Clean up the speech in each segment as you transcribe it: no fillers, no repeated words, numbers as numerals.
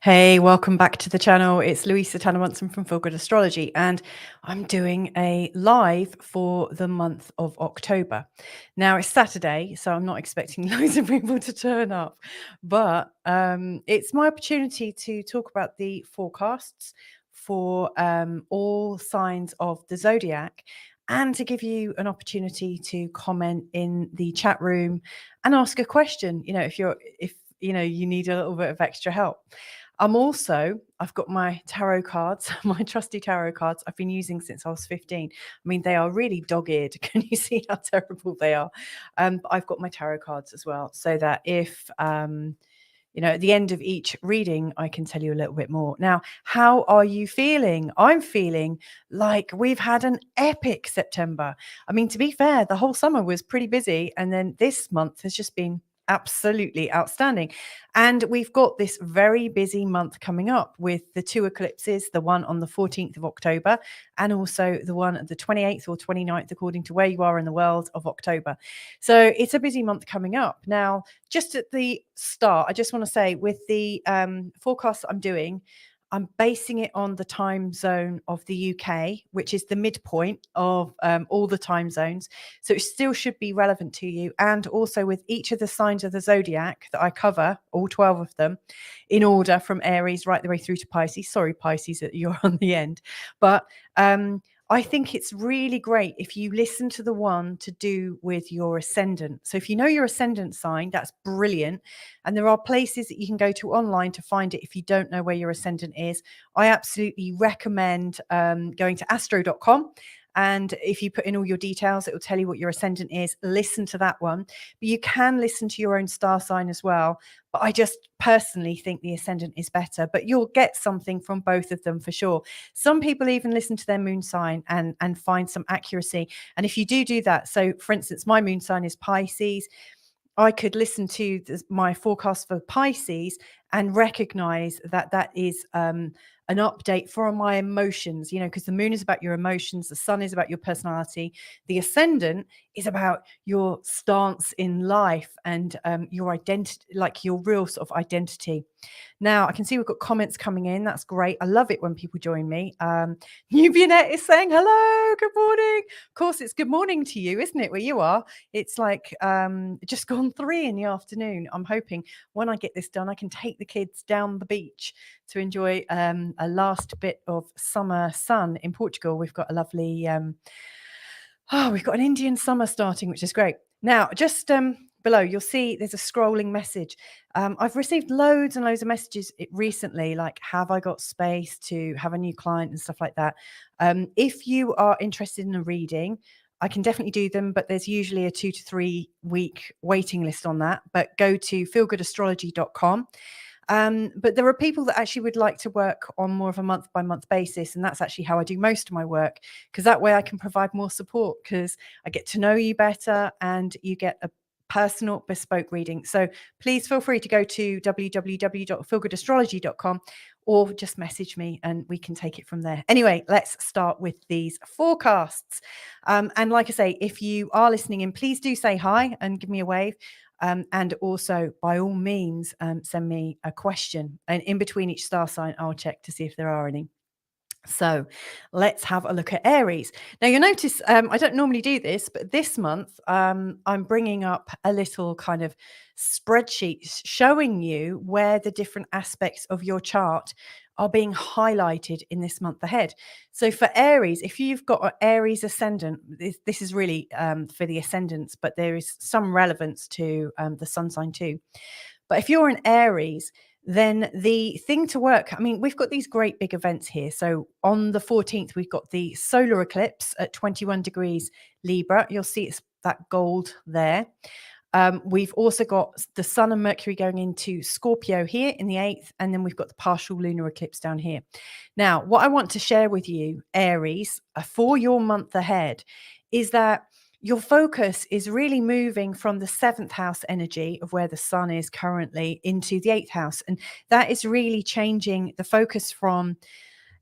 Hey, welcome back to the channel. It's Louisa from Feel Good Astrology, and I'm doing a live for the month of October. Now, it's Saturday, so I'm not expecting loads of people to turn up, but it's my opportunity to talk about the forecasts for all signs of the zodiac and to give you an opportunity to comment in the chat room and ask a question, if you need a little bit of extra help. I've got my tarot cards, my trusty tarot cards I've been using since I was 15. I mean, they are really dogged. Can you see how terrible they are? But I've got my tarot cards as well, so that if, at the end of each reading, I can tell you a little bit more. Now, how are you feeling? I'm feeling like we've had an epic September. I mean, to be fair, the whole summer was pretty busy. And then this month has just been absolutely outstanding. And we've got this very busy month coming up with the two eclipses, the one on the 14th of October and also the one at the 28th or 29th, according to where you are in the world, of October. So it's a busy month coming up. Now, just at the start, I just want to say with the forecast I'm doing, I'm basing it on the time zone of the UK, which is the midpoint of all the time zones. So it still should be relevant to you. And also with each of the signs of the zodiac that I cover, all 12 of them, in order from Aries right the way through to Pisces. Sorry, Pisces, that you're on the end. But I think it's really great if you listen to the one to do with your ascendant. So if you know your ascendant sign, that's brilliant. And there are places that you can go to online to find it if you don't know where your ascendant is. I absolutely recommend going to astro.com. And if you put in all your details, it will tell you what your ascendant is. Listen to that one. But you can listen to your own star sign as well. But I just personally think the ascendant is better. But you'll get something from both of them for sure. Some people even listen to their moon sign and find some accuracy. And if you do that, so for instance, my moon sign is Pisces. I could listen to my forecast for Pisces and recognize that that is an update for my emotions, because the moon is about your emotions, the sun is about your personality, the ascendant is about your stance in life and your identity, like your real sort of identity. Now, I can see we've got comments coming in. That's great. I love it when people join me. Nubionette is saying hello, good morning. Of course, it's good morning to you, isn't it, where you are? It's like just gone 3 in the afternoon. I'm hoping when I get this done, I can take the kids down the beach to enjoy a last bit of summer sun in Portugal. We've got a lovely, we've got an Indian summer starting, which is great. Now, just below, you'll see there's a scrolling message. I've received loads and loads of messages recently, like, have I got space to have a new client and stuff like that. If you are interested in a reading, I can definitely do them, but there's usually a 2 to 3 week waiting list on that. But go to feelgoodastrology.com. But there are people that actually would like to work on more of a month by month basis. And that's actually how I do most of my work, because that way I can provide more support, because I get to know you better and you get a personal bespoke reading. So please feel free to go to www.feelgoodastrology.com or just message me and we can take it from there. Anyway, let's start with these forecasts. And like I say, if you are listening in, please do say hi and give me a wave. And also, by all means, send me a question. And in between each star sign, I'll check to see if there are any. So let's have a look at Aries. Now, you'll notice I don't normally do this, but this month I'm bringing up a little kind of spreadsheet showing you where the different aspects of your chart are being highlighted in this month ahead. So for Aries, if you've got an Aries ascendant, this is really for the ascendants, but there is some relevance to the sun sign too. But if you're an Aries, then the thing to work, I mean, we've got these great big events here. So on the 14th, we've got the solar eclipse at 21 degrees Libra. You'll see it's that gold there. We've also got the sun and Mercury going into Scorpio here in the 8th, and then we've got the partial lunar eclipse down here. Now, what I want to share with you, Aries, for your month ahead is that your focus is really moving from the 7th house energy of where the sun is currently into the 8th house. And that is really changing the focus from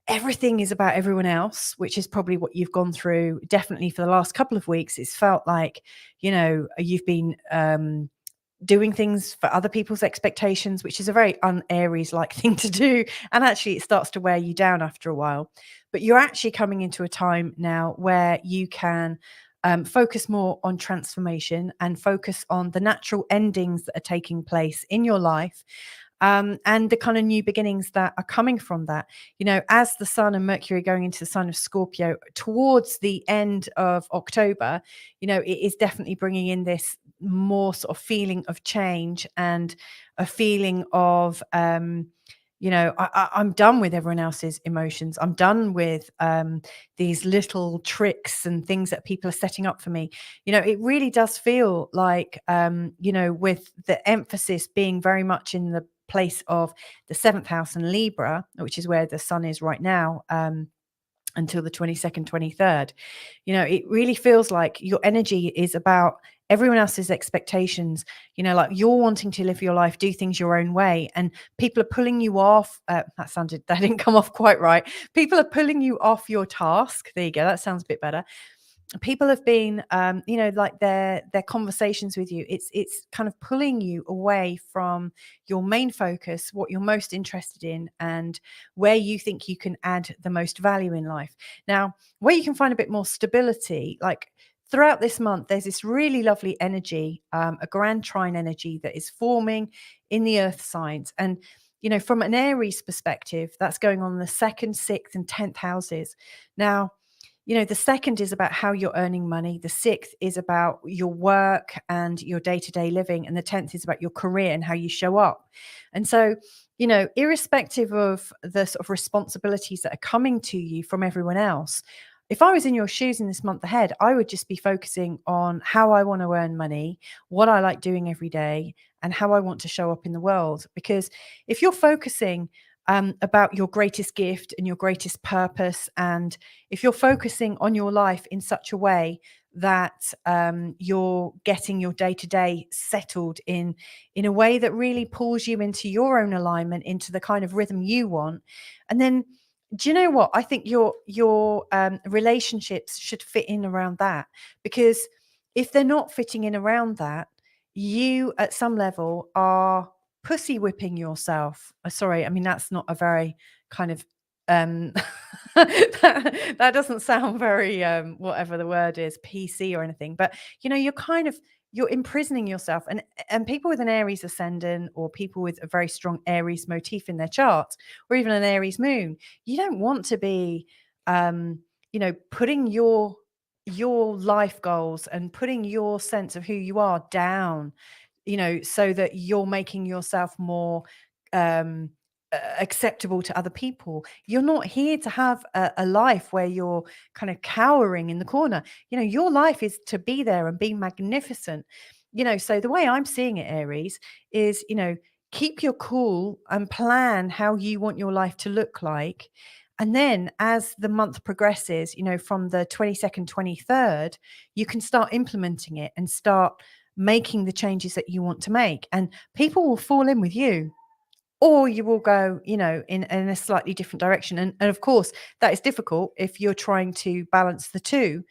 everything is about everyone else, which is probably what you've gone through definitely for the last couple of weeks. It's felt like, you've been doing things for other people's expectations, which is a very un-Aries like thing to do. And actually, it starts to wear you down after a while. But you're actually coming into a time now where you can focus more on transformation and focus on the natural endings that are taking place in your life. And the kind of new beginnings that are coming from that. As the Sun and Mercury going into the sign of Scorpio towards the end of October, it is definitely bringing in this more sort of feeling of change and a feeling of, I'm done with everyone else's emotions. I'm done with these little tricks and things that people are setting up for me. It really does feel like, with the emphasis being very much in the place of the 7th house and Libra, which is where the Sun is right now, until the 22nd, 23rd. It really feels like your energy is about everyone else's expectations, like you're wanting to live your life, do things your own way, and people are pulling you off. That didn't come off quite right. People are pulling you off your task. There you go. That sounds a bit better. People have been, like their conversations with you, it's kind of pulling you away from your main focus, what you're most interested in, and where you think you can add the most value in life. Now, where you can find a bit more stability, like throughout this month, there's this really lovely energy, a grand trine energy that is forming in the earth signs. And from an Aries perspective, that's going on in the 2nd, 6th, and 10th houses. Now, the 2nd is about how you're earning money. The 6th is about your work and your day-to-day living. And the 10th is about your career and how you show up. And so, irrespective of the sort of responsibilities that are coming to you from everyone else, if I was in your shoes in this month ahead, I would just be focusing on how I want to earn money, what I like doing every day, and how I want to show up in the world. Because if you're focusing about your greatest gift and your greatest purpose, and if you're focusing on your life in such a way that you're getting your day-to-day settled in a way that really pulls you into your own alignment, into the kind of rhythm you want, and then do you know what? I think your relationships should fit in around that, because if they're not fitting in around that, you at some level are pussy whipping yourself. Sorry, I mean, that's not a very kind of um that doesn't sound very whatever the word is, PC or anything, but you're imprisoning yourself. And people with an Aries ascendant, or people with a very strong Aries motif in their chart, or even an Aries moon, you don't want to be putting your life goals and putting your sense of who you are down, so that you're making yourself more um, acceptable to other people. You're not here to have a life where you're kind of cowering in the corner. Your life is to be there and be magnificent. So the way I'm seeing it, Aries, is, keep your cool and plan how you want your life to look like. And then as the month progresses, from the 22nd, 23rd, you can start implementing it and start making the changes that you want to make. And people will fall in with you, or you will go, in a slightly different direction. And of course, that is difficult if you're trying to balance the two.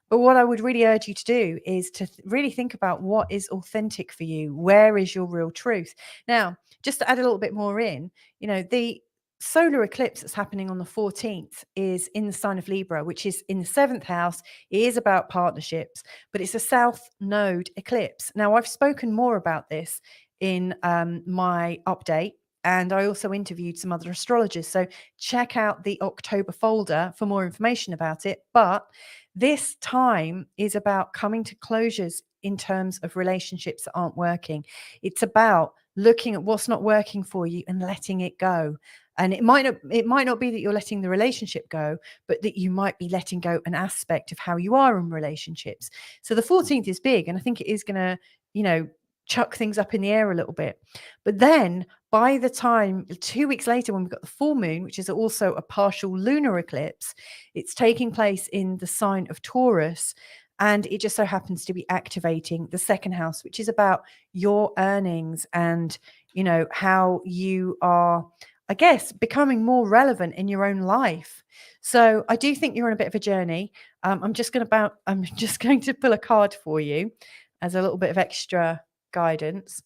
But what I would really urge you to do is to really think about what is authentic for you. Where is your real truth? Now, just to add a little bit more in, the solar eclipse that's happening on the 14th is in the sign of Libra, which is in the 7th house. It is about partnerships, but it's a South Node eclipse. Now, I've spoken more about this in my update, and I also interviewed some other astrologers. So check out the October folder for more information about it. But this time is about coming to closures in terms of relationships that aren't working. It's about looking at what's not working for you and letting it go. And it might not be that you're letting the relationship go, but that you might be letting go an aspect of how you are in relationships. So the 14th is big, and I think it is going to, chuck things up in the air a little bit. But then by the time 2 weeks later, when we've got the full moon, which is also a partial lunar eclipse, it's taking place in the sign of Taurus. And it just so happens to be activating the 2nd house, which is about your earnings and, how you are, I guess, becoming more relevant in your own life. So I do think you're on a bit of a journey. I'm just going to pull a card for you as a little bit of extra guidance.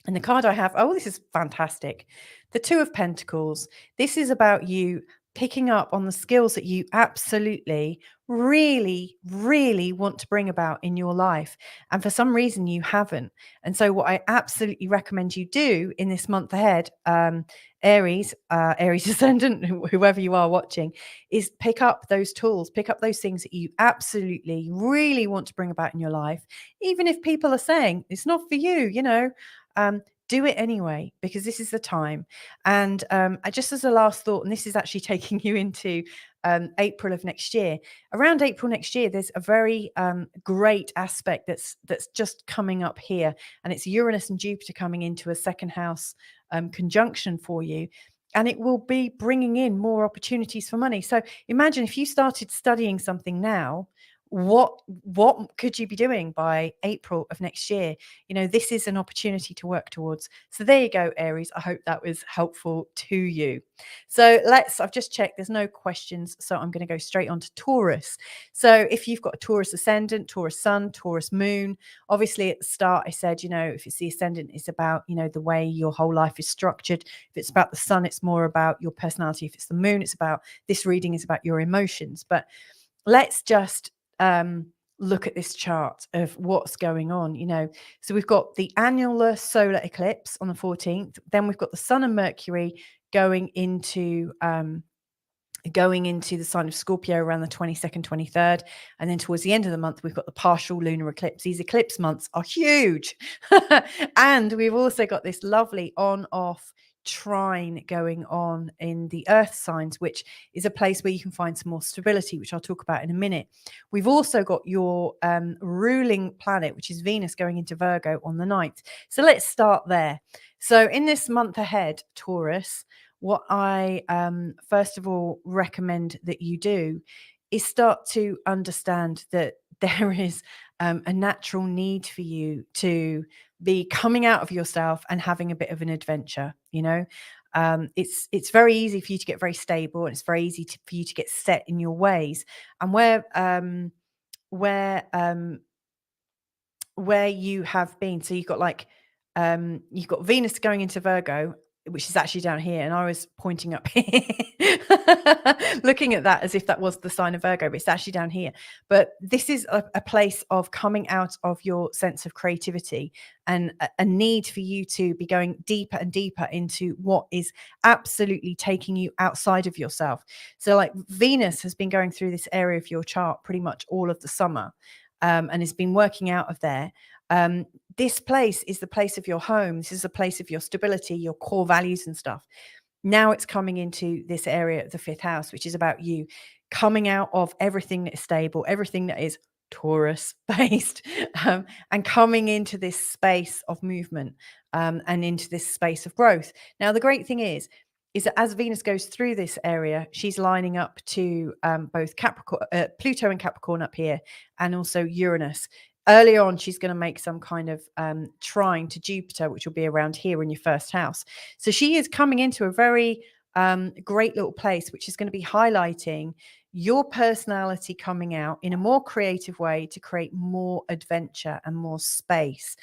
And the card I have, oh, this is fantastic. The Two of Pentacles. This is about you picking up on the skills that you absolutely, really, really want to bring about in your life. And for some reason, you haven't. And so, what I absolutely recommend you do in this month ahead, Aries, Aries ascendant, whoever you are watching, is pick up those tools, pick up those things that you absolutely, really want to bring about in your life. Even if people are saying it's not for you, do it anyway, because this is the time. And just as a last thought, and this is actually taking you into April of next year. Around April next year, there's a very great aspect that's just coming up here, and it's Uranus and Jupiter coming into a second house conjunction for you. And it will be bringing in more opportunities for money. So imagine if you started studying something now, what could you be doing by April of next year? This is an opportunity to work towards. So there you go, Aries. I hope that was helpful to you. So I've just checked, there's no questions, so I'm going to go straight on to Taurus. So if you've got a Taurus ascendant, Taurus sun, Taurus moon, obviously at the start I said, if it's the ascendant, it's about, the way your whole life is structured. If it's about the sun, it's more about your personality. If it's the moon, it's about, this reading is about your emotions. But let's just look at this chart of what's going on. So we've got the annular solar eclipse on the 14th. Then we've got the sun and Mercury going into the sign of Scorpio around the 22nd, 23rd. And then towards the end of the month, we've got the partial lunar eclipse. These eclipse months are huge. And we've also got this lovely on-off trine going on in the earth signs, which is a place where you can find some more stability, which I'll talk about in a minute. We've also got your ruling planet, which is Venus, going into Virgo on the 9th. So let's start there. So in this month ahead, Taurus, what I first of all recommend that you do is start to understand that there is a natural need for you to be coming out of yourself and having a bit of an adventure. It's very easy for you to get very stable, and it's very easy for you to get set in your ways. And where you have been, so you've got Venus going into Virgo, which is actually down here, and I was pointing up here looking at that as if that was the sign of Virgo, but it's actually down here. But this is a place of coming out of your sense of creativity, and a need for you to be going deeper and deeper into what is absolutely taking you outside of yourself. So like Venus has been going through this area of your chart pretty much all of the summer, and has been working out of there. This place is the place of your home. This is the place of your stability, your core values and stuff. Now it's coming into this area of the 5th house, which is about you coming out of everything that is stable, everything that is Taurus based, and coming into this space of movement, and into this space of growth. Now, the great thing is that as Venus goes through this area, she's lining up to both Capricorn, Pluto and Capricorn up here, and also Uranus. Earlier on, she's going to make some kind of trine to Jupiter, which will be around here in your 1st house. So she is coming into a very great little place, which is going to be highlighting your personality coming out in a more creative way to create more adventure and more space.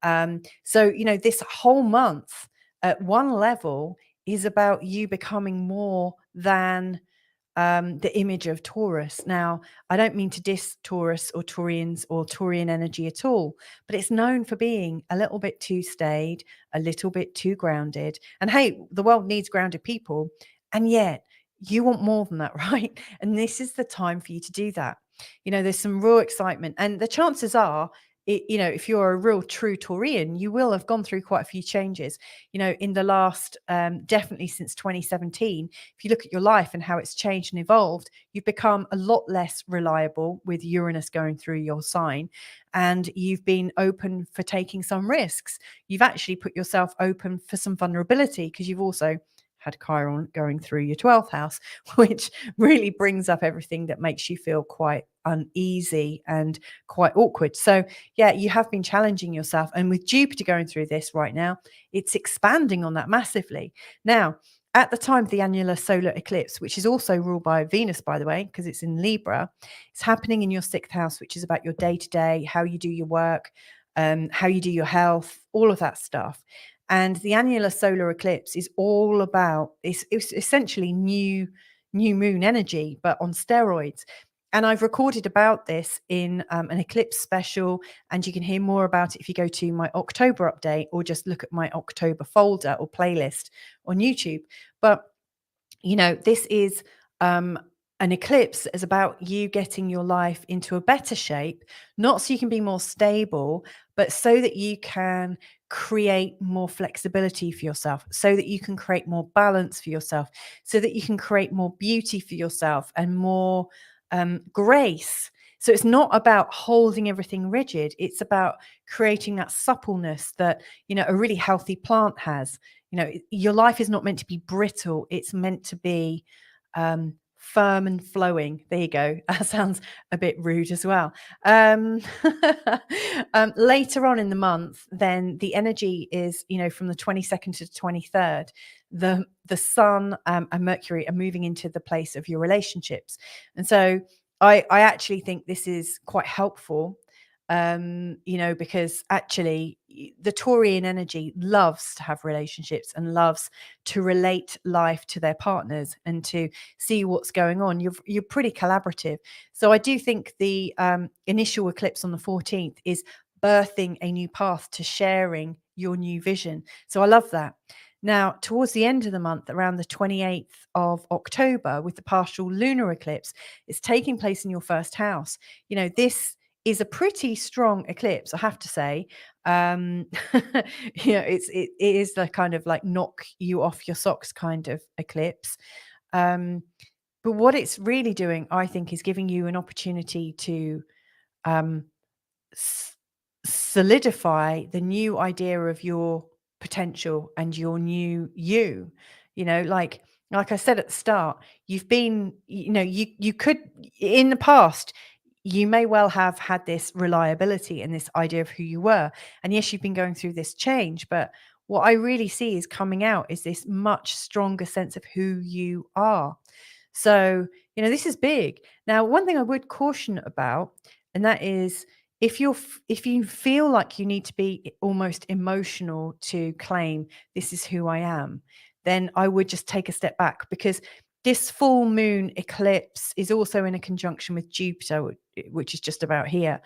So, this whole month at one level is about you becoming more than the image of Taurus. Now, I don't mean to diss Taurus or Taurians or Taurian energy at all, but it's known for being a little bit too staid, a little bit too grounded. And hey, the world needs grounded people. And yet you want more than that, right? And this is the time for you to do that. There's some real excitement. And the chances are, if you're a real true Taurian, you will have gone through quite a few changes, in the last, definitely since 2017. If you look at your life and how it's changed and evolved, you've become a lot less reliable with Uranus going through your sign, and you've been open for taking some risks. You've actually put yourself open for some vulnerability, because you've also had Chiron going through your 12th house, which really brings up everything that makes you feel quite uneasy and quite awkward. So yeah, you have been challenging yourself. And with Jupiter going through this right now, it's expanding on that massively. Now, at the time of the annular solar eclipse, which is also ruled by Venus, by the way, because it's in Libra, it's happening in your 6th house, which is about your day-to-day, how you do your work, how you do your health, all of that stuff. And the annular solar eclipse is all about, it's essentially new moon energy, but on steroids. And I've recorded about this in an eclipse special, and you can hear more about it if you go to my October update or just look at my October folder or playlist on YouTube. But this is an eclipse is about you getting your life into a better shape, not so you can be more stable, but so that you can create more flexibility for yourself, so that you can create more balance for yourself, so that you can create more beauty for yourself and more grace. So it's not about holding everything rigid. It's about creating that suppleness that, a really healthy plant has. Your life is not meant to be brittle. It's meant to be firm and flowing. There you go. That sounds a bit rude as well. Later on in the month, then the energy is, from the 22nd to the 23rd, the sun and Mercury are moving into the place of your relationships. And so I actually think this is quite helpful, because actually the Taurian energy loves to have relationships and loves to relate life to their partners and to see what's going on. You're pretty collaborative. So I do think the initial eclipse on the 14th is birthing a new path to sharing your new vision. So I love that. Now, towards the end of the month, around the 28th of October, with the partial lunar eclipse, it's taking place in your first house. This is a pretty strong eclipse, I have to say. It is the kind of like knock you off your socks kind of eclipse. But what it's really doing, I think, is giving you an opportunity to solidify the new idea of your potential and your new you. Like I said at the start, you've been, you could, in the past, you may well have had this reliability and this idea of who you were. And yes, you've been going through this change, but what I really see is coming out is this much stronger sense of who you are. So, this is big. Now, one thing I would caution about, and that is, if you feel like you need to be almost emotional to claim this is who I am, then I would just take a step back, because this full moon eclipse is also in a conjunction with Jupiter, which is just about here.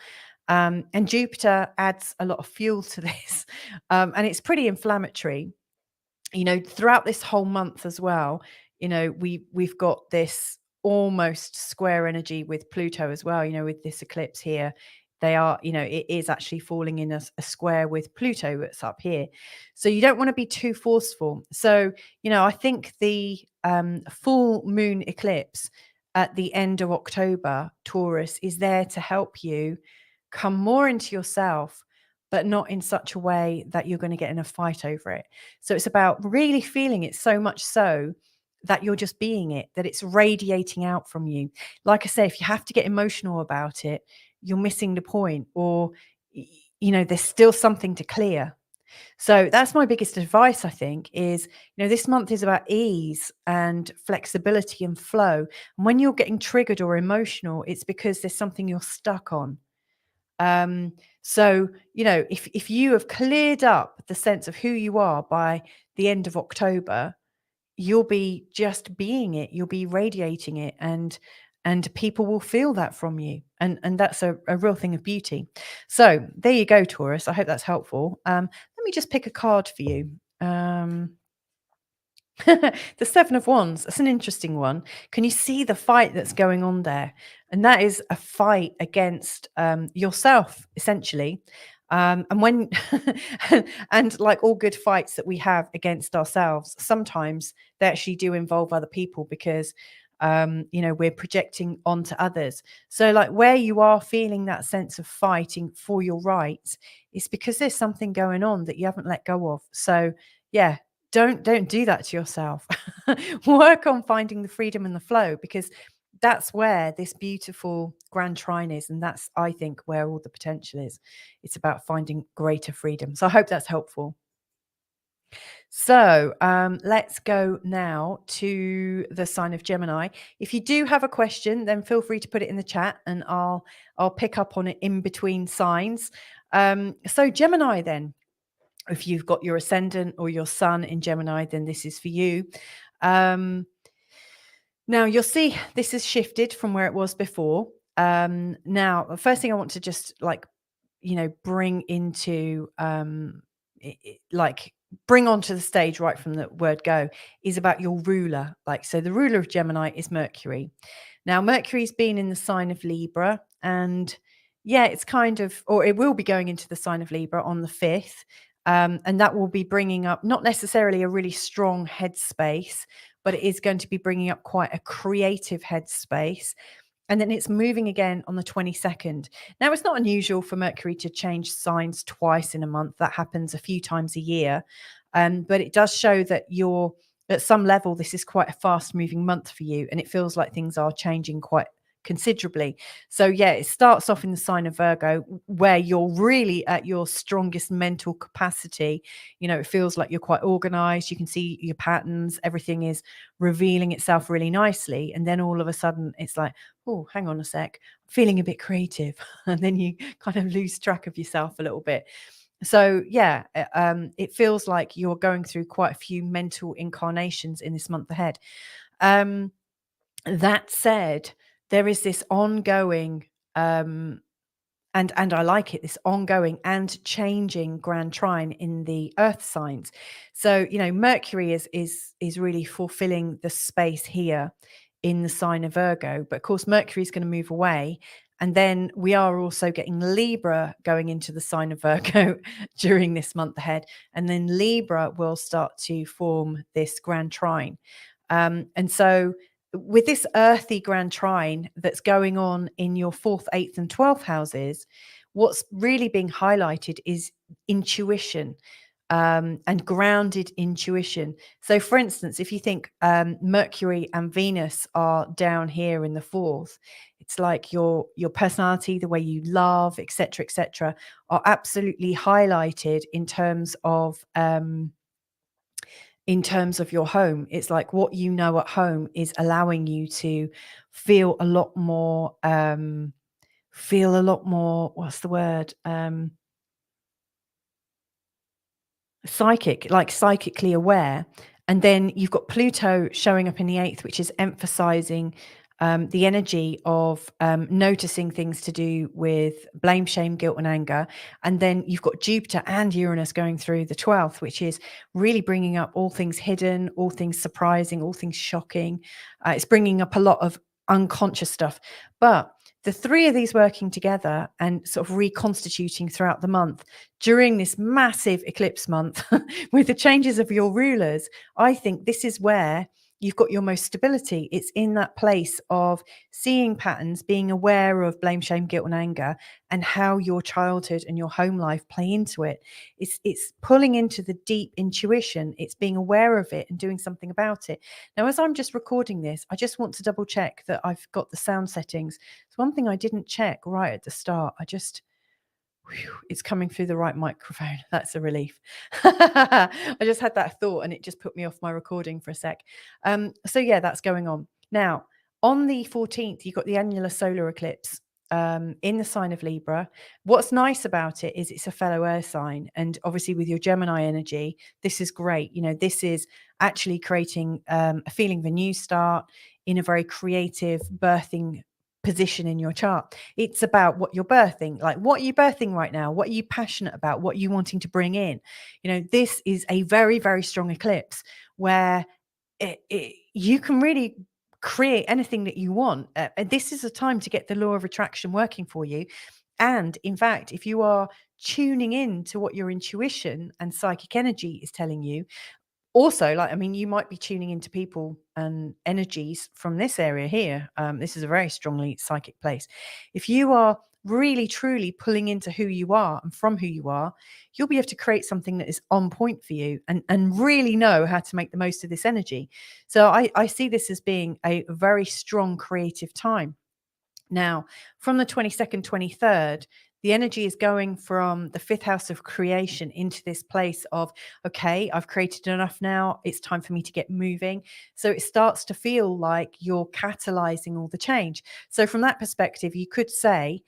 And Jupiter adds a lot of fuel to this. And it's pretty inflammatory. Throughout this whole month as well, we've got this almost square energy with Pluto as well. With this eclipse here, they are, it is actually falling in a square with Pluto that's up here. So you don't want to be too forceful. So, I think the full moon eclipse at the end of October, Taurus, is there to help you come more into yourself, but not in such a way that you're going to get in a fight over it. So it's about really feeling it, so much so that you're just being it, that it's radiating out from you. Like I say, if you have to get emotional about it, you're missing the point, or, there's still something to clear. So that's my biggest advice, I think, is, this month is about ease and flexibility and flow. And when you're getting triggered or emotional, it's because there's something you're stuck on. So, if you have cleared up the sense of who you are by the end of October, you'll be just being it, you'll be radiating it, and people will feel that from you. And that's a real thing of beauty. So there you go, Taurus. I hope that's helpful. Let me just pick a card for you. The Seven of Wands, that's an interesting one. Can you see the fight that's going on there? And that is a fight against yourself, essentially. And when and like all good fights that we have against ourselves, sometimes they actually do involve other people, because we're projecting onto others. So like where you are feeling that sense of fighting for your rights, it's because there's something going on that you haven't let go of. So yeah, don't do that to yourself. Work on finding the freedom and the flow, because that's where this beautiful grand trine is, and that's, I think, where all the potential is. It's about finding greater freedom. So I hope that's helpful. So let's go now to the sign of Gemini. If you do have a question, then feel free to put it in the chat, and I'll pick up on it in between signs. So Gemini then, if you've got your ascendant or your sun in Gemini, then this is for you. Now you'll see this has shifted from where it was before. Now, the first thing I want to just bring into bring onto the stage right from the word go is about your ruler. So the ruler of Gemini is Mercury. Now Mercury's been in the sign of Libra, and yeah, it's or it will be going into the sign of Libra on the 5th. And that will be bringing up not necessarily a really strong headspace, but it is going to be bringing up quite a creative headspace. And then it's moving again on the 22nd. Now, it's not unusual for Mercury to change signs twice in a month. That happens a few times a year. But it does show that you're at some level, this is quite a fast moving month for you. And it feels like things are changing quite considerably. So yeah, it starts off in the sign of Virgo, where you're really at your strongest mental capacity. It feels like you're quite organized. You can see your patterns. Everything is revealing itself really nicely. And then all of a sudden it's like, oh, hang on a sec, I'm feeling a bit creative. And then you kind of lose track of yourself a little bit. So yeah, it feels like you're going through quite a few mental incarnations in this month ahead. That said, there is this ongoing, and I like it, this ongoing and changing grand trine in the earth signs. So, Mercury is really fulfilling the space here in the sign of Virgo. But of course, Mercury is going to move away. And then we are also getting Libra going into the sign of Virgo during this month ahead. And then Libra will start to form this grand trine. And so with this earthy grand trine that's going on in your 4th, 8th, and 12th houses, what's really being highlighted is intuition, and grounded intuition. So, for instance, if you think Mercury and Venus are down here in the 4th, it's like your personality, the way you love, etc., are absolutely highlighted in terms of your home. It's like what you know at home is allowing you to feel a lot more, what's the word? Psychic, like psychically aware. And then you've got Pluto showing up in the 8th, which is emphasizing the energy of noticing things to do with blame, shame, guilt, and anger. And then you've got Jupiter and Uranus going through the 12th, which is really bringing up all things hidden, all things surprising, all things shocking. It's bringing up a lot of unconscious stuff. But the three of these working together and sort of reconstituting throughout the month during this massive eclipse month with the changes of your rulers, I think this is where you've got your most stability. It's in that place of seeing patterns, being aware of blame, shame, guilt, and anger, and how your childhood and your home life play into it. It's pulling into the deep intuition. It's being aware of it and doing something about it. Now, as I'm just recording this, I just want to double check that I've got the sound settings. It's one thing I didn't check right at the start. It's coming through the right microphone. That's a relief. I just had that thought and it just put me off my recording for a sec. So yeah, that's going on. Now, on the 14th, you've got the annular solar eclipse in the sign of Libra. What's nice about it is it's a fellow air sign. And obviously with your Gemini energy, this is great. This is actually creating a feeling of a new start in a very creative birthing position in your chart. It's about what you're birthing, like what are you birthing right now? What are you passionate about? What are you wanting to bring in? This is a very, very strong eclipse where you can really create anything that you want. And this is a time to get the law of attraction working for you. And in fact, if you are tuning in to what your intuition and psychic energy is telling you, also, you might be tuning into people and energies from this area here. This is a very strongly psychic place. If you are really, truly pulling into who you are and from who you are, you'll be able to create something that is on point for you and really know how to make the most of this energy. So I see this as being a very strong creative time. Now, from the 22nd, 23rd, the energy is going from the 5th house of creation into this place of, okay, I've created enough now. It's time for me to get moving. So it starts to feel like you're catalyzing all the change. So from that perspective, you could say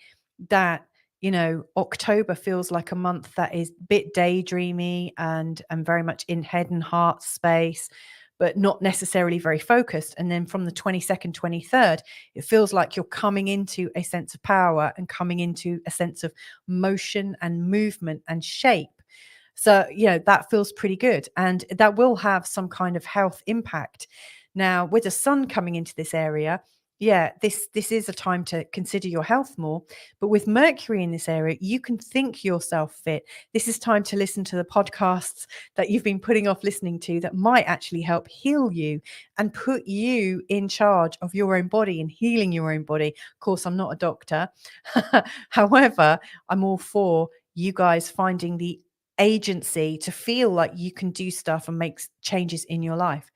that October feels like a month that is a bit daydreamy and very much in head and heart space, but not necessarily very focused. And then from the 22nd, 23rd, it feels like you're coming into a sense of power and coming into a sense of motion and movement and shape. So, that feels pretty good. And that will have some kind of health impact. Now, with the sun coming into this area, this is a time to consider your health more. But with Mercury in this area, you can think yourself fit. This is time to listen to the podcasts that you've been putting off listening to that might actually help heal you and put you in charge of your own body and healing your own body. Of course, I'm not a doctor. However, I'm all for you guys finding the agency to feel like you can do stuff and make changes in your life.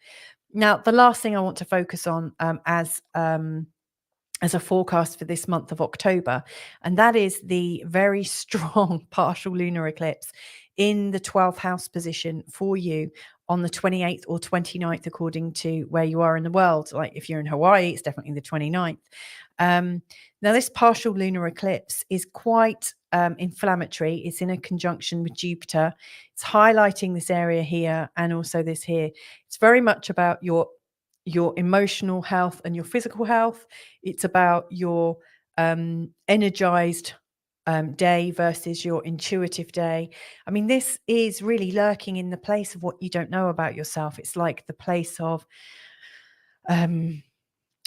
Now, the last thing I want to focus on as a forecast for this month of October, and that is the very strong partial lunar eclipse in the 12th house position for you on the 28th or 29th, according to where you are in the world. Like if you're in Hawaii, it's definitely the 29th. Now, this partial lunar eclipse is quite inflammatory. It's in a conjunction with Jupiter. It's highlighting this area here and also this here. It's very much about your emotional health and your physical health. It's about your energized day versus your intuitive day. I mean, this is really lurking in the place of what you don't know about yourself. It's like the place of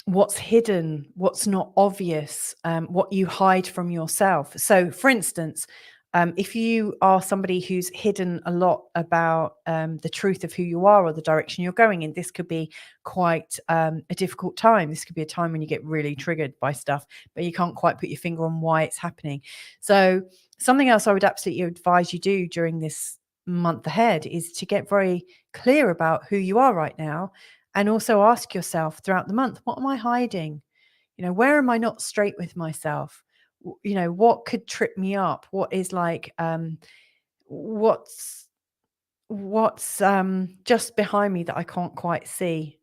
what's hidden, what's not obvious, what you hide from yourself. So, for instance, if you are somebody who's hidden a lot about the truth of who you are or the direction you're going in, this could be quite a difficult time. This could be a time when you get really triggered by stuff, but you can't quite put your finger on why it's happening. So something else I would absolutely advise you do during this month ahead is to get very clear about who you are right now, and also ask yourself throughout the month, what am I hiding? Where am I not straight with myself? What could trip me up? What is like what's just behind me that I can't quite see?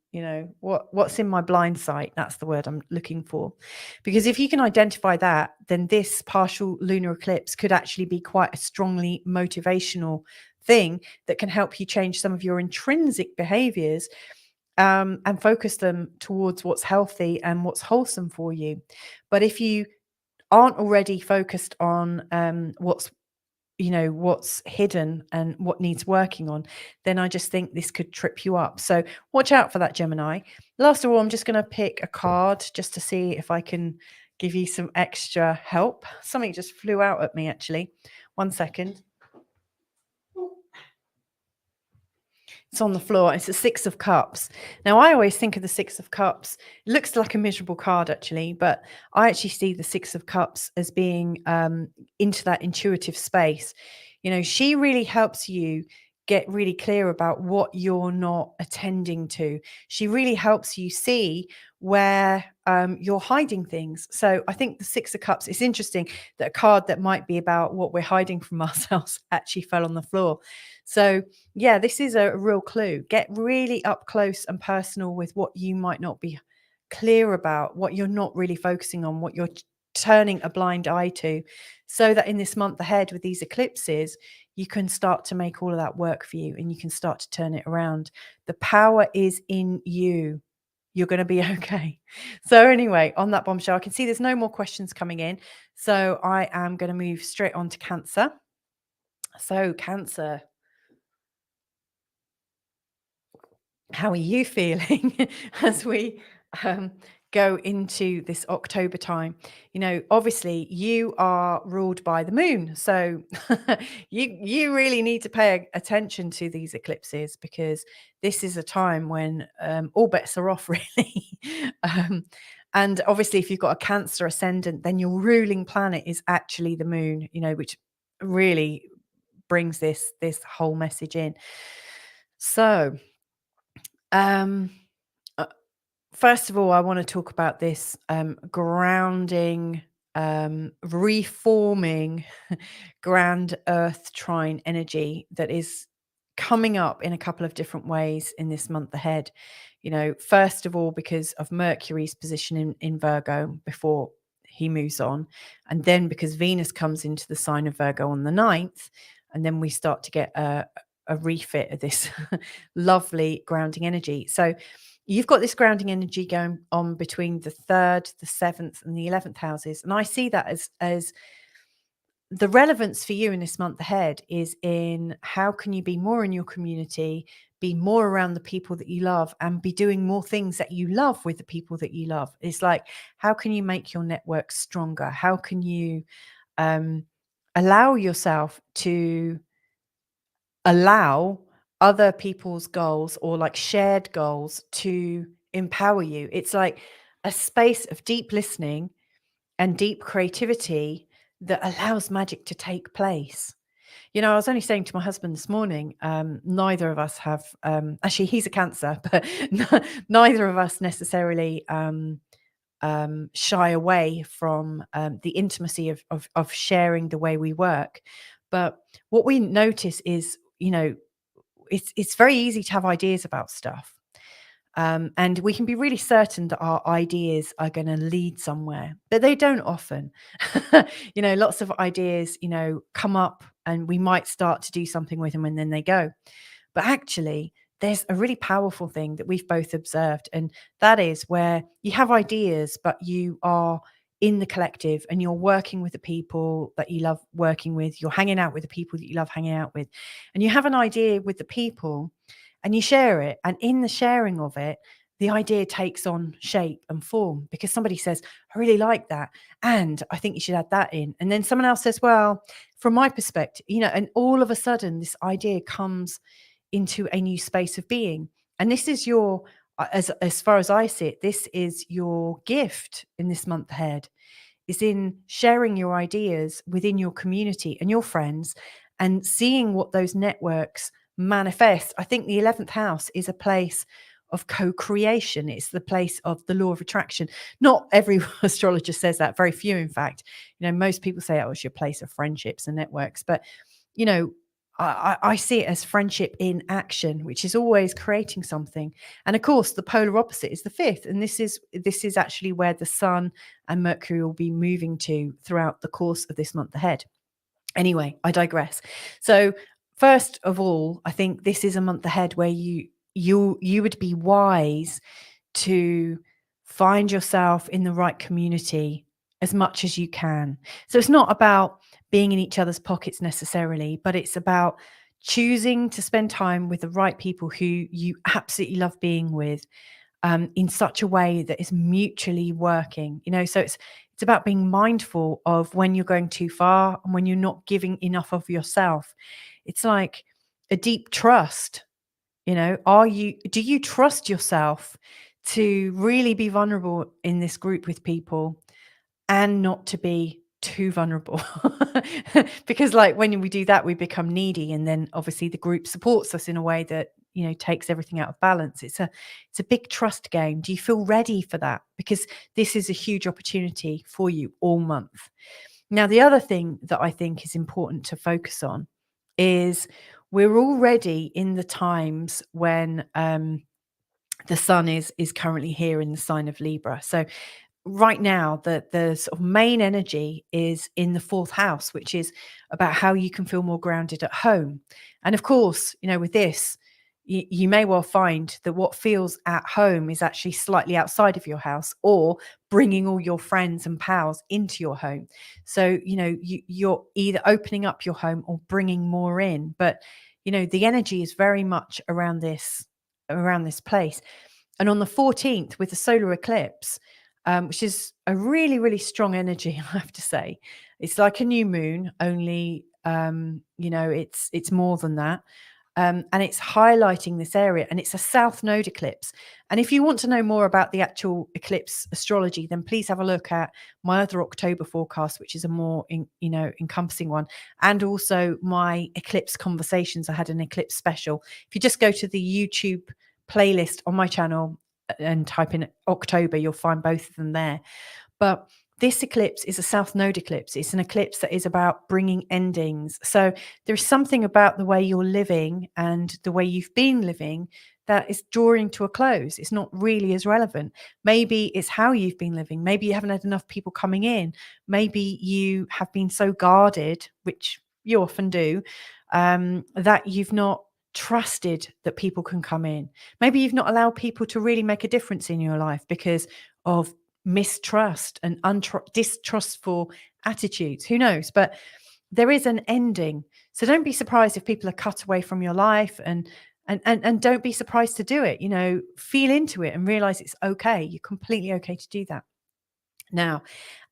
What's in my blind sight? That's the word I'm looking for. Because if you can identify that, then this partial lunar eclipse could actually be quite a strongly motivational thing that can help you change some of your intrinsic behaviors and focus them towards what's healthy and what's wholesome for you. But if you aren't already focused on what's hidden and what needs working on, then I just think this could trip you up. So watch out for that, Gemini. Last of all, I'm just going to pick a card just to see if I can give you some extra help. Something just flew out at me, actually. 1 second. It's on the floor. It's a 6 of Cups. Now, I always think of the 6 of Cups. It looks like a miserable card, actually, but I actually see the 6 of Cups as being into that intuitive space. She really helps you get really clear about what you're not attending to. She really helps you see where you're hiding things. So I think the 6 of Cups, it's interesting that a card that might be about what we're hiding from ourselves actually fell on the floor. So yeah, this is a real clue. Get really up close and personal with what you might not be clear about, what you're not really focusing on, what you're turning a blind eye to, so that in this month ahead with these eclipses, you can start to make all of that work for you and you can start to turn it around. The power is in you. You're going to be okay. So anyway, on that bombshell, I can see there's no more questions coming in. So I am going to move straight on to Cancer. So Cancer, how are you feeling as we go into this October time? Obviously you are ruled by the moon, so you really need to pay attention to these eclipses, because this is a time when all bets are off, really. And obviously, if you've got a Cancer ascendant, then your ruling planet is actually the moon, which really brings this whole message in. So first of all, I want to talk about this grounding, reforming grand earth trine energy that is coming up in a couple of different ways in this month ahead. First of all, because of Mercury's position in Virgo before he moves on. And then because Venus comes into the sign of Virgo on the 9th, and then we start to get a refit of this lovely grounding energy. So you've got this grounding energy going on between the 3rd, the 7th, and the 11th houses. And I see that as the relevance for you in this month ahead is in how can you be more in your community, be more around the people that you love, and be doing more things that you love with the people that you love. It's like, how can you make your network stronger? How can you allow yourself to allow other people's goals or like shared goals to empower you? It's like a space of deep listening and deep creativity that allows magic to take place. You know, I was only saying to my husband this morning, neither of us have, actually, he's a Cancer, but neither of us necessarily shy away from the intimacy of sharing the way we work. But what we notice is, you know, it's very easy to have ideas about stuff. And we can be really certain that our ideas are going to lead somewhere, but they don't often. You know, lots of ideas, you know, come up and we might start to do something with them and then they go. But actually, there's a really powerful thing that we've both observed. And that is where you have ideas, but you are in the collective and you're working with the people that you love working with. You're hanging out with the people that you love hanging out with. And you have an idea with the people and you share it. And in the sharing of it, the idea takes on shape and form because somebody says, I really like that. And I think you should add that in. And then someone else says, well, from my perspective, you know, and all of a sudden this idea comes into a new space of being. And this is your, as far as I see it, this is your gift in this month ahead, is in sharing your ideas within your community and your friends and seeing what those networks manifest. I think the 11th house is a place of co-creation. It's the place of the law of attraction. Not every astrologer says that, very few, in fact. You know, most people say, oh, it's your place of friendships and networks. But, you know, I see it as friendship in action, which is always creating something. And of course, the polar opposite is the 5th. And this is actually where the Sun and Mercury will be moving to throughout the course of this month ahead. Anyway, I digress. So first of all, I think this is a month ahead where you would be wise to find yourself in the right community as much as you can. So it's not about being in each other's pockets necessarily, but it's about choosing to spend time with the right people who you absolutely love being with, in such a way that is mutually working. You know, so it's about being mindful of when you're going too far and when you're not giving enough of yourself. It's like a deep trust. You know, do you trust yourself to really be vulnerable in this group with people and not to be too vulnerable? Because like when we do that, we become needy, and then obviously the group supports us in a way that, you know, takes everything out of balance. It's a big trust game. Do you feel ready for that? Because this is a huge opportunity for you all month. Now, the other thing that I think is important to focus on is we're already in the times when the Sun is currently here in the sign of Libra. So right now, the sort of main energy is in the 4th house, which is about how you can feel more grounded at home. And of course, you know, with this, you may well find that what feels at home is actually slightly outside of your house, or bringing all your friends and pals into your home. So, you know, you're either opening up your home or bringing more in. But, you know, the energy is very much around this place. And on the 14th, with the solar eclipse, which is a really, really strong energy, I have to say. It's like a new moon, only, you know, it's more than that. And it's highlighting this area, and it's a south node eclipse. And if you want to know more about the actual eclipse astrology, then please have a look at my other October forecast, which is a more encompassing one, and also my eclipse conversations. I had an eclipse special. If you just go to the YouTube playlist on my channel and type in October, you'll find both of them there. But this eclipse is a south node eclipse. It's an eclipse that is about bringing endings. So there's something about the way you're living and the way you've been living that is drawing to a close. It's not really as relevant. Maybe it's how you've been living. Maybe you haven't had enough people coming in. Maybe you have been so guarded, which you often do, that you've not trusted that people can come in. Maybe you've not allowed people to really make a difference in your life because of mistrust and distrustful attitudes. Who knows? But there is an ending. So don't be surprised if people are cut away from your life, and don't be surprised to do it. You know, feel into it and realize it's okay. You're completely okay to do that. Now,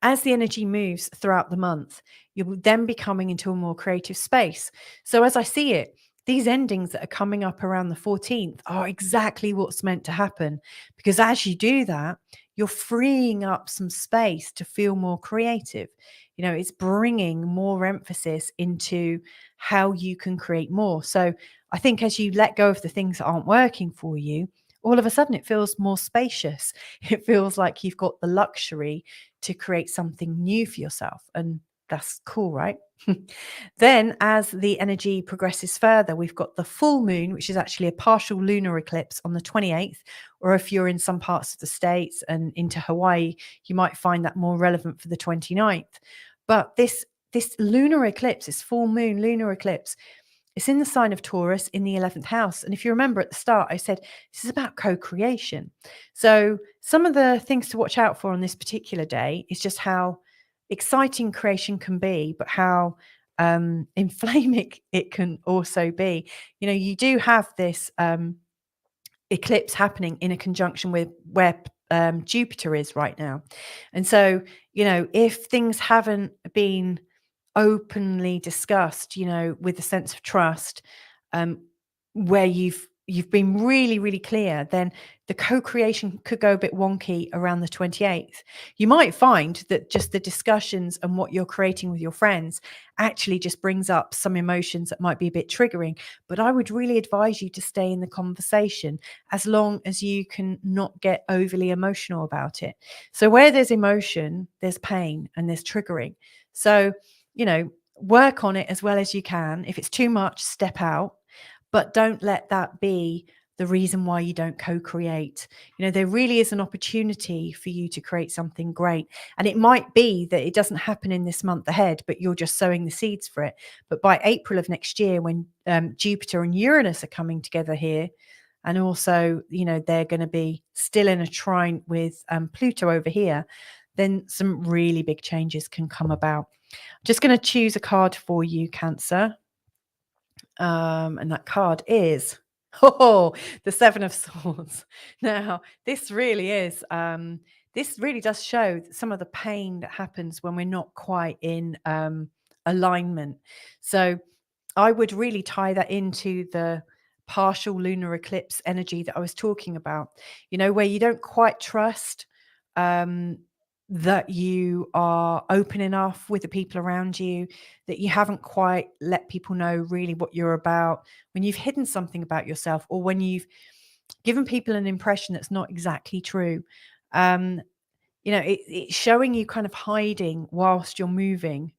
as the energy moves throughout the month, you will then be coming into a more creative space. So as I see it, these endings that are coming up around the 14th are exactly what's meant to happen, because as you do that, you're freeing up some space to feel more creative. You know, it's bringing more emphasis into how you can create more. So I think as you let go of the things that aren't working for you, all of a sudden it feels more spacious. It feels like you've got the luxury to create something new for yourself. And that's cool, right? Then, as the energy progresses further, we've got the full moon, which is actually a partial lunar eclipse on the 28th. Or if you're in some parts of the States and into Hawaii, you might find that more relevant for the 29th. But this lunar eclipse, this full moon lunar eclipse, it's in the sign of Taurus in the 11th house. And if you remember at the start, I said this is about co-creation. So some of the things to watch out for on this particular day is just how exciting creation can be, but how inflaming it can also be. You know, you do have this eclipse happening in a conjunction with where Jupiter is right now. And so, you know, if things haven't been openly discussed, you know, with a sense of trust, where you've been really, really clear, then the co-creation could go a bit wonky around the 28th. You might find that just the discussions and what you're creating with your friends actually just brings up some emotions that might be a bit triggering. But I would really advise you to stay in the conversation as long as you can not get overly emotional about it. So where there's emotion, there's pain and there's triggering. So, you know, work on it as well as you can. If it's too much, step out, but don't let that be the reason why you don't co-create. You know, there really is an opportunity for you to create something great. And it might be that it doesn't happen in this month ahead, but you're just sowing the seeds for it. But by April of next year, when Jupiter and Uranus are coming together here, and also, you know, they're going to be still in a trine with Pluto over here, then some really big changes can come about. I'm just going to choose a card for you, Cancer. And that card is the Seven of Swords. Now, this really is, this really does show some of the pain that happens when we're not quite in alignment. So I would really tie that into the partial lunar eclipse energy that I was talking about, you know, where you don't quite trust that you are open enough with the people around you, that you haven't quite let people know really what you're about, when you've hidden something about yourself, or when you've given people an impression that's not exactly true. You know, it's showing you kind of hiding whilst you're moving,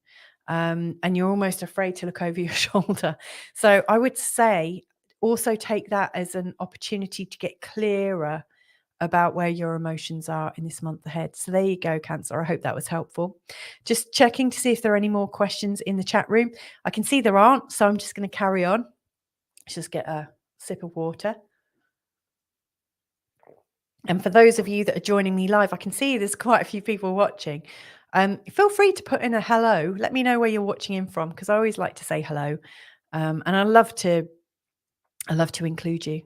and you're almost afraid to look over your shoulder. So I would say also take that as an opportunity to get clearer about where your emotions are in this month ahead. So there you go, Cancer. I hope that was helpful. Just checking to see if there are any more questions in the chat room. I can see there aren't, so I'm just going to carry on. Let's just get a sip of water. And for those of you that are joining me live, I can see there's quite a few people watching. Feel free to put in a hello. Let me know where you're watching in from, because I always like to say hello. And I love to include you.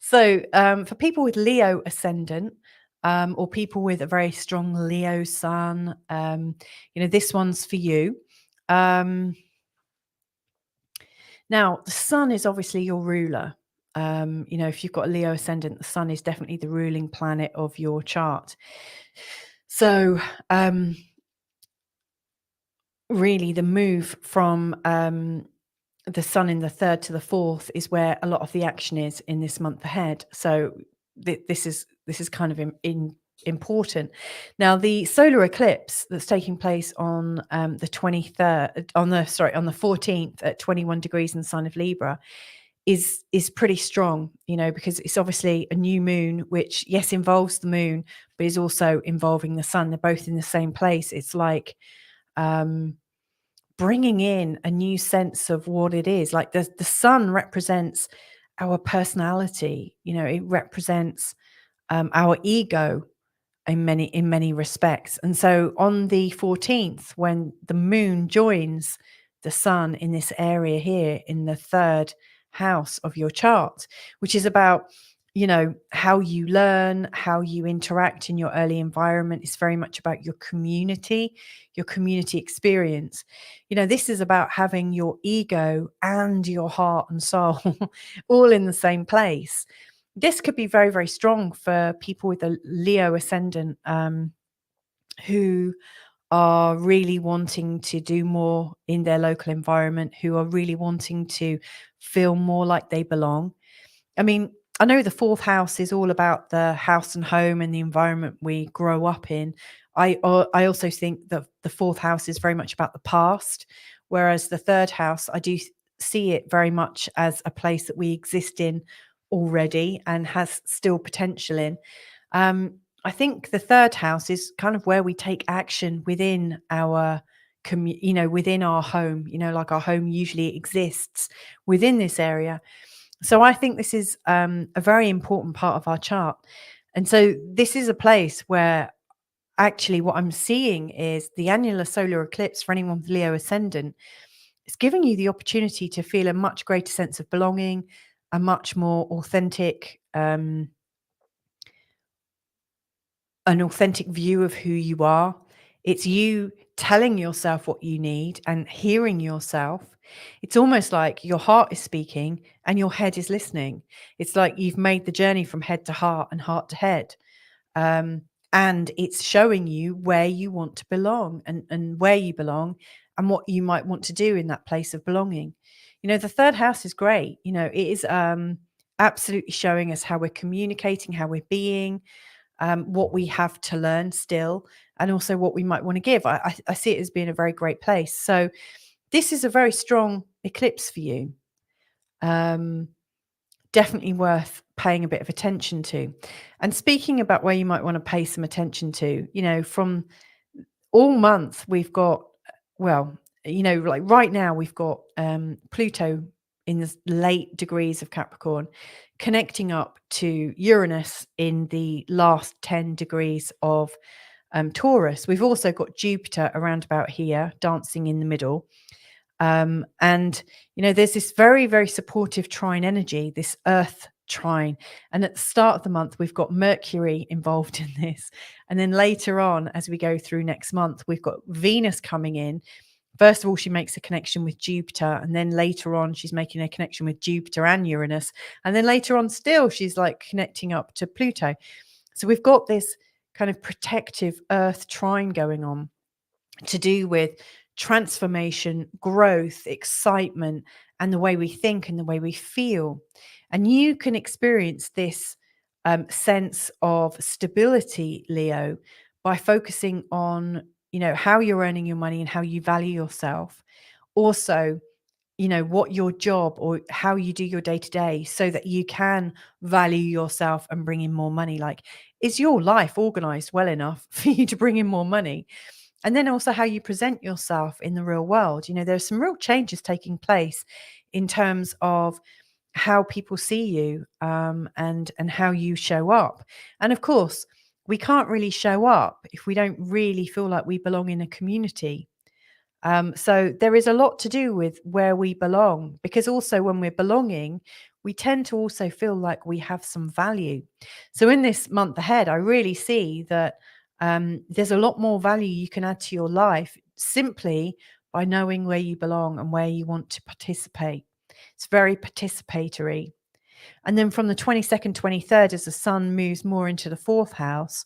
For people with Leo ascendant, or people with a very strong Leo sun, you know, this one's for you. Now, the sun is obviously your ruler. You know, if you've got a Leo ascendant, the sun is definitely the ruling planet of your chart. So, really, the move from the sun in the 3rd to the 4th is where a lot of the action is in this month ahead. So this is kind of important. Now, the solar eclipse that's taking place on the 23rd, on the 14th at 21 degrees in the sign of Libra, is pretty strong, because it's obviously a new moon, which, yes, involves the moon, but is also involving the sun. They're both in the same place. It's like um, bringing in a new sense of what it is. Like the sun represents our personality. It represents our ego in many respects. And so on the 14th, when the moon joins the sun in this area here in the third house of your chart, which is about how you learn, how you interact in your early environment. It's very much about your community experience. This is about having your ego and your heart and soul all in the same place. This could be very, very strong for people with a Leo ascendant, who are really wanting to do more in their local environment, who are really wanting to feel more like they belong. I mean, I know the fourth house is all about the house and home and the environment we grow up in. I also think that the fourth house is very much about the past, whereas the third house, I do see it very much as a place that we exist in already and has still potential in. I think the third house is kind of where we take action within our within our home. Like our home usually exists within this area. So I think this is a very important part of our chart. And so this is a place where actually what I'm seeing is the annular solar eclipse for anyone with Leo ascendant. It's giving you the opportunity to feel a much greater sense of belonging, a much more authentic, an authentic view of who you are. It's you telling yourself what you need and hearing yourself. It's almost like your heart is speaking and your head is listening. It's like you've made the journey from head to heart and heart to head. And it's showing you where you want to belong and where you belong and what you might want to do in that place of belonging. The third house is great. It is absolutely showing us how we're communicating, how we're being, what we have to learn still, and also what we might want to give. I see it as being a very great place. So this is a very strong eclipse for you. Definitely worth paying a bit of attention to. And speaking about where you might want to pay some attention to, from all month we've got, well, like right now we've got Pluto in the late degrees of Capricorn connecting up to Uranus in the last 10 degrees of Taurus. We've also got Jupiter around about here dancing in the middle. And there's this very, very supportive trine energy, this earth trine. And at the start of the month, we've got Mercury involved in this. And then later on, as we go through next month, we've got Venus coming in. First of all, she makes a connection with Jupiter. And then later on, she's making a connection with Jupiter and Uranus. And then later on still, she's like connecting up to Pluto. So we've got this kind of protective earth trine going on to do with transformation, growth, excitement, and the way we think and the way we feel. And you can experience this sense of stability, Leo, by focusing on, how you're earning your money and how you value yourself. Also, what your job or how you do your day to day so that you can value yourself and bring in more money. Like, is your life organized well enough for you to bring in more money? And then also how you present yourself in the real world. There's some real changes taking place in terms of how people see you, and how you show up. And of course, we can't really show up if we don't really feel like we belong in a community. So there is a lot to do with where we belong, because also when we're belonging, we tend to also feel like we have some value. So in this month ahead, I really see that there's a lot more value you can add to your life simply by knowing where you belong and where you want to participate. It's very participatory. And then from the 22nd, 23rd, as the sun moves more into the fourth house,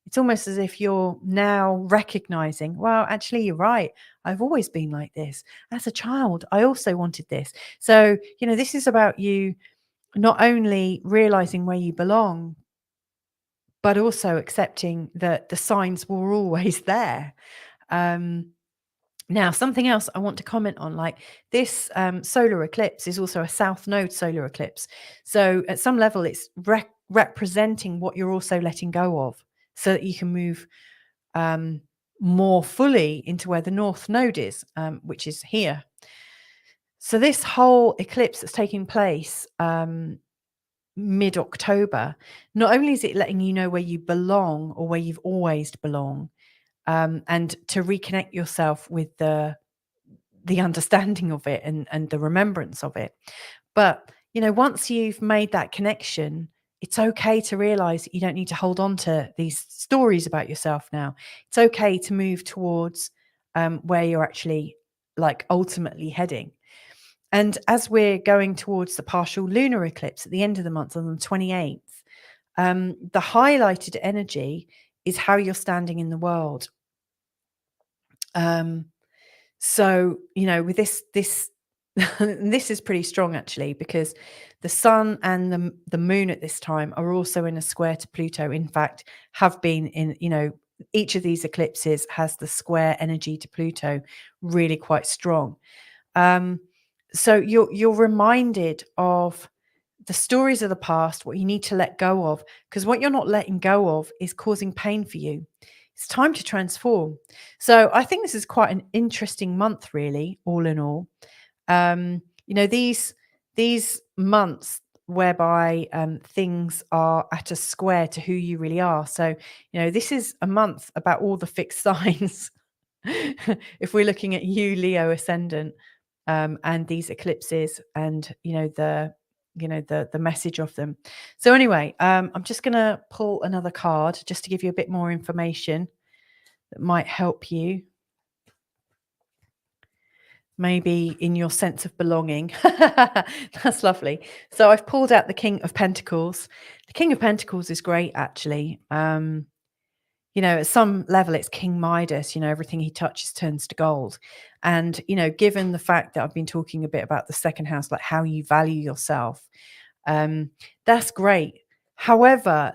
it's almost as if you're now recognizing, well, actually, you're right. I've always been like this. As a child, I also wanted this. So, this is about you not only realizing where you belong, but also accepting that the signs were always there. Now, something else I want to comment on, like this solar eclipse is also a south node solar eclipse. So at some level, it's representing what you're also letting go of so that you can move more fully into where the north node is, which is here. So this whole eclipse that's taking place mid-October, not only is it letting you know where you belong or where you've always belonged, and to reconnect yourself with the understanding of it and the remembrance of it. But, once you've made that connection, it's okay to realize that you don't need to hold on to these stories about yourself now. It's okay to move towards where you're actually like ultimately heading. And as we're going towards the partial lunar eclipse at the end of the month on the 28th, the highlighted energy is how you're standing in the world. So, with this this is pretty strong actually, because the sun and the moon at this time are also in a square to Pluto. In fact, have been in, each of these eclipses has the square energy to Pluto really quite strong. So you're reminded of the stories of the past, what you need to let go of, because what you're not letting go of is causing pain for you. It's time to transform. So I think this is quite an interesting month, really, all in all. These months whereby things are at a square to who you really are. So, this is a month about all the fixed signs. If we're looking at you, Leo ascendant, and these eclipses and, the message of them. So anyway, I'm just going to pull another card just to give you a bit more information that might help you. Maybe in your sense of belonging. That's lovely. So I've pulled out the King of Pentacles. The King of Pentacles is great, actually. At some level, it's King Midas. Everything he touches turns to gold. And, given the fact that I've been talking a bit about the second house, like how you value yourself, that's great. However,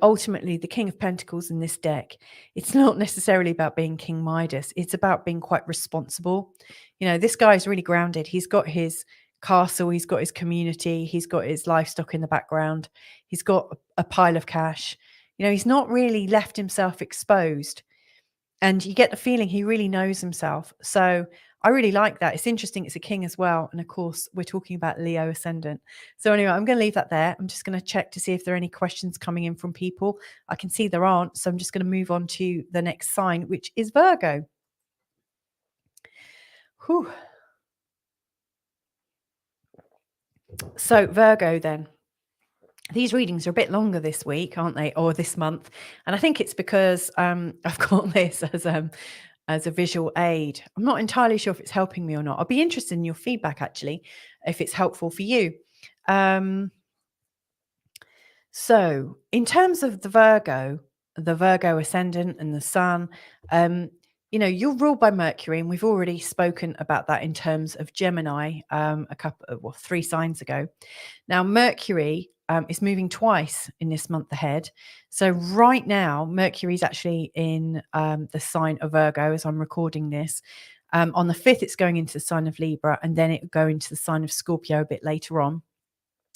ultimately the King of Pentacles in this deck, it's not necessarily about being King Midas. It's about being quite responsible. This guy is really grounded. He's got his castle, he's got his community, he's got his livestock in the background, he's got a pile of cash. He's not really left himself exposed. And you get the feeling he really knows himself. So I really like that. It's interesting. It's a king as well. And of course, we're talking about Leo ascendant. So anyway, I'm going to leave that there. I'm just going to check to see if there are any questions coming in from people. I can see there aren't. So I'm just going to move on to the next sign, which is Virgo. Whew. So Virgo then. These readings are a bit longer this week, aren't they? Or this month. And I think it's because I've got this as a visual aid. I'm not entirely sure if it's helping me or not. I'll be interested in your feedback, actually, if it's helpful for you. So in terms of the Virgo ascendant and the sun, you're ruled by Mercury, and we've already spoken about that in terms of Gemini 3 signs ago. Now, Mercury is moving twice in this month ahead. So right now, Mercury is actually in the sign of Virgo as I'm recording this. On the 5th, it's going into the sign of Libra, and then it will go into the sign of Scorpio a bit later on.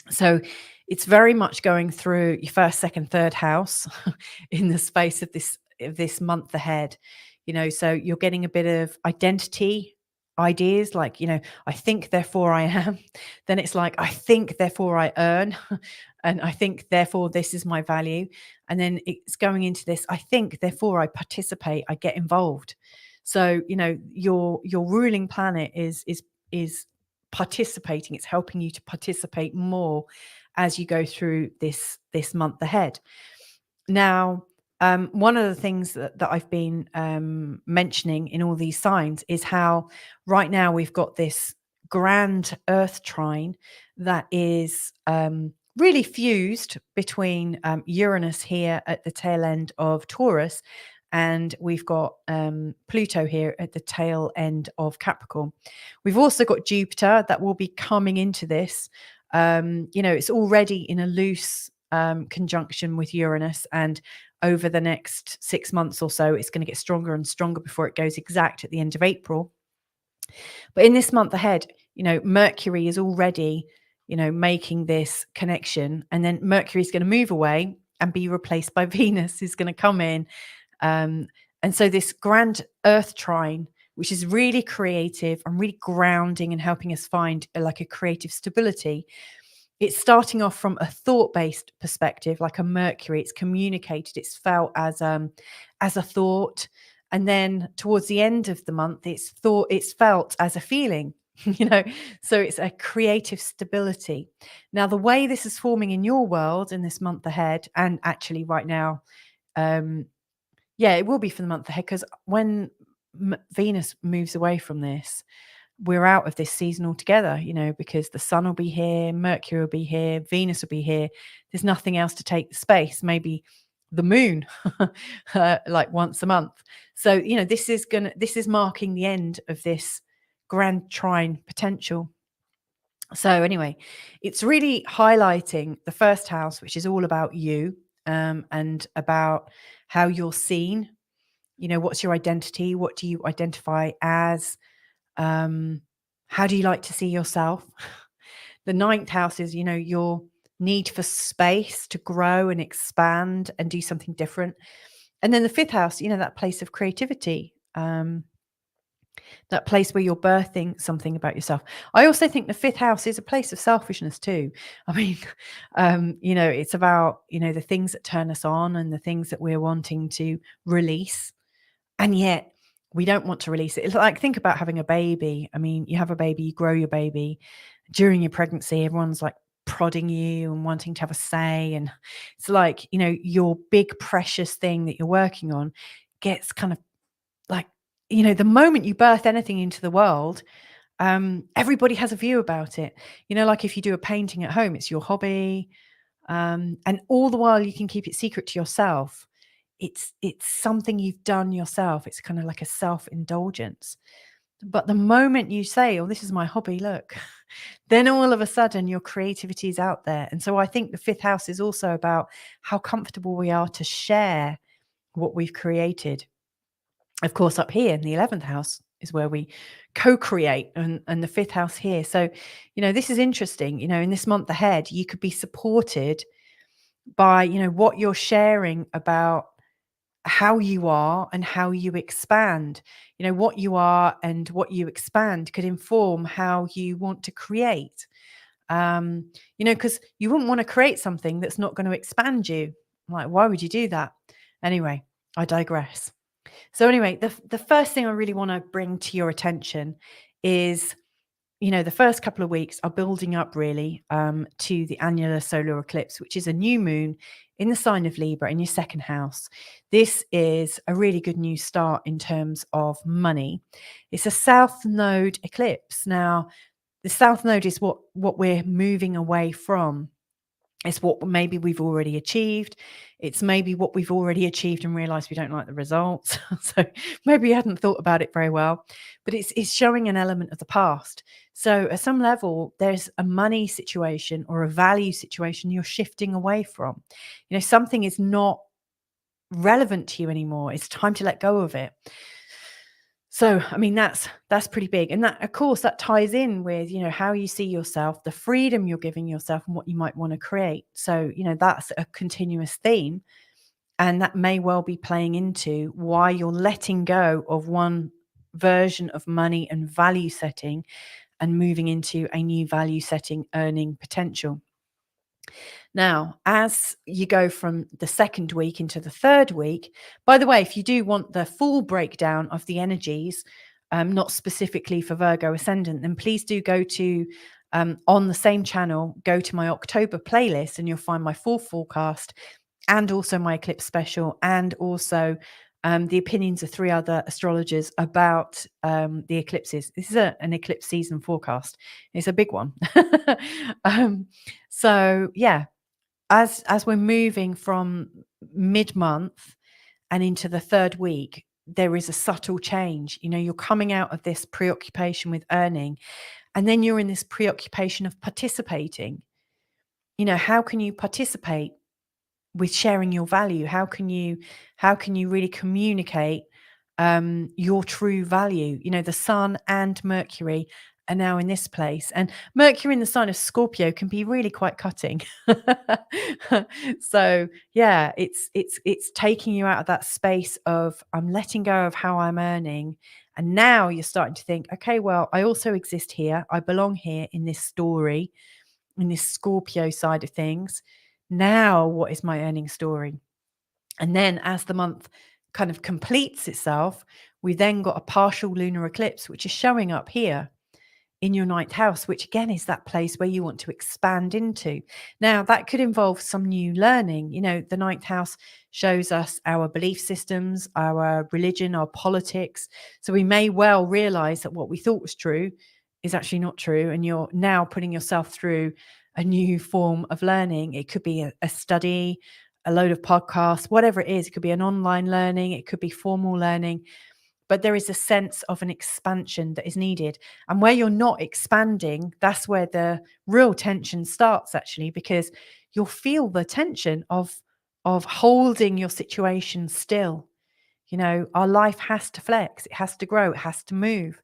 So it's very much going through your first, second, third house in the space of this month ahead. So you're getting a bit of identity ideas, like, I think, therefore I am. Then it's like, I think, therefore I earn. And I think, therefore this is my value. And then it's going into this, I think, therefore I participate, I get involved. So, your ruling planet is participating. It's helping you to participate more as you go through this month ahead. Now, one of the things that I've been mentioning in all these signs is how right now we've got this grand Earth trine that is really fused between Uranus here at the tail end of Taurus, and we've got Pluto here at the tail end of Capricorn. We've also got Jupiter that will be coming into this. It's already in a loose conjunction with Uranus, and over the next 6 months or so. It's going to get stronger and stronger before it goes exact at the end of April. But in this month ahead, Mercury is already, making this connection, and then Mercury is going to move away and be replaced by Venus, who's going to come in. And so this grand Earth trine, which is really creative and really grounding and helping us find like a creative stability. It's starting off from a thought-based perspective, like a Mercury. It's communicated, it's felt as a thought. And then towards the end of the month, it's felt as a feeling, so it's a creative stability. Now, the way this is forming in your world in this month ahead, and actually right now, it will be for the month ahead, because when Venus moves away from this, we're out of this season altogether, because the sun will be here, Mercury will be here, Venus will be here. There's nothing else to take the space. Maybe the moon, like once a month. So, this is marking the end of this grand trine potential. So anyway, it's really highlighting the first house, which is all about you, and about how you're seen. What's your identity? What do you identify as? How do you like to see yourself? The ninth house is, your need for space to grow and expand and do something different. And then the fifth house, that place of creativity, that place where you're birthing something about yourself. I also think the fifth house is a place of selfishness too. I mean, it's about, the things that turn us on and the things that we're wanting to release. And yet we don't want to release it. It's like, think about having a baby. I mean, you have a baby, you grow your baby. During your pregnancy, everyone's like prodding you and wanting to have a say. And it's like, your big precious thing that you're working on gets kind of like, the moment you birth anything into the world, everybody has a view about it. Like if you do a painting at home, it's your hobby. And all the while you can keep it secret to yourself. It's something you've done yourself. It's kind of like a self-indulgence. But the moment you say, oh, this is my hobby, look, then all of a sudden your creativity is out there. And so I think the fifth house is also about how comfortable we are to share what we've created. Of course, up here in the 11th house is where we co-create, and the fifth house here. So, this is interesting. In this month ahead, you could be supported by, what you're sharing about how you are and how you expand. What you are and what you expand could inform how you want to create. Because you wouldn't want to create something that's not going to expand you. Like, why would you do that? Anyway, I digress. So anyway, the first thing I really want to bring to your attention is, the first couple of weeks are building up really to the annular solar eclipse, which is a new moon in the sign of Libra in your second house. This is a really good new start in terms of money. It's a south node eclipse. Now, the south node is what we're moving away from. It's what maybe we've already achieved. It's maybe what we've already achieved and realized we don't like the results. So maybe you hadn't thought about it very well, but it's showing an element of the past. So at some level, there's a money situation or a value situation you're shifting away from. Something is not relevant to you anymore. It's time to let go of it. So, I mean, that's pretty big. And that, of course, that ties in with, how you see yourself, the freedom you're giving yourself and what you might want to create. So, that's a continuous theme. And that may well be playing into why you're letting go of one version of money and value setting and moving into a new value setting earning potential. Now, as you go from the second week into the third week, by the way, if you do want the full breakdown of the energies, not specifically for Virgo ascendant, then please do go to, on the same channel, go to my October playlist and you'll find my full forecast and also my eclipse special, and also the opinions of 3 other astrologers about the eclipses. This is an eclipse season forecast. It's a big one. So yeah, as we're moving from mid-month and into the third week, there is a subtle change. You're coming out of this preoccupation with earning, and then you're in this preoccupation of participating. How can you participate with sharing your value? How can you really communicate your true value? The sun and Mercury are now in this place, and Mercury in the sign of Scorpio can be really quite cutting. So yeah, it's taking you out of that space of, I'm letting go of how I'm earning, and now you're starting to think, okay, well, I also exist here. I belong here in this story, in this Scorpio side of things. Now, what is my earning story? And then as the month kind of completes itself, we then got a partial lunar eclipse, which is showing up here in your ninth house, which again is that place where you want to expand into. Now, that could involve some new learning. The ninth house shows us our belief systems, our religion, our politics. So we may well realize that what we thought was true is actually not true. And you're now putting yourself through a new form of learning. It could be a study, a load of podcasts, whatever it is. It could be an online learning, it could be formal learning. But there is a sense of an expansion that is needed. And where you're not expanding, that's where the real tension starts, actually, because you'll feel the tension of holding your situation still. Our life has to flex, it has to grow, it has to move.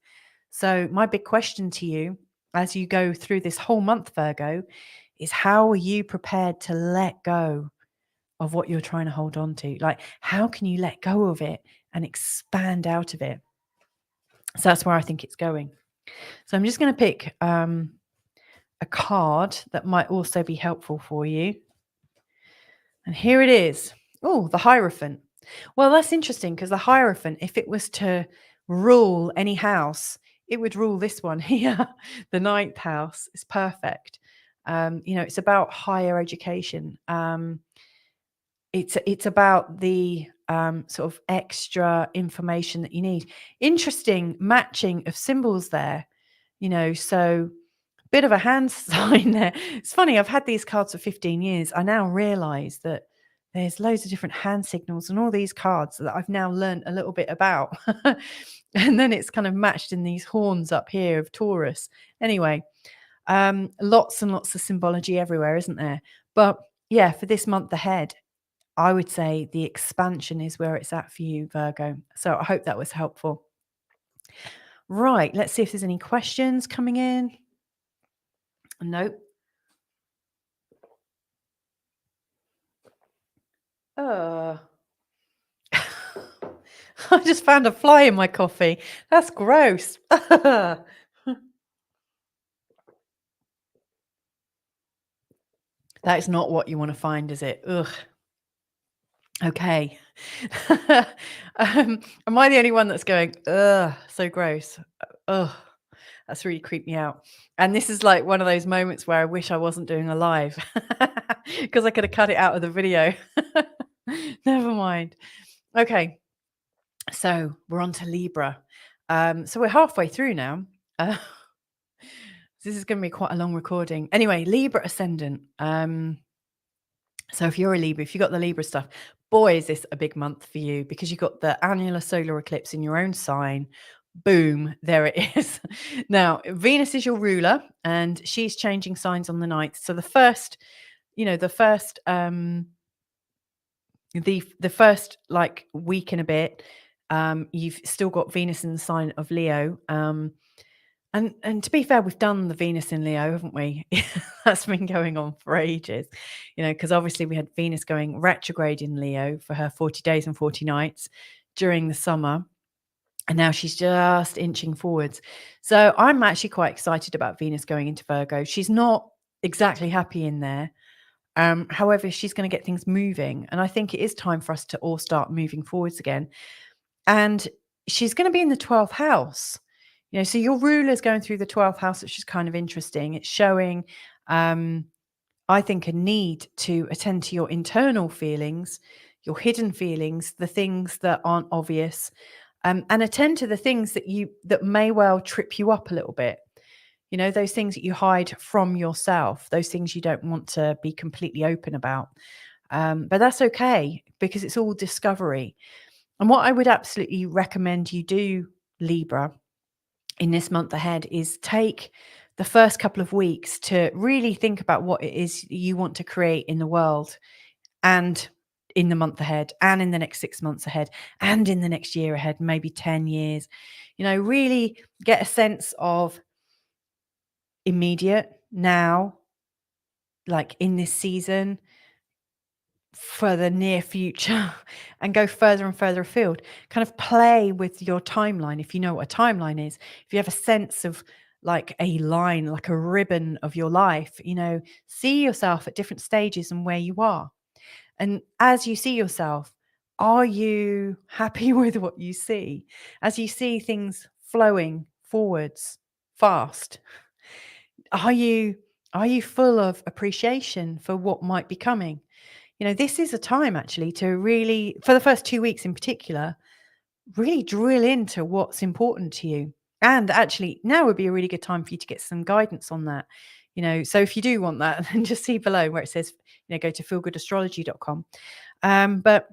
So my big question to you as you go through this whole month, Virgo, is how are you prepared to let go of what you're trying to hold on to? Like, how can you let go of it and expand out of it? So that's where I think it's going. So I'm just going to pick a card that might also be helpful for you. And here it is. Oh, the Hierophant. Well, that's interesting, because the Hierophant, if it was to rule any house, it would rule this one here. The ninth house is perfect. It's about higher education. It's about the sort of extra information that you need. Interesting matching of symbols there, so bit of a hand sign there. It's funny, I've had these cards for 15 years. I now realize that there's loads of different hand signals and all these cards that I've now learned a little bit about. And then it's kind of matched in these horns up here of Taurus. Anyway, lots and lots of symbology everywhere, isn't there? But yeah, for this month ahead, I would say the expansion is where it's at for you, Virgo. So I hope that was helpful. Right, let's see if there's any questions coming in. Nope. I just found a fly in my coffee. That's gross. That is not what you want to find, is it? Ugh. Okay. Am I the only one that's going, ugh, so gross? Ugh, that's really creeped me out. And this is like one of those moments where I wish I wasn't doing a live, because I could have cut it out of the video. Never mind. Okay. So we're on to Libra. So we're halfway through now. This is going to be quite a long recording. Anyway, Libra ascendant. So if you're a Libra, if you got the Libra stuff, boy, is this a big month for you, because you got the annular solar eclipse in your own sign. Boom, there it is. Now, Venus is your ruler, and she's changing signs on the 9th. So the first like week and a bit, you've still got Venus in the sign of Leo. And to be fair, we've done the Venus in Leo, haven't we? That's been going on for ages, because obviously we had Venus going retrograde in Leo for her 40 days and 40 nights during the summer. And now she's just inching forwards. So I'm actually quite excited about Venus going into Virgo. She's not exactly happy in there. However, she's going to get things moving. And I think it is time for us to all start moving forwards again. And she's going to be in the 12th house. So your ruler is going through the 12th house, which is kind of interesting. It's showing, I think, a need to attend to your internal feelings, your hidden feelings, the things that aren't obvious, and attend to the things that may well trip you up a little bit. Those things that you hide from yourself, those things you don't want to be completely open about. But that's okay, because it's all discovery. And what I would absolutely recommend you do, Libra, in this month ahead, is take the first couple of weeks to really think about what it is you want to create in the world, and in the month ahead, and in the next 6 months ahead, and in the next year ahead, maybe 10 years. Really get a sense of immediate now, like in this season, for the near future, and go further and further afield. Kind of play with your timeline, if you know what a timeline is. If you have a sense of like a line, like a ribbon of your life, see yourself at different stages and where you are. And as you see yourself, are you happy with what you see? As you see things flowing forwards fast, are you full of appreciation for what might be coming? This is a time actually to really, for the first 2 weeks in particular, really drill into what's important to you. And actually, now would be a really good time for you to get some guidance on that. So if you do want that, then just see below where it says, go to feelgoodastrology.com. But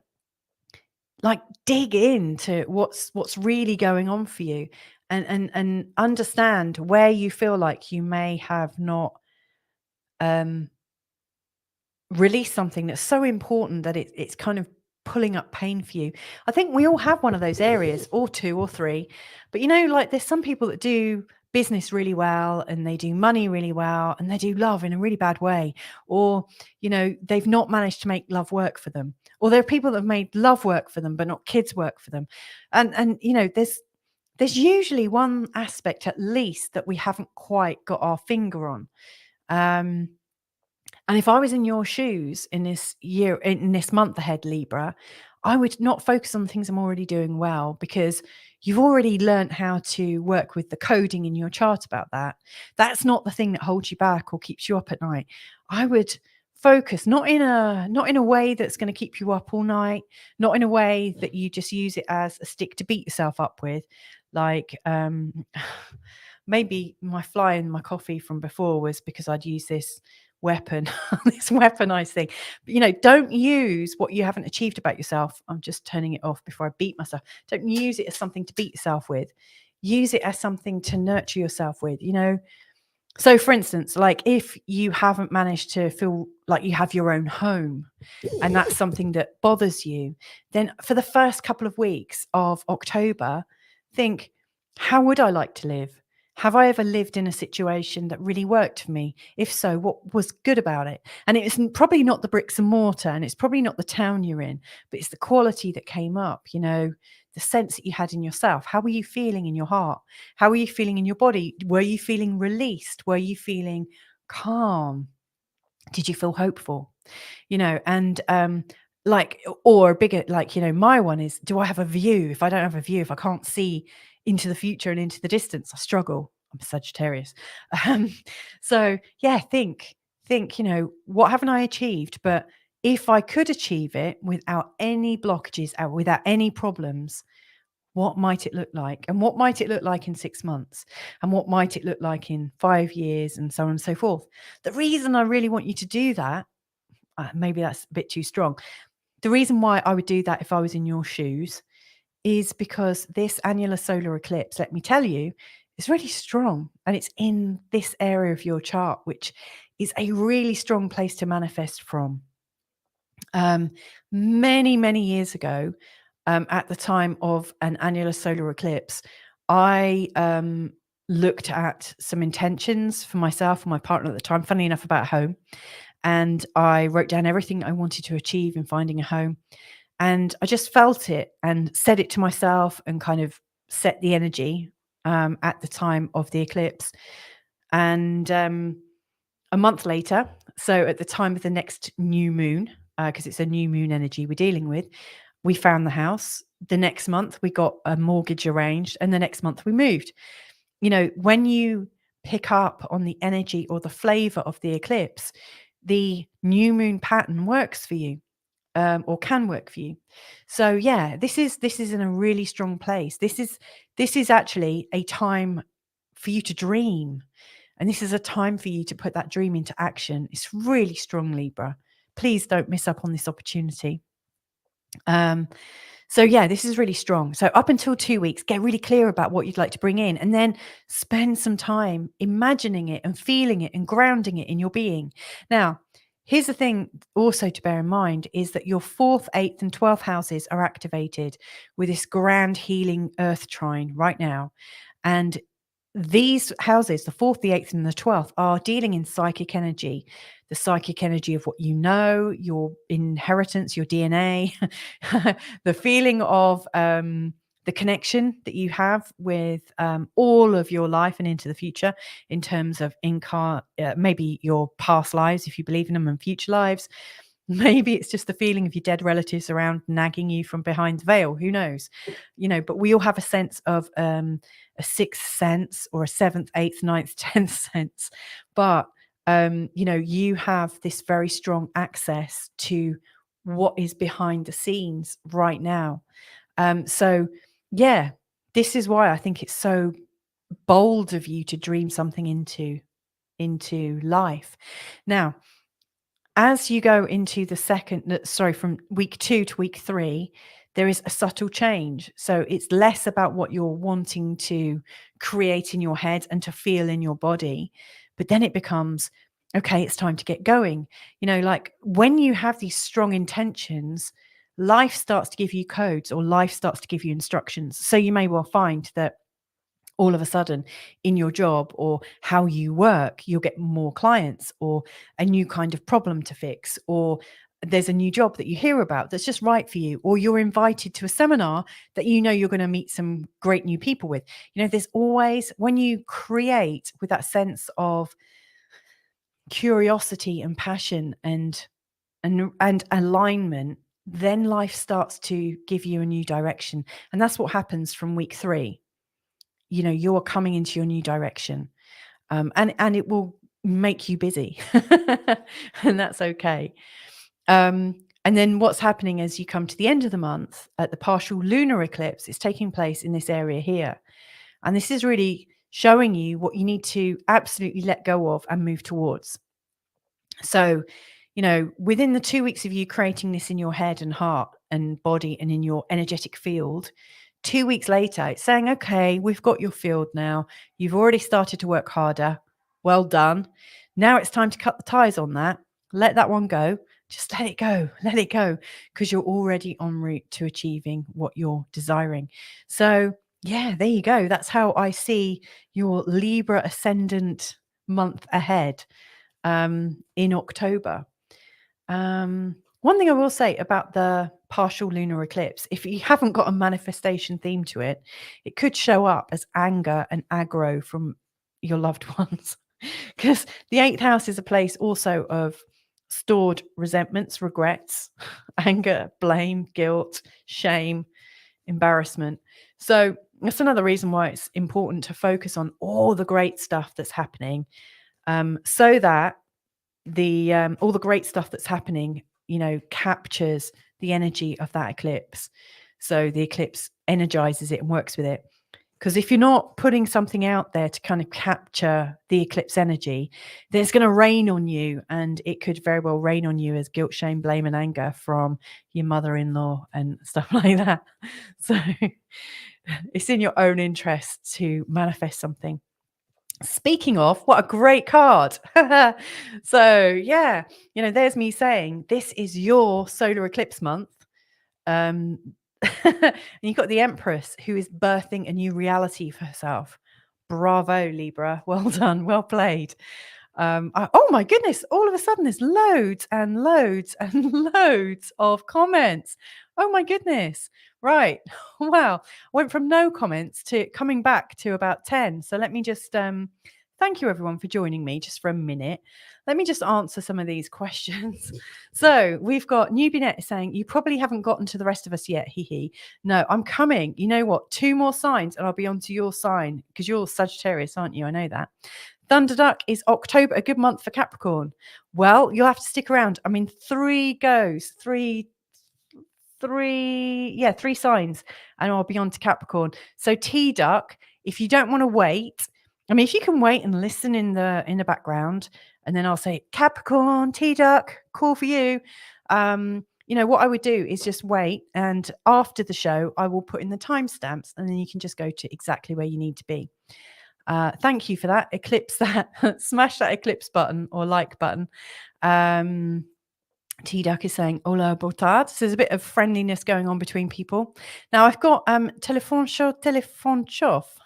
like dig into what's really going on for you, and understand where you feel like you may have not released something that's so important that it's kind of pulling up pain for you. I think we all have one of those areas, or two or three, but like there's some people that do business really well, and they do money really well, and they do love in a really bad way, or they've not managed to make love work for them, or there are people that have made love work for them but not kids work for them, and there's usually one aspect at least that we haven't quite got our finger on. And if I was in your shoes in this year, in this month ahead, Libra, I would not focus on the things I'm already doing well, because you've already learned how to work with the coding in your chart about that. That's not the thing that holds you back or keeps you up at night. I would focus not in a way that's going to keep you up all night, not in a way that you just use it as a stick to beat yourself up with, like maybe my fly in my coffee from before was because I'd use this weapon, this weaponized thing. But, don't use what you haven't achieved about yourself. I'm just turning it off before I beat myself. Don't use it as something to beat yourself with. Use it as something to nurture yourself with. So for instance, like if you haven't managed to feel like you have your own home, and that's something that bothers you, then for the first couple of weeks of October, think, how would I like to live? Have I ever lived in a situation that really worked for me? If so, what was good about it? And it's probably not the bricks and mortar, and it's probably not the town you're in, but it's the quality that came up, the sense that you had in yourself. How were you feeling in your heart? How were you feeling in your body? Were you feeling released? Were you feeling calm? Did you feel hopeful? And like, or bigger, like, my one is, do I have a view? If I don't have a view, if I can't see into the future and into the distance, I struggle. I'm a Sagittarius. So yeah, think, what haven't I achieved? But if I could achieve it without any blockages, without any problems, what might it look like? And what might it look like in 6 months? And what might it look like in 5 years, and so on and so forth? The reason I really want you to do that, maybe that's a bit too strong. The reason why I would do that if I was in your shoes is because this annular solar eclipse, let me tell you, is really strong, and it's in this area of your chart, which is a really strong place to manifest from. Many, many years ago, at the time of an annular solar eclipse, I looked at some intentions for myself and my partner at the time, funnily enough, about home. And I wrote down everything I wanted to achieve in finding a home. And I just felt it and said it to myself, and kind of set the energy at the time of the eclipse. And a month later, so at the time of the next new moon, because it's a new moon energy we're dealing with, we found the house. The next month, we got a mortgage arranged, and the next month we moved. When you pick up on the energy or the flavor of the eclipse, the new moon pattern works for you, or can work for you. So yeah, this is in a really strong place. This is actually a time for you to dream, and this is a time for you to put that dream into action. It's really strong, Libra. Please don't miss up on this opportunity. So yeah, this is really strong. So up until 2 weeks, get really clear about what you'd like to bring in, and then spend some time imagining it and feeling it and grounding it in your being. Now, Here's the thing also to bear in mind is that your 4th, 8th, and 12th houses are activated with this grand healing earth trine right now. And these houses, the 4th, the 8th, and the 12th, are dealing in psychic energy, the psychic energy of what you know, your inheritance, your DNA, the feeling of the connection that you have with all of your life and into the future in terms of maybe your past lives, if you believe in them, and future lives. Maybe it's just the feeling of your dead relatives around nagging you from behind the veil. Who knows? But we all have a sense of a 6th sense or a 7th, 8th, 9th, 10th sense. But, you have this very strong access to what is behind the scenes right now. So, yeah, this is why I think it's so bold of you to dream something into life. Now, as you go into from week 2 to week 3, there is a subtle change. So it's less about what you're wanting to create in your head and to feel in your body, but then it becomes, okay, it's time to get going. Like when you have these strong intentions, life starts to give you codes, or life starts to give you instructions. So you may well find that all of a sudden in your job or how you work, you'll get more clients or a new kind of problem to fix, or there's a new job that you hear about that's just right for you, or you're invited to a seminar that you're going to meet some great new people with. There's always, when you create with that sense of curiosity and passion and alignment, then life starts to give you a new direction. And that's what happens from week 3. You're coming into your new direction, and it will make you busy, and that's okay. And then what's happening as you come to the end of the month at the partial lunar eclipse is taking place in this area here. And this is really showing you what you need to absolutely let go of and move towards. So, within the 2 weeks of you creating this in your head and heart and body and in your energetic field, 2 weeks later, it's saying, okay, we've got your field now. You've already started to work harder. Well done. Now it's time to cut the ties on that. Let that one go. Just let it go. Let it go, because you're already en route to achieving what you're desiring. So, yeah, there you go. That's how I see your Libra ascendant month ahead in October. One thing I will say about the partial lunar eclipse, if you haven't got a manifestation theme to it, it could show up as anger and aggro from your loved ones, because the 8th house is a place also of stored resentments, regrets, anger, blame, guilt, shame, embarrassment. So that's another reason why it's important to focus on all the great stuff that's happening, so that all the great stuff that's happening, captures the energy of that eclipse. So the eclipse energizes it and works with it. Because if you're not putting something out there to kind of capture the eclipse energy, then it's going to rain on you, and it could very well rain on you as guilt, shame, blame, and anger from your mother-in-law and stuff like that. So it's in your own interest to manifest something. Speaking of, what a great card. So yeah, there's me saying this is your solar eclipse month. And you've got the Empress, who is birthing a new reality for herself. Bravo, Libra. Well done. Well played. Oh my goodness, all of a sudden there's loads and loads and loads of comments. Oh my goodness. Right. Wow. Went from no comments to coming back to about 10. So let me just thank you everyone for joining me just for a minute. Let me just answer some of these questions. So we've got Newbinet saying, you probably haven't gotten to the rest of us yet. Hee. No, I'm coming. You know what? 2 more signs and I'll be onto your sign, because you're Sagittarius, aren't you? I know that. Thunderduck, is October a good month for Capricorn? Well, you'll have to stick around. I mean, 3 goes, three signs, and I'll be on to Capricorn. So T-Duck, if you don't want to wait, I mean, if you can wait and listen in the background, and then I'll say, Capricorn, T-Duck, call for you. What I would do is just wait, and after the show, I will put in the timestamps, and then you can just go to exactly where you need to be. Thank you for that. Eclipse that. Smash that eclipse button or like button. T-Duck is saying, hola, boa tarde. So there's a bit of friendliness going on between people. Now I've got telephone show.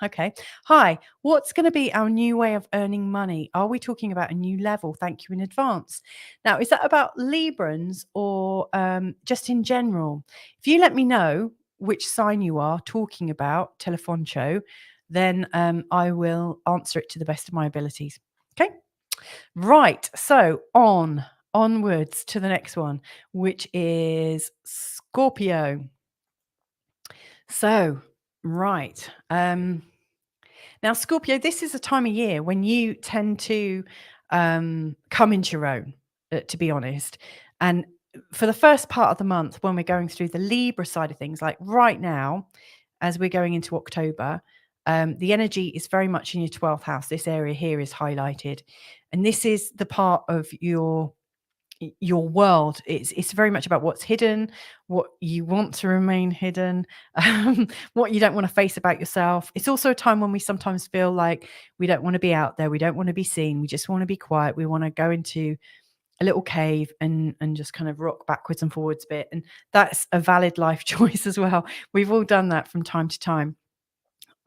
Okay. Hi, what's going to be our new way of earning money? Are we talking about a new level? Thank you in advance. Now, is that about Librans or just in general? If you let me know which sign you are talking about, telephone show, then I will answer it to the best of my abilities. Okay. Right. So onwards to the next one, which is Scorpio. So, right. Now, Scorpio, this is a time of year when you tend to come into your own, to be honest. And for the first part of the month, when we're going through the Libra side of things, like right now, as we're going into October, the energy is very much in your 12th house. This area here is highlighted. And this is the part of your world. It's very much about what's hidden, what you want to remain hidden, what you don't want to face about yourself. It's also a time when we sometimes feel like we don't want to be out there, we don't want to be seen, we just want to be quiet, we want to go into a little cave and just kind of rock backwards and forwards a bit. And that's a valid life choice as well. We've all done that from time to time.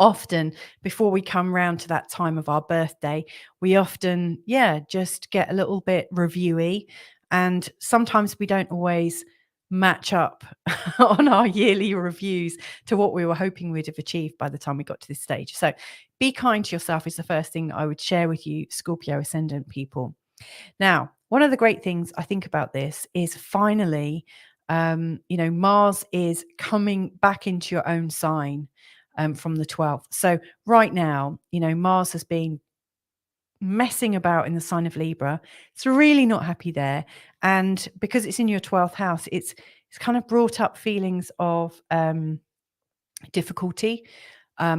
Often before we come round to that time of our birthday, we often, just get a little bit reviewy. And sometimes we don't always match up on our yearly reviews to what we were hoping we'd have achieved by the time we got to this stage. So be kind to yourself is the first thing that I would share with you, Scorpio ascendant people. Now, one of the great things I think about this is finally, Mars is coming back into your own sign from the 12th. So right now, Mars has been messing about in the sign of Libra. It's really not happy there. And because it's in your 12th house, it's kind of brought up feelings of difficulty,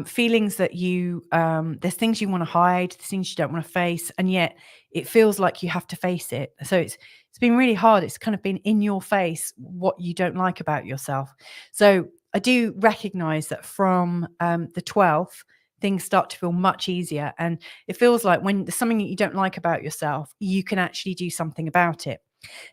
feelings that you there's things you want to hide, things you don't want to face, and yet it feels like you have to face it. So it's been really hard. It's kind of been in your face what you don't like about yourself. So I do recognize that from the 12th, things start to feel much easier, and it feels like when there's something that you don't like about yourself, you can actually do something about it.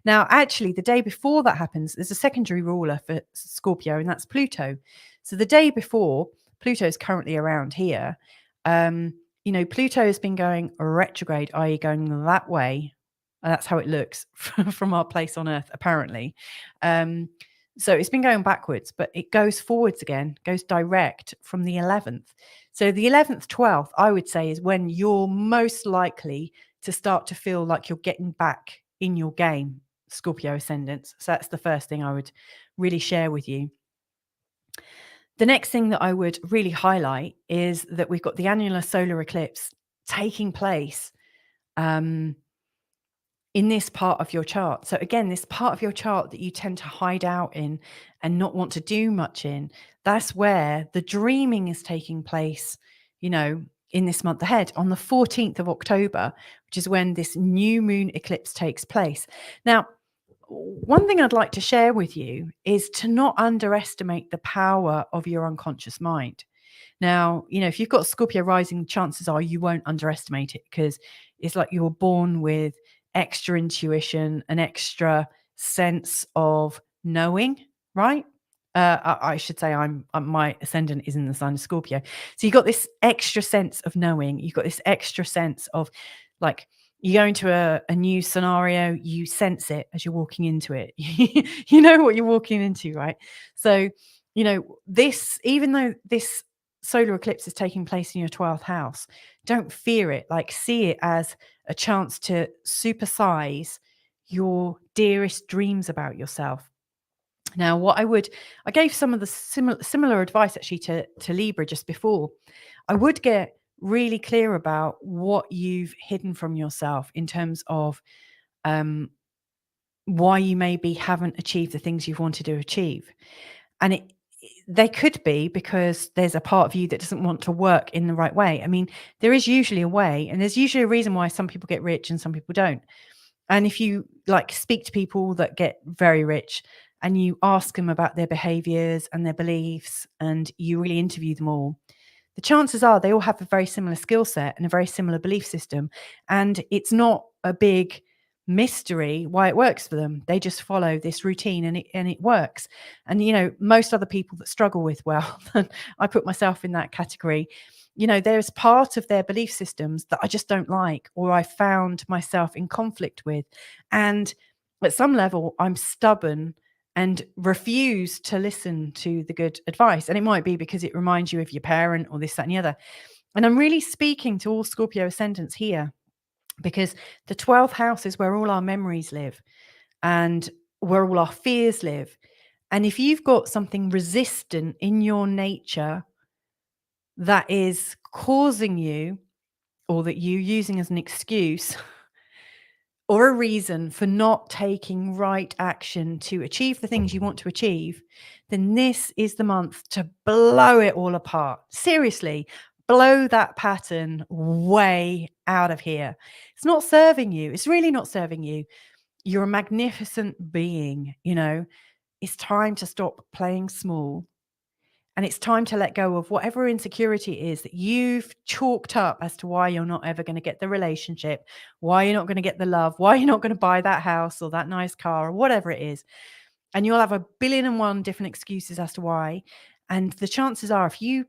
Now, actually, the day before that happens, there's a secondary ruler for Scorpio, and that's Pluto. So the day before, Pluto is currently around here. Pluto has been going retrograde, i.e. going that way. That's how it looks from our place on Earth, apparently. So it's been going backwards, but it goes forwards again, goes direct from the 11th. So the 11th, 12th, I would say, is when you're most likely to start to feel like you're getting back in your game, Scorpio ascendants. So that's the first thing I would really share with you. The next thing that I would really highlight is that we've got the annular solar eclipse taking place in this part of your chart. So again, this part of your chart that you tend to hide out in and not want to do much in, that's where the dreaming is taking place, in this month ahead on the 14th of October, which is when this new moon eclipse takes place. Now, one thing I'd like to share with you is to not underestimate the power of your unconscious mind. Now, if you've got Scorpio rising, chances are you won't underestimate it, because it's like you were born with extra intuition, an extra sense of knowing, right? I should say my ascendant is in the sign of Scorpio. So you've got this extra sense of knowing. You've got this extra sense of, like, you go into a new scenario, you sense it as you're walking into it. You know what you're walking into, right? So, this, even though this solar eclipse is taking place in your 12th house, don't fear it. Like, see it as a chance to supersize your dearest dreams about yourself. Now, I gave some of the similar advice actually to Libra just before. I would get really clear about what you've hidden from yourself in terms of why you maybe haven't achieved the things you've wanted to achieve. And they could be because there's a part of you that doesn't want to work in the right way. I mean, there is usually a way, and there's usually a reason why some people get rich and some people don't. And if you speak to people that get very rich and you ask them about their behaviors and their beliefs and you really interview them all, the chances are they all have a very similar skill set and a very similar belief system. And it's not a big mystery why it works for them. They just follow this routine and it works. And, most other people that struggle with, well, I put myself in that category. There's part of their belief systems that I just don't like, or I found myself in conflict with. And at some level, I'm stubborn and refuse to listen to the good advice. And it might be because it reminds you of your parent or this, that, and the other. And I'm really speaking to all Scorpio ascendants here, because the 12th house is where all our memories live and where all our fears live. And if you've got something resistant in your nature that is causing you, or that you're using as an excuse or a reason for not taking right action to achieve the things you want to achieve, then this is the month to blow it all apart. Seriously, blow that pattern way out of here. It's not serving you. It's really not serving you. You're a magnificent being, It's time to stop playing small. And it's time to let go of whatever insecurity it is that you've chalked up as to why you're not ever going to get the relationship, why you're not going to get the love, why you're not going to buy that house or that nice car or whatever it is. And you'll have a billion and one different excuses as to why. And the chances are, if you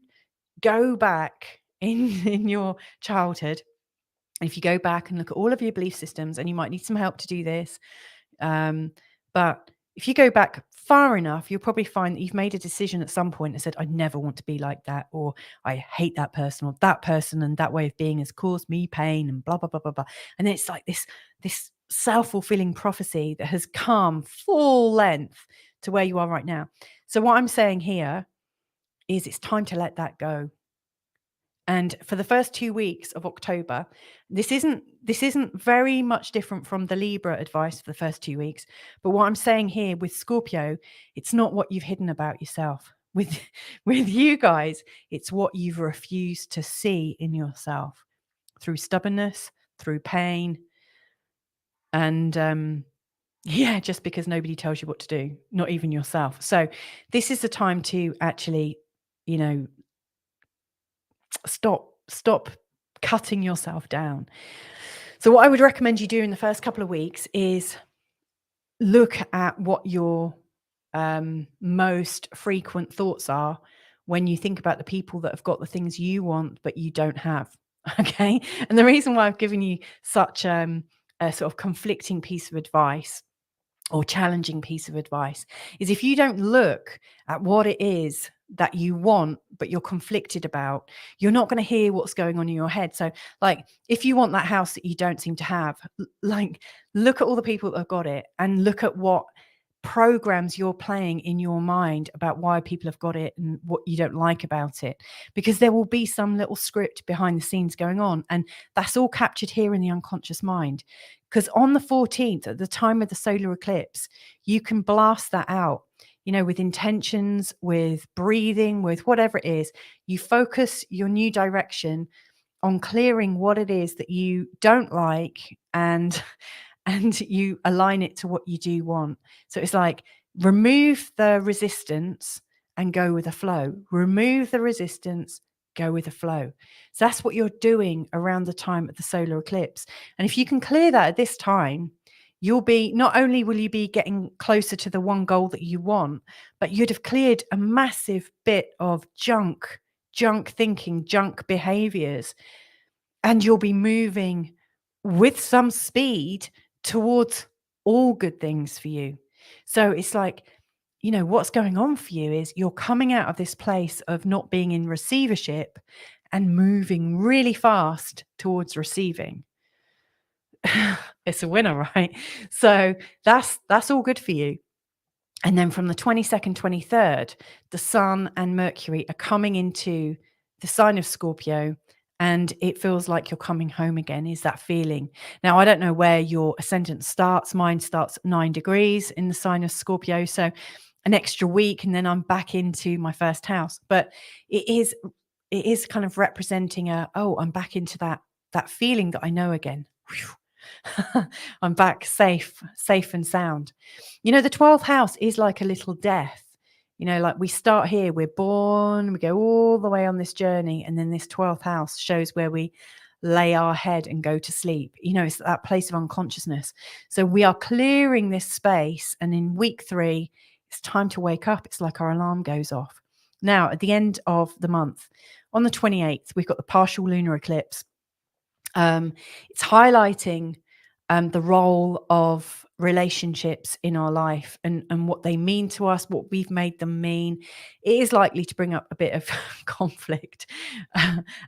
go back in your childhood, and if you go back and look at all of your belief systems, and you might need some help to do this, but if you go back far enough, you'll probably find that you've made a decision at some point and said, I never want to be like that, or I hate that person, or that person and that way of being has caused me pain, and blah, blah, blah, blah, blah. And it's like this self-fulfilling prophecy that has come full length to where you are right now. So what I'm saying here is it's time to let that go. And for the first 2 weeks of October, this isn't very much different from the Libra advice for the first 2 weeks. But what I'm saying here with Scorpio, it's not what you've hidden about yourself. With you guys, it's what you've refused to see in yourself through stubbornness, through pain, and just because nobody tells you what to do, not even yourself. So this is the time to actually, stop cutting yourself down. So what I would recommend you do in the first couple of weeks is look at what your most frequent thoughts are when you think about the people that have got the things you want but you don't have. Okay. And the reason why I've given you such a sort of conflicting piece of advice or challenging piece of advice is, if you don't look at what it is that you want but you're conflicted about, you're not going to hear what's going on in your head. So like, if you want that house that you don't seem to have, like, look at all the people that have got it and look at what programs you're playing in your mind about why people have got it and what you don't like about it, because there will be some little script behind the scenes going on, and that's all captured here in the unconscious mind. Because on the 14th, at the time of the solar eclipse, you can blast that out, with intentions, with breathing, with whatever it is. You focus your new direction on clearing what it is that you don't like, and you align it to what you do want. So it's like, remove the resistance and go with the flow. Remove the resistance, go with the flow. So that's what you're doing around the time of the solar eclipse. And if you can clear that at this time, not only will you be getting closer to the one goal that you want, but you'd have cleared a massive bit of junk thinking, junk behaviors, and you'll be moving with some speed towards all good things for you. So it's like, what's going on for you is you're coming out of this place of not being in receivership and moving really fast towards receiving. It's a winner, right? So that's all good for you. And then from the 22nd, 23rd, the Sun and Mercury are coming into the sign of Scorpio, and it feels like you're coming home again, is that feeling. Now, I don't know where your ascendant starts. Mine starts at 9 degrees in the sign of Scorpio. So an extra week, and then I'm back into my first house. But it is kind of representing I'm back into that feeling that I know again. I'm back safe and sound. The 12th house is like a little death. You know, like we start here, we're born, we go all the way on this journey, and then this 12th house shows where we lay our head and go to sleep. You know, it's that place of unconsciousness. So we are clearing this space, and in week 3, it's time to wake up. It's like our alarm goes off. Now, at the end of the month, on the 28th, we've got the partial lunar eclipse. It's highlighting the role of relationships in our life and what they mean to us, what we've made them mean. It is likely to bring up a bit of conflict,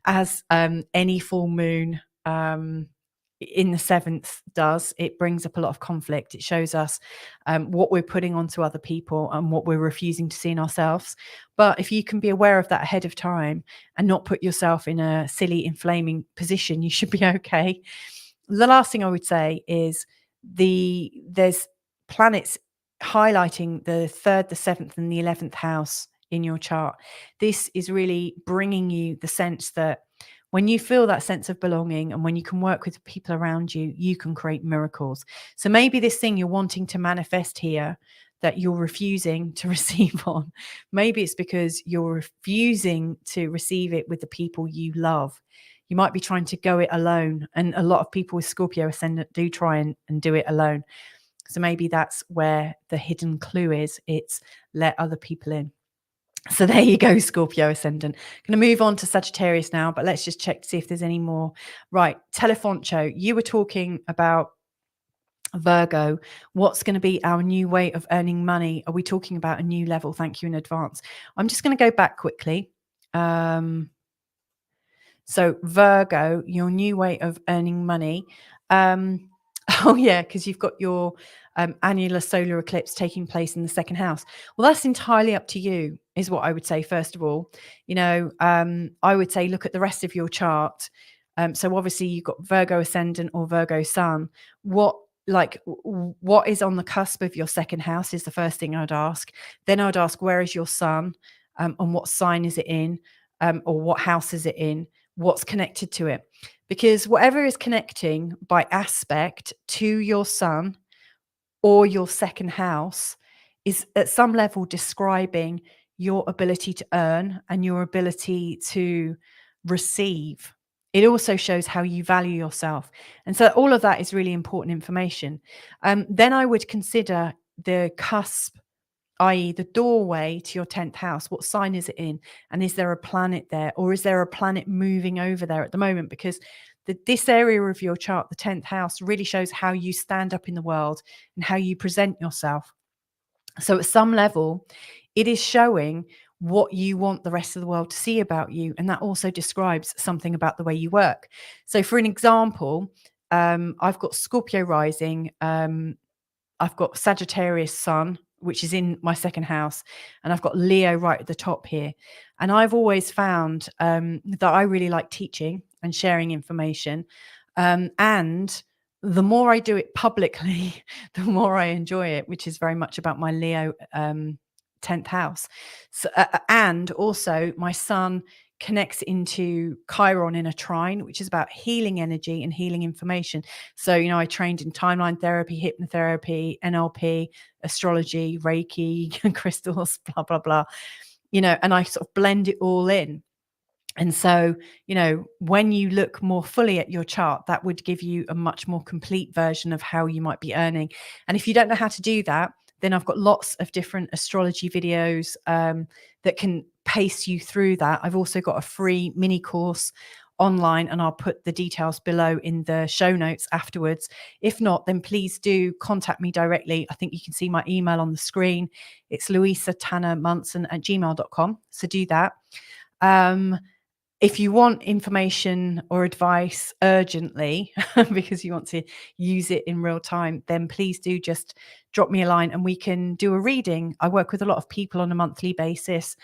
as any full moon in the 7th does. It brings up a lot of conflict. It shows us what we're putting onto other people and what we're refusing to see in ourselves. But if you can be aware of that ahead of time and not put yourself in a silly, inflaming position, you should be okay. The last thing I would say is there's planets highlighting the 3rd, the 7th, and the 11th house in your chart. This is really bringing you the sense that when you feel that sense of belonging and when you can work with people around you, you can create miracles. So maybe this thing you're wanting to manifest here that you're refusing to receive on, maybe it's because you're refusing to receive it with the people you love. You might be trying to go it alone. And a lot of people with Scorpio ascendant do try and do it alone. So maybe that's where the hidden clue is. It's let other people in. So there you go, Scorpio ascendant. Going to move on to Sagittarius now, but let's just check to see if there's any more. Right, Telefoncho, you were talking about Virgo. What's going to be our new way of earning money? Are we talking about a new level? Thank you in advance. I'm just going to go back quickly. So Virgo, your new way of earning money. Oh yeah, because you've got your annular solar eclipse taking place in the 2nd house. Well, that's entirely up to you, is what I would say. First of all, you know, I would say look at the rest of your chart. So obviously you've got Virgo ascendant or Virgo sun. What is on the cusp of your 2nd house is the first thing I'd ask. Then I'd ask, where is your sun, and what sign is it in, or what house is it in? What's connected to it? Because whatever is connecting by aspect to your sun or your 2nd house is at some level describing your ability to earn and your ability to receive. It also shows how you value yourself. And so all of that is really important information. Then I would consider the cusp, i.e. the doorway to your 10th house. What sign is it in? And is there a planet there? Or is there a planet moving over there at the moment? Because this area of your chart, the 10th house, really shows how you stand up in the world and how you present yourself. So at some level, it is showing what you want the rest of the world to see about you. And that also describes something about the way you work. So for an example, I've got Scorpio rising. I've got Sagittarius sun, which is in my 2nd house, and I've got Leo right at the top here. And I've always found that I really like teaching and sharing information. And the more I do it publicly, the more I enjoy it, which is very much about my Leo 10th house. So, and also my sun connects into Chiron in a trine, which is about healing energy and healing information. So, you know, I trained in timeline therapy, hypnotherapy, NLP, astrology, Reiki, crystals, blah, blah, blah, you know, and I sort of blend it all in. And so, you know, when you look more fully at your chart, that would give you a much more complete version of how you might be earning. And if you don't know how to do that, then I've got lots of different astrology videos that can pace you through that. I've also got a free mini course online, and I'll put the details below in the show notes afterwards. If not, then please do contact me directly. I think you can see my email on the screen. It's louisatannermunson@gmail.com. So do that. If you want information or advice urgently because you want to use it in real time, then please do just drop me a line and we can do a reading. I work with a lot of people on a monthly basis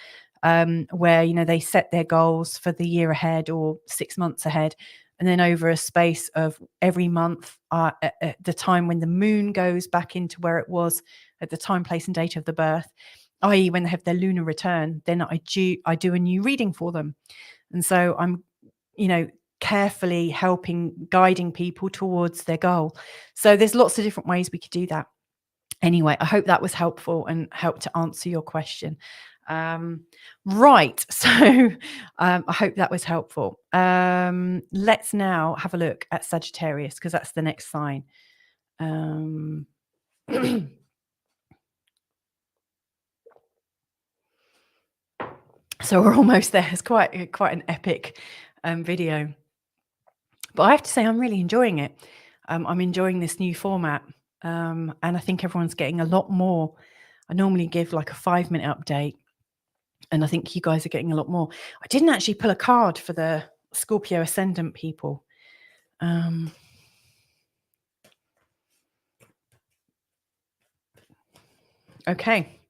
where, you know, they set their goals for the year ahead or 6 months ahead. And then over a space of every month, at the time when the moon goes back into where it was at the time, place and date of the birth, i.e. when they have their lunar return, then I do a new reading for them. And so I'm, you know, carefully guiding people towards their goal. So there's lots of different ways we could do that. Anyway, I hope that was helpful and helped to answer your question. Right. So I hope that was helpful. Let's now have a look at Sagittarius because that's the next sign. So we're almost there. It's quite an epic video. But I have to say, I'm really enjoying it. I'm enjoying this new format. And I think everyone's getting a lot more. I normally give like a 5-minute update. And I think you guys are getting a lot more. I didn't actually pull a card for the Scorpio ascendant people. Okay.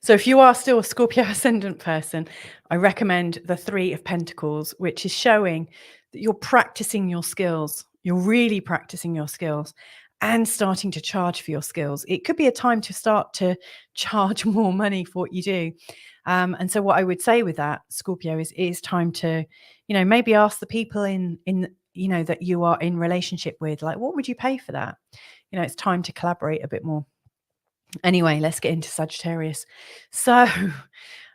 So if you are still a Scorpio ascendant person, I recommend the 3 of Pentacles, which is showing that you're practicing your skills. You're really practicing your skills and starting to charge for your skills. It could be a time to start to charge more money for what you do. And so what I would say with that, Scorpio, is it is time to, maybe ask the people in that you are in relationship with, like, what would you pay for that? It's time to collaborate a bit more. Anyway, let's get into Sagittarius. So,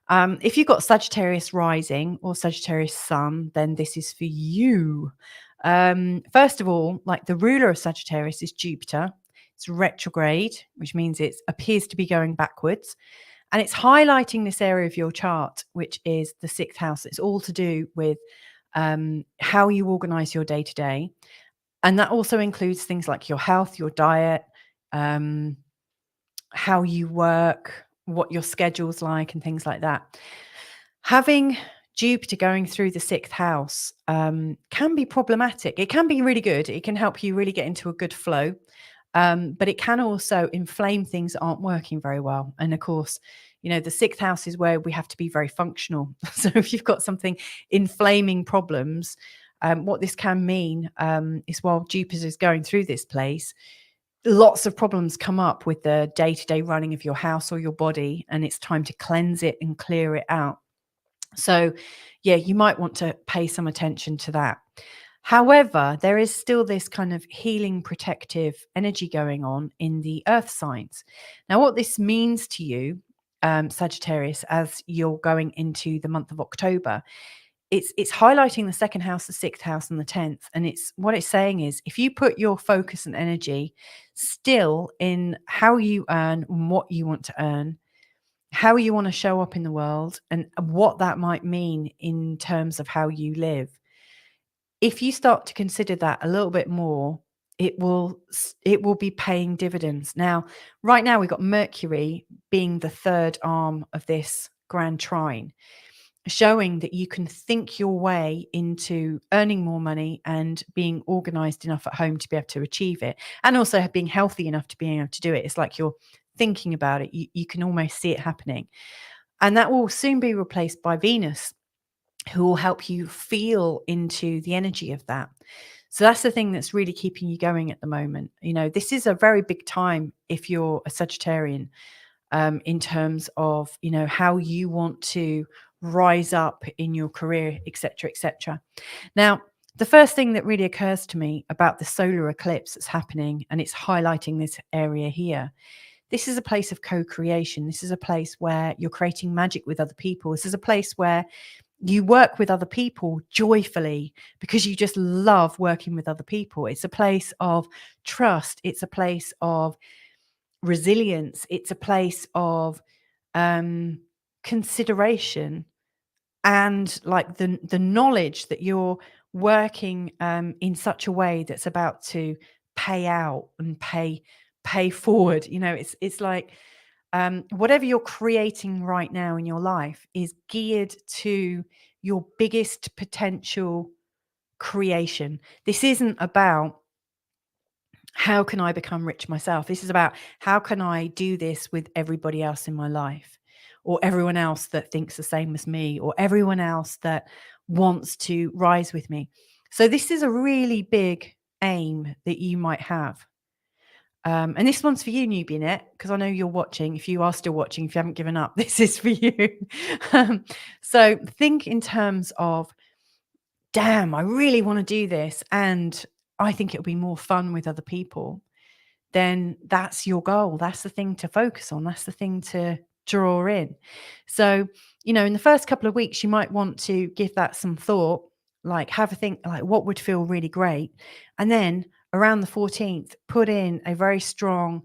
if you've got Sagittarius rising or Sagittarius sun, then this is for you. First of all, like, the ruler of Sagittarius is Jupiter. It's retrograde, which means it appears to be going backwards. And it's highlighting this area of your chart, which is the 6th house. It's all to do with how you organize your day to day. And that also includes things like your health, your diet, how you work, what your schedule's like, and things like that. Having Jupiter going through the 6th house can be problematic. It can be really good. It can help you really get into a good flow. But it can also inflame things that aren't working very well. And of course, the 6th house is where we have to be very functional. So if you've got something inflaming problems, what this can mean is while Jupiter is going through this place, lots of problems come up with the day-to-day running of your house or your body, and it's time to cleanse it and clear it out. So, yeah, you might want to pay some attention to that. However, there is still this kind of healing, protective energy going on in the earth signs. Now, what this means to you, Sagittarius, as you're going into the month of October, it's highlighting the 2nd house, the 6th house, and the 10th. And what it's saying is, if you put your focus and energy still in how you earn and what you want to earn, how you want to show up in the world, and what that might mean in terms of how you live, if you start to consider that a little bit more, it will be paying dividends. Now, right now, we've got Mercury being the 3rd arm of this grand trine, showing that you can think your way into earning more money and being organized enough at home to be able to achieve it, and also being healthy enough to be able to do it. It's like you're thinking about it. You can almost see it happening. And that will soon be replaced by Venus, who will help you feel into the energy of that. So that's the thing that's really keeping you going at the moment. This is a very big time if you're a Sagittarian, in terms of, how you want to rise up in your career, etc., etc. Now, the first thing that really occurs to me about the solar eclipse that's happening, and it's highlighting this area here, this is a place of co-creation. This is a place where you're creating magic with other people. This is a place where you work with other people joyfully because you just love working with other people. It's a place of trust. It's a place of resilience. It's a place of consideration, and like the knowledge that you're working in such a way that's about to pay out and pay forward. It's like whatever you're creating right now in your life is geared to your biggest potential creation. This isn't about how can I become rich myself. This is about how can I do this with everybody else in my life, or everyone else that thinks the same as me, or everyone else that wants to rise with me. So this is a really big aim that you might have. And this one's for you, newbie net, because I know you're watching. If you are still watching, if you haven't given up, this is for you. So think in terms of, damn, I really want to do this, and I think it'll be more fun with other people. then that's your goal. That's the thing to focus on. That's the thing to draw in. So, in the first couple of weeks, you might want to give that some thought, like have a think, like what would feel really great. And then around the 14th, put in a very strong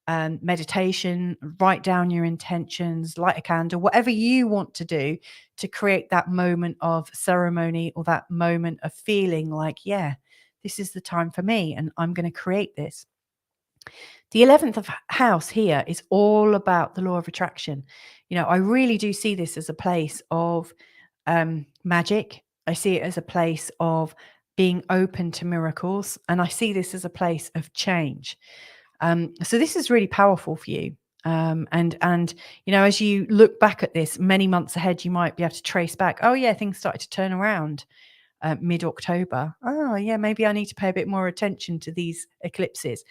meditation, write down your intentions, light a candle, whatever you want to do to create that moment of ceremony or that moment of feeling like, yeah, this is the time for me and I'm going to create this. The 11th house here is all about the law of attraction. I really do see this as a place of magic. I see it as a place of being open to miracles. And I see this as a place of change. So this is really powerful for you. And as you look back at this many months ahead, you might be able to trace back, oh yeah, things started to turn around mid-October. Oh yeah, maybe I need to pay a bit more attention to these eclipses.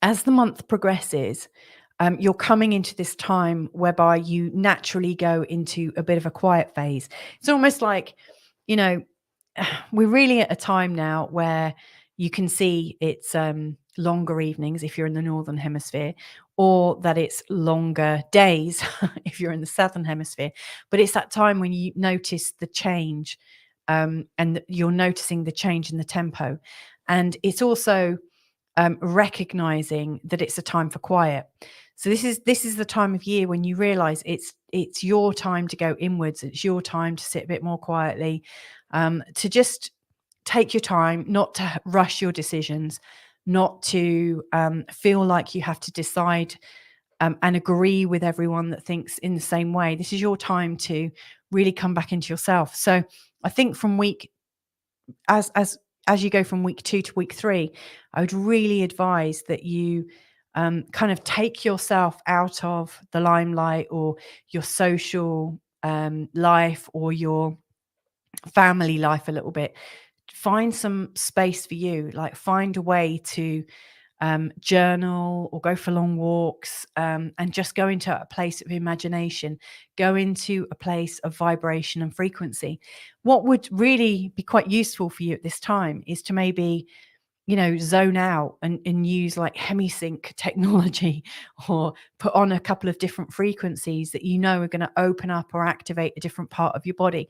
As the month progresses, you're coming into this time whereby you naturally go into a bit of a quiet phase. It's almost like, we're really at a time now where you can see it's longer evenings if you're in the Northern Hemisphere, or that it's longer days if you're in the Southern Hemisphere. But it's that time when you notice the change, and you're noticing the change in the tempo. And it's also recognizing that it's a time for quiet. So this is the time of year when you realize it's your time to go inwards. It's your time to sit a bit more quietly, to just take your time, not to rush your decisions, not to feel like you have to decide and agree with everyone that thinks in the same way. This is your time to really come back into yourself. So I think from week as you go from week 2 to week 3, I would really advise that you kind of take yourself out of the limelight or your social life or your family life a little bit. Find some space for you, like find a way to journal or go for long walks, and just go into a place of imagination, go into a place of vibration and frequency. What would really be quite useful for you at this time is to maybe zone out and use like hemisync technology, or put on a couple of different frequencies that are going to open up or activate a different part of your body.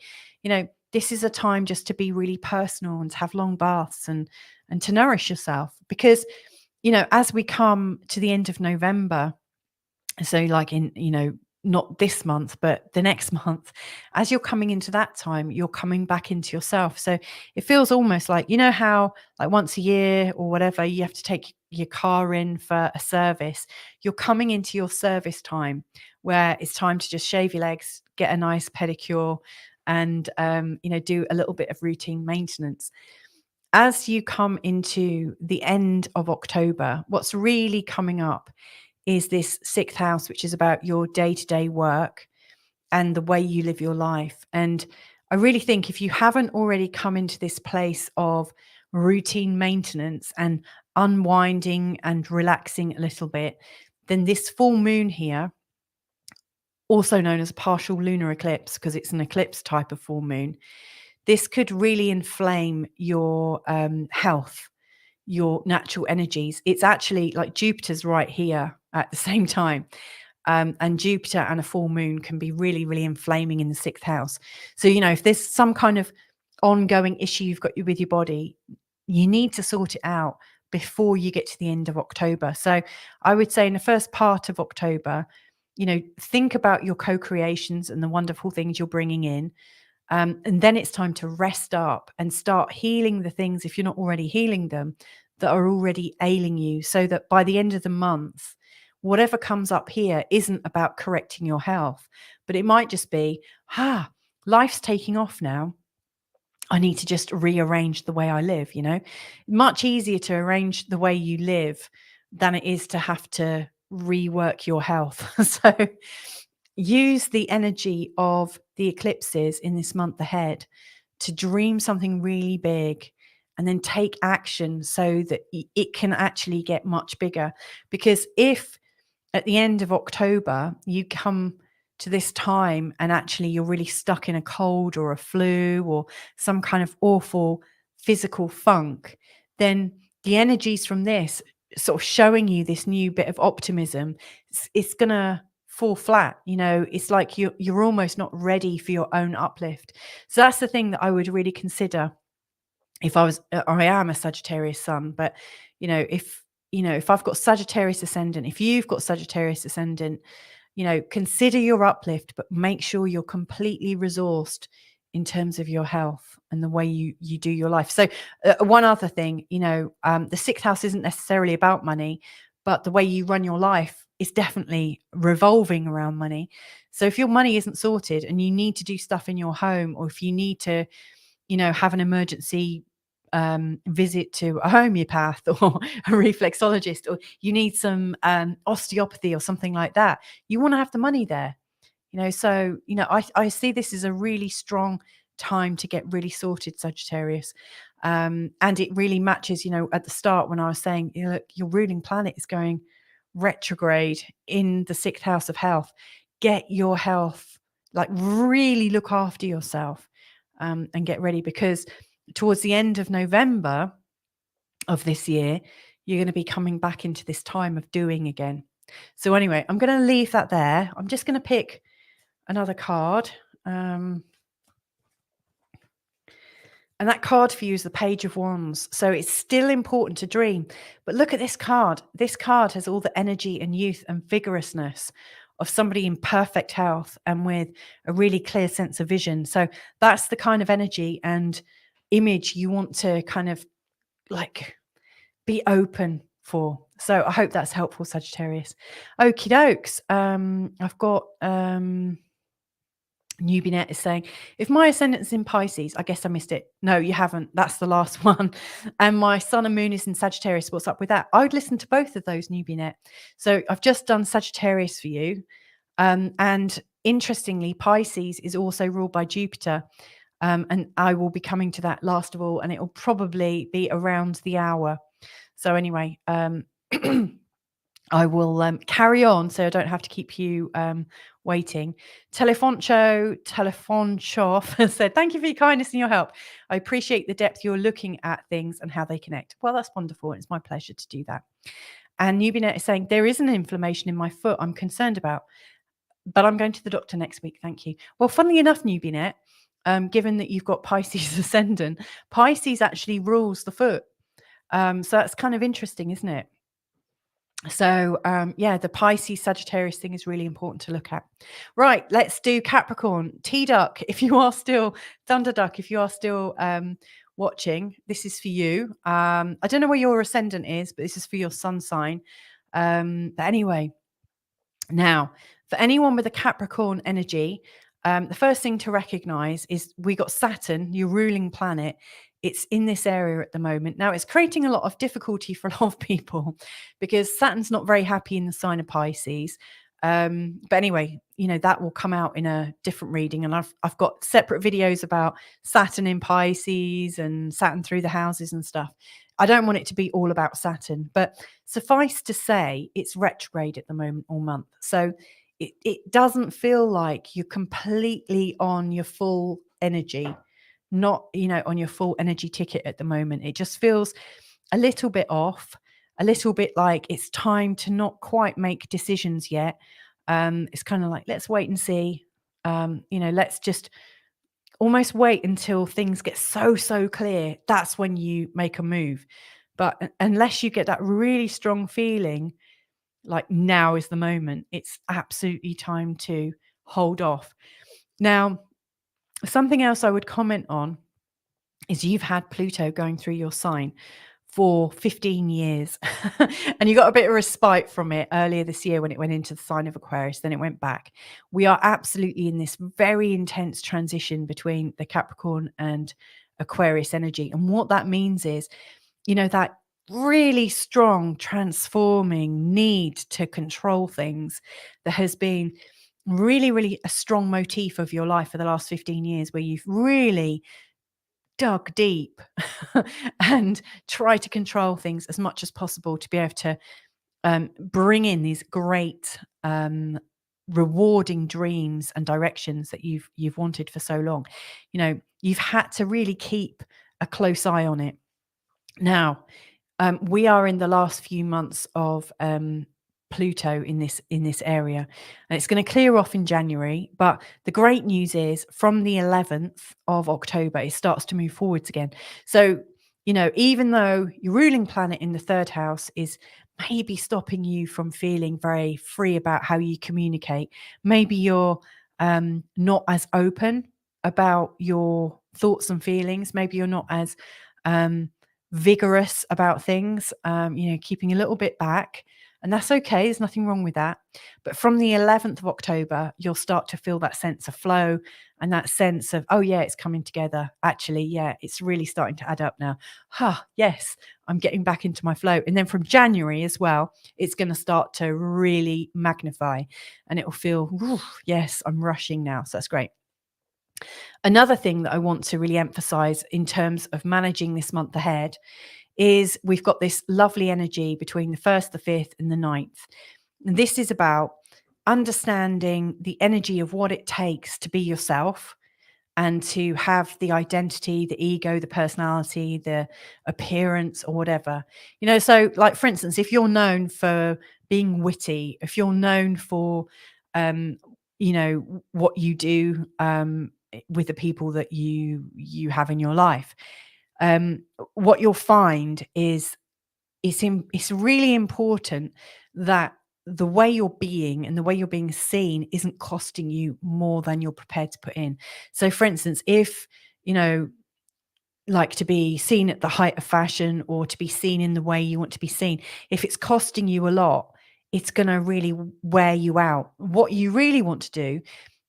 This is a time just to be really personal and to have long baths and to nourish yourself, because as we come to the end of November, so like in, not this month, but the next month, as you're coming into that time, you're coming back into yourself. So it feels almost like, how like once a year or whatever, you have to take your car in for a service. You're coming into your service time where it's time to just shave your legs, get a nice pedicure, and, do a little bit of routine maintenance. As you come into the end of October, what's really coming up is this 6th house, which is about your day-to-day work and the way you live your life. And I really think if you haven't already come into this place of routine maintenance and unwinding and relaxing a little bit, then this full moon here, also known as a partial lunar eclipse because it's an eclipse type of full moon, this could really inflame your health, your natural energies. It's actually like Jupiter's right here at the same time. And Jupiter and a full moon can be really, really inflaming in the 6th house. So, if there's some kind of ongoing issue you've got with your body, you need to sort it out before you get to the end of October. So I would say in the first part of October, think about your co-creations and the wonderful things you're bringing in. And then it's time to rest up and start healing the things, if you're not already healing them, that are already ailing you, so that by the end of the month, whatever comes up here isn't about correcting your health, but it might just be, life's taking off now. I need to just rearrange the way I live, Much easier to arrange the way you live than it is to have to rework your health. So use the energy of the eclipses in this month ahead to dream something really big and then take action so that it can actually get much bigger. Because if at the end of October you come to this time and actually you're really stuck in a cold or a flu or some kind of awful physical funk, then the energies from this sort of showing you this new bit of optimism, it's gonna fall flat. It's like you're almost not ready for your own uplift. So that's the thing that I would really consider if I am a Sagittarius sun, but if I've got Sagittarius ascendant, if you've got Sagittarius ascendant, consider your uplift, but make sure you're completely resourced in terms of your health and the way you do your life. So one other thing, the sixth house isn't necessarily about money, but the way you run your life is definitely revolving around money. So if your money isn't sorted and you need to do stuff in your home, or if you need to have an emergency visit to a homeopath or a reflexologist, or you need some osteopathy or something like that, you want to have the money there. So I see this as a really strong time to get really sorted, Sagittarius. And it really matches, at the start when I was saying, look, your ruling planet is going retrograde in the sixth house of health. Get your health, like really look after yourself, and get ready, because towards the end of November of this year, you're going to be coming back into this time of doing again. So anyway, I'm going to leave that there. I'm just going to pick another card. And that card for you is the Page of Wands. So it's still important to dream. But look at this card. This card has all the energy and youth and vigorousness of somebody in perfect health and with a really clear sense of vision. So that's the kind of energy and image you want to kind of like be open for. So I hope that's helpful, Sagittarius. Okie dokes. I've got Newbinet is saying, if my ascendant's in Pisces, I guess I missed it. No, you haven't. That's the last one. And my sun and moon is in Sagittarius. What's up with that? I would listen to both of those, Newbinet. So I've just done Sagittarius for you. And interestingly, Pisces is also ruled by Jupiter. And I will be coming to that last of all, and it will probably be around the hour. So anyway, I will carry on so I don't have to keep you waiting. Telefoncho said, thank you for your kindness and your help. I appreciate the depth you're looking at things and how they connect. Well, that's wonderful. It's my pleasure to do that. And Newbinet is saying, there is an inflammation in my foot I'm concerned about, but I'm going to the doctor next week. Thank you. Well, funnily enough, Newbinet, given that you've got Pisces ascendant, Pisces actually rules the foot. So that's kind of interesting, isn't it? So yeah, the Pisces Sagittarius thing is really important to look at. Right, let's do Capricorn. T-Duck, if you are still, Thunder Duck, if you are still watching, this is for you. I don't know where your ascendant is, but this is for your sun sign. But anyway, now, for anyone with a Capricorn energy, the first thing to recognize is we got Saturn, your ruling planet. It's in this area at the moment. Now, it's creating a lot of difficulty for a lot of people because Saturn's not very happy in the sign of Pisces. But anyway, that will come out in a different reading. And I've got separate videos about Saturn in Pisces and Saturn through the houses and stuff. I don't want it to be all about Saturn, but suffice to say, it's retrograde at the moment all month. So it doesn't feel like you're completely on your full energy, not, on your full energy ticket at the moment. It just feels a little bit off, a little bit like it's time to not quite make decisions yet. It's kind of like, let's wait and see. Let's just almost wait until things get so clear. That's when you make a move. But unless you get that really strong feeling, like now is the moment, it's absolutely time to hold off. Now, something else I would comment on is you've had Pluto going through your sign for 15 years and you got a bit of respite from it earlier this year when it went into the sign of Aquarius, then it went back. We are absolutely in this very intense transition between the Capricorn and Aquarius energy. And what that means is, that really strong transforming need to control things that has been really a strong motif of your life for the last 15 years, where you've really dug deep and try to control things as much as possible to be able to bring in these great rewarding dreams and directions that you've wanted for so long. You've had to really keep a close eye on it. Now, We are in the last few months of Pluto in this area, and it's going to clear off in January. But the great news is, from the 11th of October, it starts to move forwards again. So, even though your ruling planet in the third house is maybe stopping you from feeling very free about how you communicate, maybe you're not as open about your thoughts and feelings. Maybe you're not as vigorous about things, keeping a little bit back. And that's okay. There's nothing wrong with that. But from the 11th of October, you'll start to feel that sense of flow and that sense of, oh, yeah, it's coming together. Actually, yeah, it's really starting to add up now. Yes, I'm getting back into my flow. And then from January as well, it's going to start to really magnify and it will feel, yes, I'm rushing now. So that's great. Another thing that I want to really emphasize in terms of managing this month ahead is we've got this lovely energy between the 1st, the 5th, and the 9th. And this is about understanding the energy of what it takes to be yourself and to have the identity, the ego, the personality, the appearance, or whatever. So like, for instance, if you're known for being witty, if you're known for, what you do with the people that you have in your life, what you'll find is it's really important that the way you're being and the way you're being seen isn't costing you more than you're prepared to put in. So, for instance, if, like to be seen at the height of fashion or to be seen in the way you want to be seen, if it's costing you a lot, it's going to really wear you out. What you really want to do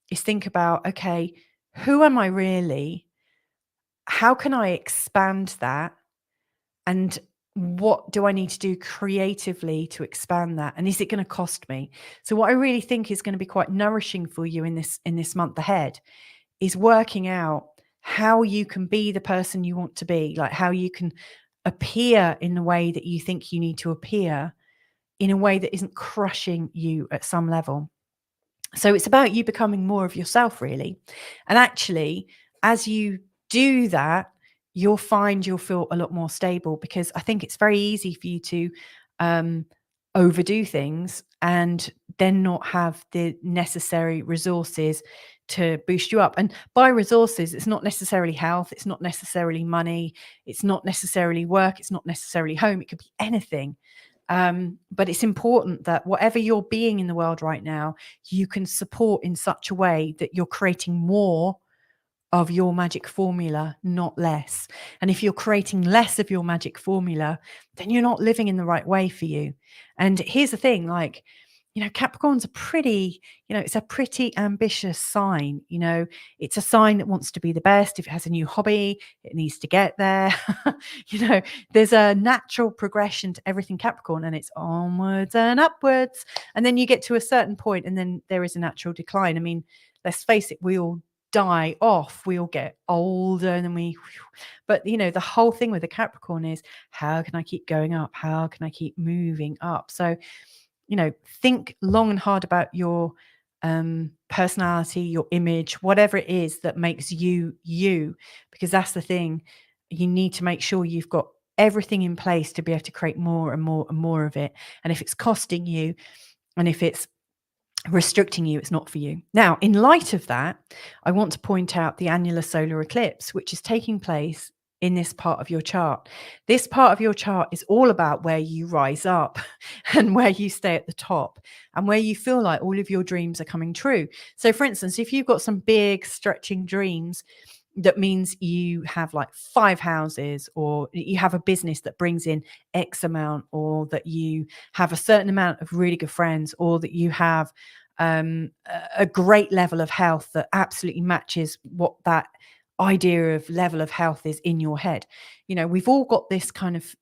is think about, okay, who am I really? How can I expand that? And what do I need to do creatively to expand that? And is it going to cost me? So what I really think is going to be quite nourishing for you in this month ahead is working out how you can be the person you want to be, like how you can appear in the way that you think you need to appear, in a way that isn't crushing you at some level. So it's about you becoming more of yourself, really. And actually, as you do that, you'll find you'll feel a lot more stable, because I think it's very easy for you to overdo things and then not have the necessary resources to boost you up. And by resources, it's not necessarily health, it's not necessarily money, it's not necessarily work, it's not necessarily home, it could be anything. But it's important that whatever you're being in the world right now, you can support in such a way that you're creating more of your magic formula, not less. And if you're creating less of your magic formula, then you're not living in the right way for you. And here's the thing, like, Capricorn's it's a pretty ambitious sign. It's a sign that wants to be the best. If it has a new hobby, it needs to get there. There's a natural progression to everything Capricorn, and it's onwards and upwards. And then you get to a certain point, and then there is a natural decline. I mean, let's face it, we all die off, we all get older, and then but the whole thing with the Capricorn is, how can I keep going up? How can I keep moving up? So think long and hard about your personality, your image, whatever it is that makes you you, because that's the thing. You need to make sure you've got everything in place to be able to create more and more and more of it. And if it's costing you, and if it's restricting you, it's not for you. Now, in light of that, I want to point out the annular solar eclipse, which is taking place in this part of your chart. This part of your chart is all about where you rise up and where you stay at the top and where you feel like all of your dreams are coming true. So, for instance, if you've got some big stretching dreams, that means you have like 5 houses, or you have a business that brings in X amount, or that you have a certain amount of really good friends, or that you have a great level of health that absolutely matches what that idea of level of health is in your head. We've all got this kind of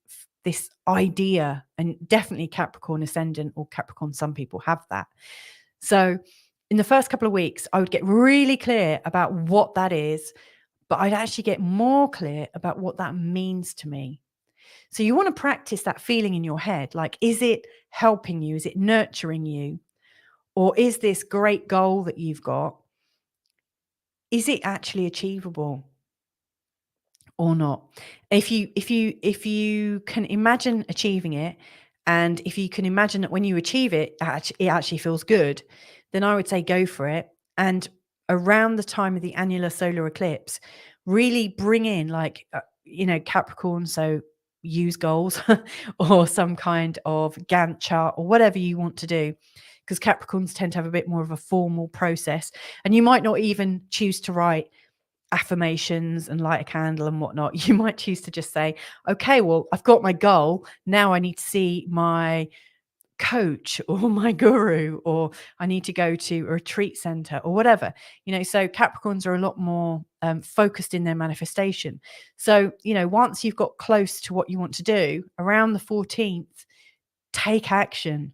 this idea, and definitely Capricorn ascendant or Capricorn, some people have that. So in the first couple of weeks, I would get really clear about what that is, but I'd actually get more clear about what that means to me. So you want to practice that feeling in your head. Like, is it helping you? Is it nurturing you? Or is this great goal that you've got, is it actually achievable? or not. If you can imagine achieving it, and if you can imagine that when you achieve it, it actually feels good, then I would say go for it. And around the time of the annular solar eclipse, really bring in like Capricorn. So use goals or some kind of Gantt chart or whatever you want to do, because Capricorns tend to have a bit more of a formal process, and you might not even choose to write affirmations and light a candle and whatnot. You might choose to just say, okay, well, I've got my goal. Now I need to see my coach or my guru, or I need to go to a retreat center or whatever. So Capricorns are a lot more focused in their manifestation. So, once you've got close to what you want to do around the 14th, take action,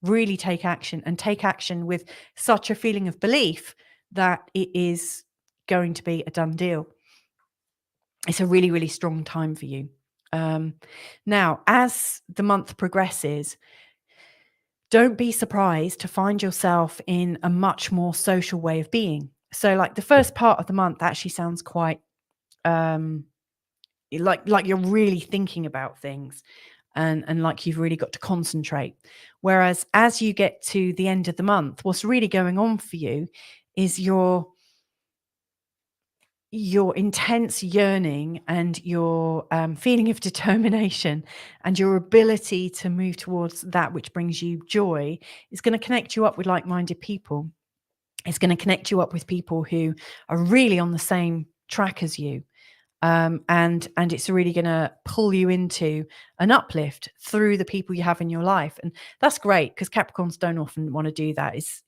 really take action, and take action with such a feeling of belief that it is going to be a done deal. It's a really, really strong time for you. Now, as the month progresses, don't be surprised to find yourself in a much more social way of being. So, like the first part of the month actually sounds quite like you're really thinking about things, and like you've really got to concentrate. Whereas as you get to the end of the month, what's really going on for you is your intense yearning and your feeling of determination and your ability to move towards that which brings you joy is going to connect you up with like-minded people. It's going to connect you up with people who are really on the same track as you. And it's really going to pull you into an uplift through the people you have in your life. And that's great, because Capricorns don't often want to do that. It's,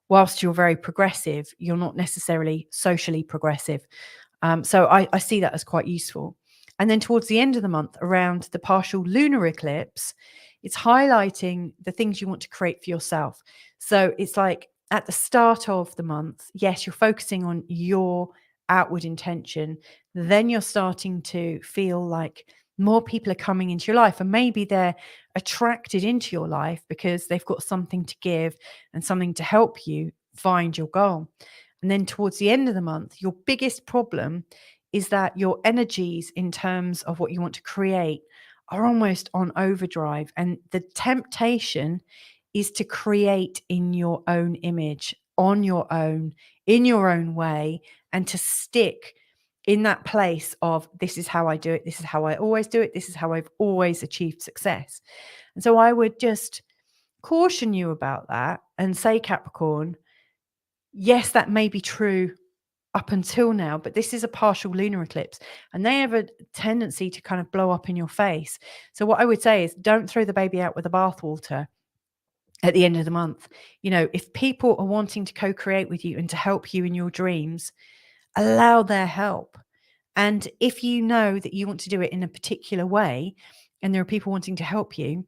whilst you're very progressive, you're not necessarily socially progressive. So I see that as quite useful. And then towards the end of the month, around the partial lunar eclipse, it's highlighting the things you want to create for yourself. So it's like at the start of the month, yes, you're focusing on your outward intention. Then you're starting to feel like more people are coming into your life, and maybe they're attracted into your life because they've got something to give and something to help you find your goal. And then towards the end of the month, your biggest problem is that your energies in terms of what you want to create are almost on overdrive. And the temptation is to create in your own image, on your own, in your own way, and to stick in that place of, this is how I do it, this is how I always do it, this is how I've always achieved success. And so I would just caution you about that and say, Capricorn, yes, that may be true up until now, but this is a partial lunar eclipse and they have a tendency to kind of blow up in your face. So what I would say is, don't throw the baby out with the bathwater at the end of the month. If people are wanting to co-create with you and to help you in your dreams, allow their help. And if you know that you want to do it in a particular way and there are people wanting to help you,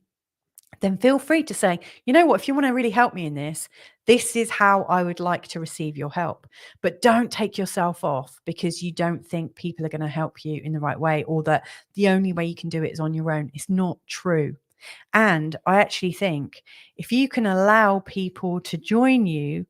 then feel free to say, you know what, if you want to really help me in this is how I would like to receive your help. But don't take yourself off because you don't think people are going to help you in the right way, or that the only way you can do it is on your own. It's not true. And I actually think if you can allow people to join you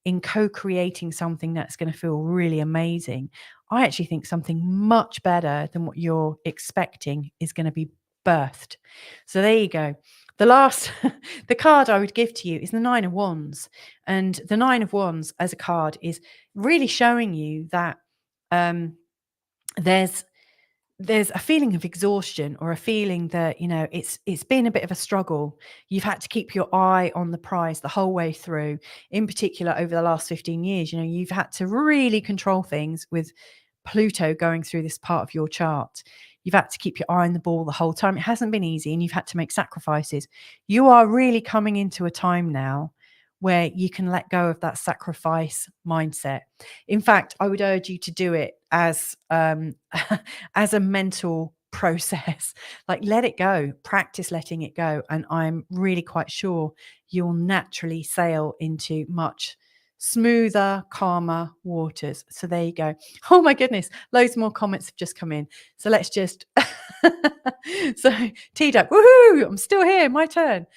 in co-creating something that's going to feel really amazing, I actually think something much better than what you're expecting is going to be birthed. So there you go. The last, the card I would give to you is the Nine of Wands. And the Nine of Wands as a card is really showing you that there's a feeling of exhaustion, or a feeling that, it's been a bit of a struggle. You've had to keep your eye on the prize the whole way through. In particular, over the last 15 years, you've had to really control things with Pluto going through this part of your chart. You've had to keep your eye on the ball the whole time. It hasn't been easy, and you've had to make sacrifices. You are really coming into a time now where you can let go of that sacrifice mindset. In fact, I would urge you to do it as as a mental process. Like, let it go, practice letting it go, and I'm really quite sure you'll naturally sail into much smoother, calmer waters. So there you go. Oh my goodness, loads more comments have just come in. So let's just so T-Duck, woohoo, I'm still here, my turn.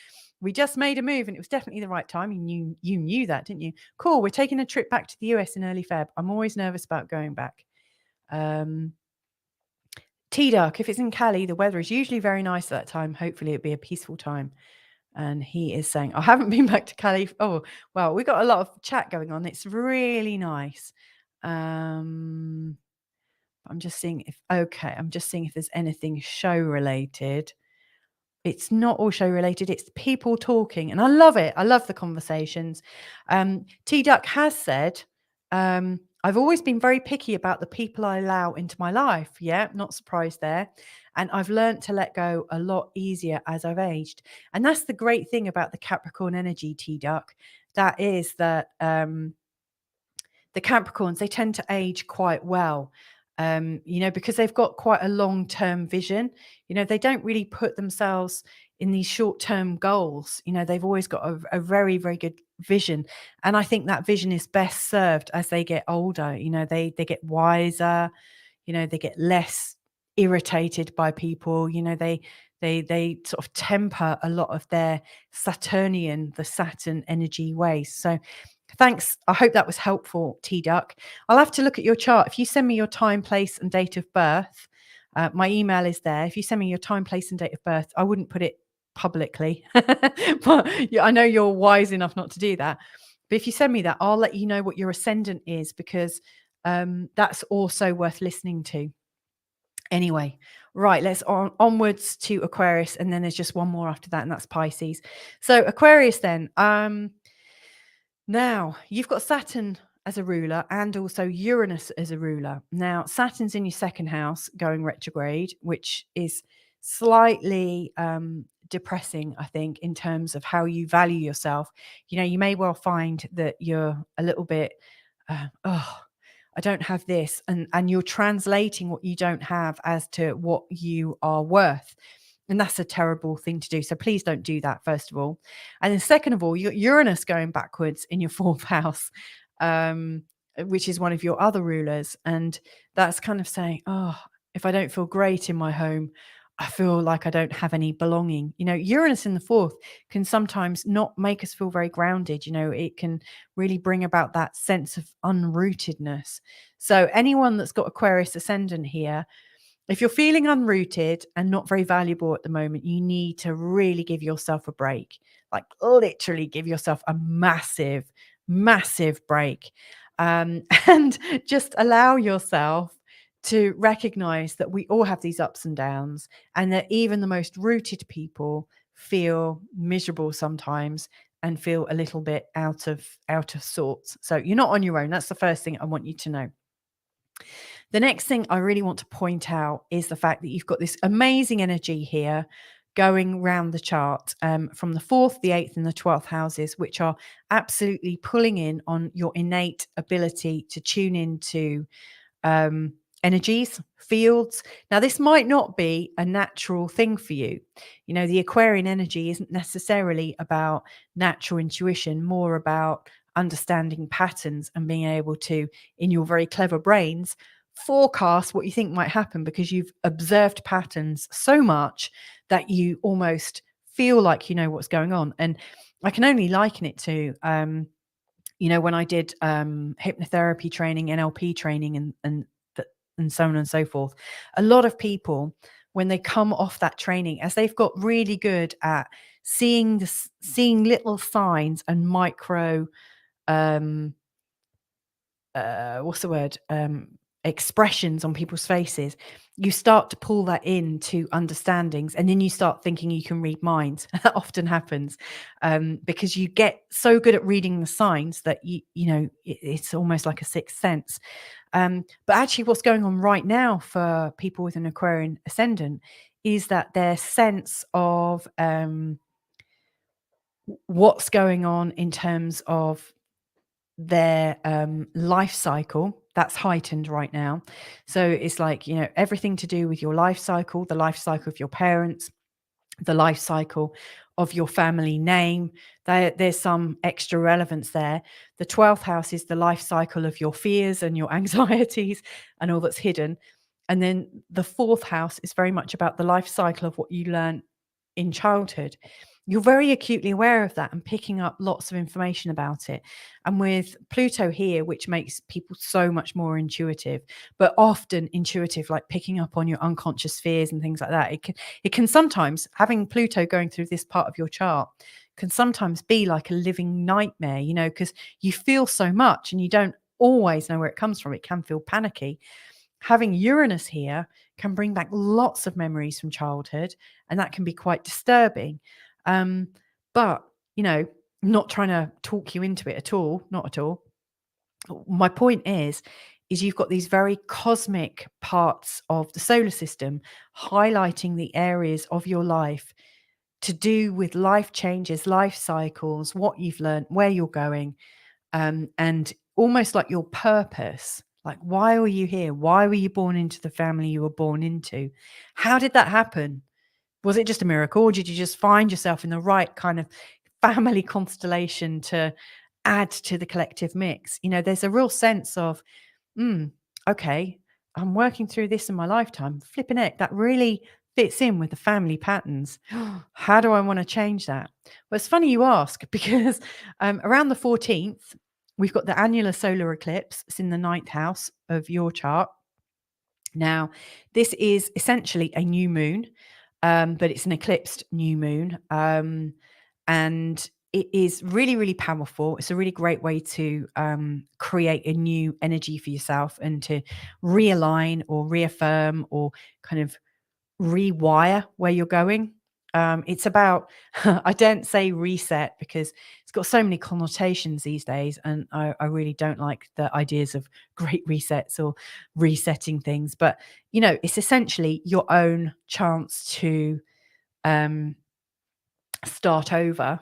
We just made a move and it was definitely the right time. You knew that, didn't you? Cool. We're taking a trip back to the US in early Feb. I'm always nervous about going back. T-Duck, if it's in Cali, the weather is usually very nice at that time. Hopefully it'll be a peaceful time. And he is saying, I haven't been back to Cali. Oh, well, we got a lot of chat going on. It's really nice. I'm just seeing if there's anything show related. It's not all show related. It's people talking. And I love it. I love the conversations. T-Duck has said, I've always been very picky about the people I allow into my life. Yeah, not surprised there. And I've learned to let go a lot easier as I've aged. And that's the great thing about the Capricorn energy, T-Duck. That is that the Capricorns, they tend to age quite well, because they've got quite a long-term vision. They don't really put themselves in these short-term goals. They've always got a very, very good vision. And I think that vision is best served as they get older. They get wiser, they get less irritated by people. They sort of temper a lot of their the Saturn energy ways. So thanks. I hope that was helpful, T-Duck. I'll have to look at your chart. If you send me your time, place, and date of birth, my email is there. If you send me your time, place, and date of birth, I wouldn't put it publicly. But I know you're wise enough not to do that. But if you send me that, I'll let you know what your ascendant is, because that's also worth listening to. Anyway, right, let's onwards to Aquarius, and then there's just one more after that, and that's Pisces. So Aquarius then. Now, you've got Saturn as a ruler and also Uranus as a ruler. Now, Saturn's in your second house going retrograde, which is slightly depressing, I think, in terms of how you value yourself. You may well find that you're a little bit, I don't have this. And you're translating what you don't have as to what you are worth. And that's a terrible thing to do. So please don't do that, first of all. And then second of all, Uranus going backwards in your fourth house, which is one of your other rulers. And that's kind of saying, if I don't feel great in my home, I feel like I don't have any belonging. Uranus in the fourth can sometimes not make us feel very grounded. It can really bring about that sense of unrootedness. So anyone that's got Aquarius ascendant here, if you're feeling unrooted and not very valuable at the moment, you need to really give yourself a break. Like literally give yourself a massive, massive break. And just allow yourself to recognize that we all have these ups and downs, and that even the most rooted people feel miserable sometimes and feel a little bit out of sorts. So you're not on your own. That's the first thing I want you to know. The next thing I really want to point out is the fact that you've got this amazing energy here going round the chart from the 4th, the 8th, and the 12th houses, which are absolutely pulling in on your innate ability to tune into energies, fields. Now, this might not be a natural thing for you. The Aquarian energy isn't necessarily about natural intuition, more about understanding patterns and being able to, in your very clever brains, forecast what you think might happen, because you've observed patterns so much that you almost feel like you know what's going on. And I can only liken it to when I did hypnotherapy training, NLP training, and so on and so forth. A lot of people, when they come off that training, as they've got really good at seeing little signs and micro expressions on people's faces, you start to pull that into understandings, and then you start thinking you can read minds. That often happens because you get so good at reading the signs that it's almost like a sixth sense. But actually what's going on right now for people with an Aquarian ascendant is that their sense of what's going on in terms of their life cycle, that's heightened right now. So it's like, everything to do with your life cycle, the life cycle of your parents, the life cycle of your family name. There's some extra relevance there. The 12th house is the life cycle of your fears and your anxieties and all that's hidden. And then the 4th house is very much about the life cycle of what you learn in childhood. you're very acutely aware of that and picking up lots of information about it. And with Pluto here, which makes people so much more intuitive, but often intuitive, like picking up on your unconscious fears and things like that. It can sometimes, having Pluto going through this part of your chart, can sometimes be like a living nightmare, because you feel so much and you don't always know where it comes from. It can feel panicky. Having Uranus here can bring back lots of memories from childhood, and that can be quite disturbing. But, not trying to talk you into it at all, not at all. My point is you've got these very cosmic parts of the solar system highlighting the areas of your life to do with life changes, life cycles, what you've learned, where you're going, and almost like your purpose. Like, why were you here? Why were you born into the family you were born into? How did that happen? Was it just a miracle, or did you just find yourself in the right kind of family constellation to add to the collective mix? There's a real sense of, okay, I'm working through this in my lifetime. Flipping heck, that really fits in with the family patterns. How do I want to change that? Well, it's funny you ask, because around the 14th, we've got the annular solar eclipse. It's in the 9th house of your chart. Now, this is essentially a new moon, but it's an eclipsed new moon. And it is really, really powerful. It's a really great way to create a new energy for yourself and to realign or reaffirm or kind of rewire where you're going. It's about, I don't say reset because it's got so many connotations these days. And I really don't like the ideas of great resets or resetting things. But, it's essentially your own chance to start over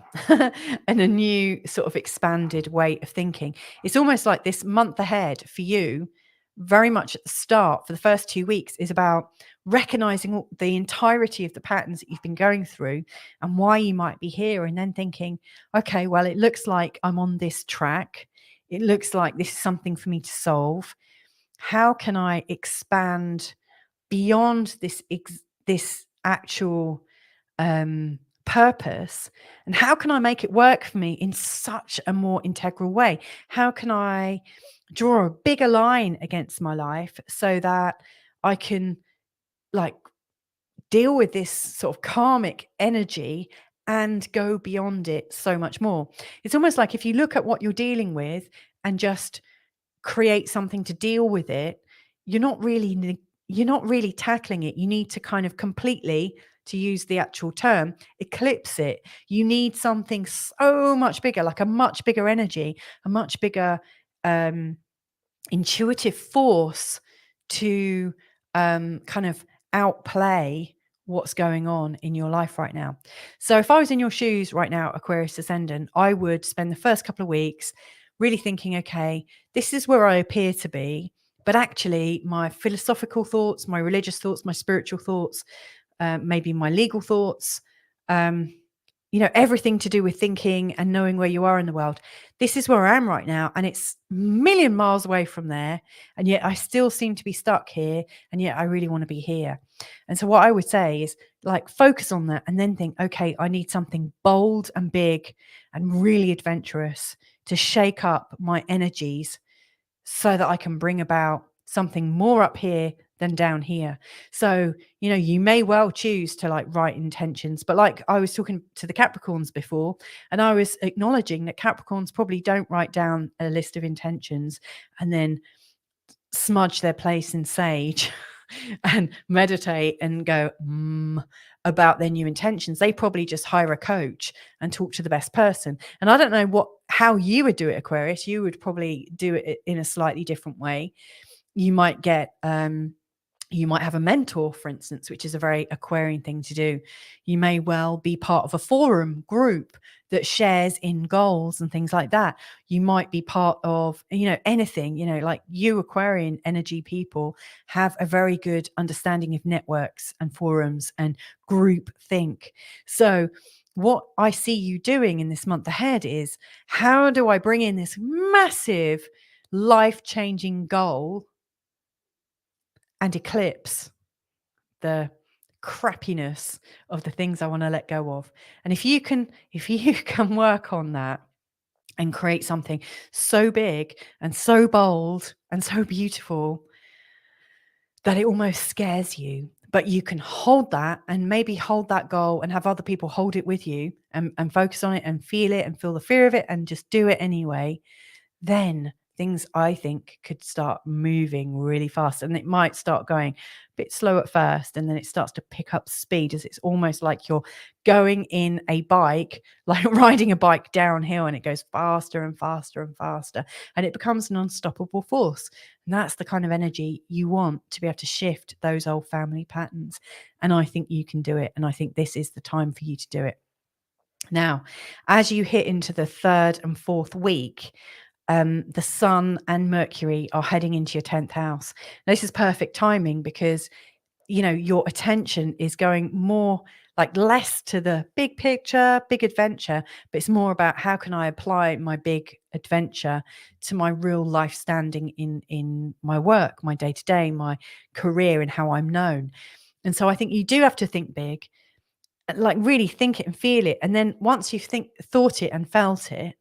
and a new sort of expanded way of thinking. It's almost like this month ahead for you, very much at the start, for the first 2 weeks, is about recognizing the entirety of the patterns that you've been going through and why you might be here, and then thinking, okay, well, it looks like I'm on this track. It looks like this is something for me to solve. How can I expand beyond this actual purpose, and how can I make it work for me in such a more integral way? How can I draw a bigger line against my life so that I can, like, deal with this sort of karmic energy and go beyond it so much more? It's almost like if you look at what you're dealing with and just create something to deal with it, you're not really tackling it. You need to kind of completely, to use the actual term, eclipse it. You need something so much bigger, like a much bigger energy, a much bigger intuitive force to kind of outplay what's going on in your life right now. So if I was in your shoes right now, Aquarius ascendant, I would spend the first couple of weeks really thinking, okay, this is where I appear to be, but actually my philosophical thoughts, my religious thoughts, my spiritual thoughts, maybe my legal thoughts, everything to do with thinking and knowing where you are in the world. This is where I am right now, and it's a million miles away from there. And yet I still seem to be stuck here. And yet I really want to be here. And so what I would say is, like, focus on that and then think, okay, I need something bold and big and really adventurous to shake up my energies so that I can bring about something more up here than down here. So, you may well choose to, like, write intentions, but like I was talking to the Capricorns before, and I was acknowledging that Capricorns probably don't write down a list of intentions and then smudge their place in sage and meditate and go about their new intentions. They probably just hire a coach and talk to the best person. And I don't know how you would do it, Aquarius. You would probably do it in a slightly different way. You might get you might have a mentor, for instance, which is a very Aquarian thing to do. You may well be part of a forum group that shares in goals and things like that. You might be part of, anything, like you Aquarian energy people have a very good understanding of networks and forums and group think. So what I see you doing in this month ahead is, how do I bring in this massive life-changing goal and eclipse the crappiness of the things I want to let go of. And if you can work on that and create something so big and so bold and so beautiful that it almost scares you, but you can hold that and maybe hold that goal and have other people hold it with you and focus on it and feel the fear of it and just do it anyway, then things, I think, could start moving really fast. And it might start going a bit slow at first, and then it starts to pick up speed, as it's almost like you're going in a bike, like riding a bike downhill, and it goes faster and faster and faster, and it becomes an unstoppable force. And that's the kind of energy you want to be able to shift those old family patterns. And I think you can do it. And I think this is the time for you to do it. Now, as you hit into the 3rd and 4th week, the Sun and Mercury are heading into your 10th house. Now, this is perfect timing because, your attention is going more like less to the big picture, big adventure, but it's more about how can I apply my big adventure to my real life standing in my work, my day-to-day, my career, and how I'm known. And so I think you do have to think big, like really think it and feel it. And then once you've thought it and felt it,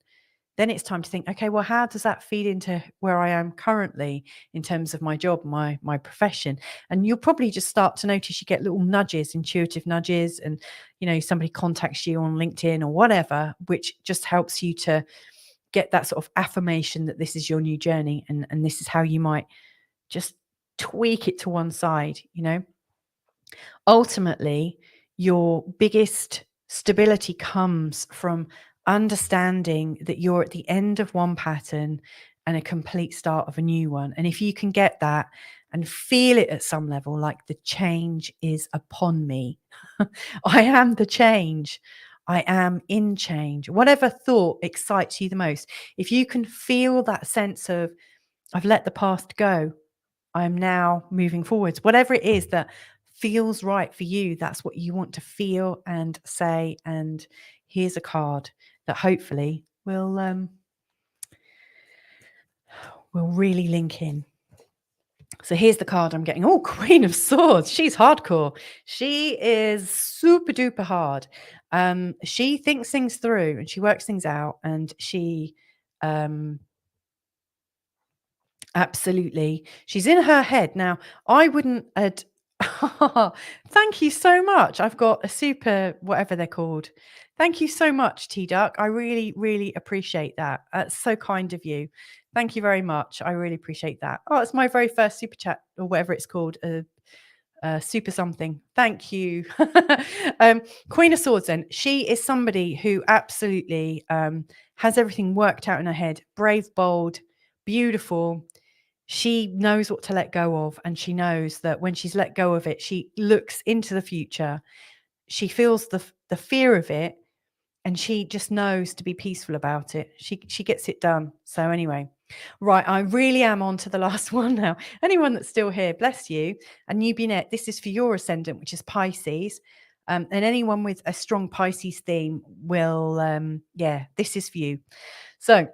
then it's time to think, okay, well, how does that feed into where I am currently in terms of my job, my profession? And you'll probably just start to notice you get little nudges, intuitive nudges, and, somebody contacts you on LinkedIn or whatever, which just helps you to get that sort of affirmation that this is your new journey and this is how you might just tweak it to one side, Ultimately, your biggest stability comes from understanding that you're at the end of one pattern and a complete start of a new one. And if you can get that and feel it at some level, like the change is upon me, I am the change. I am in change. Whatever thought excites you the most, if you can feel that sense of, I've let the past go, I'm now moving forwards, whatever it is that feels right for you, that's what you want to feel and say. And here's a card that hopefully will really link in. So here's the card I'm getting. Oh, Queen of Swords. She's hardcore. She is super duper hard. She thinks things through and she works things out, and she absolutely, she's in her head. Now, I wouldn't thank you so much. I've got a super whatever they're called. Thank you so much, T-Duck. I really, really appreciate that. That's so kind of you. Thank you very much. I really appreciate that. Oh, it's my very first super chat or whatever it's called. Super something. Thank you. Queen of Swords then. She is somebody who absolutely has everything worked out in her head. Brave, bold, beautiful. She knows what to let go of, and she knows that when she's let go of it, she looks into the future. She feels the fear of it, and she just knows to be peaceful about it. She gets it done. So anyway, right, I really am on to the last one now. Anyone that's still here, bless you. And Newbie, this is for your ascendant, which is Pisces. And anyone with a strong Pisces theme will, this is for you. So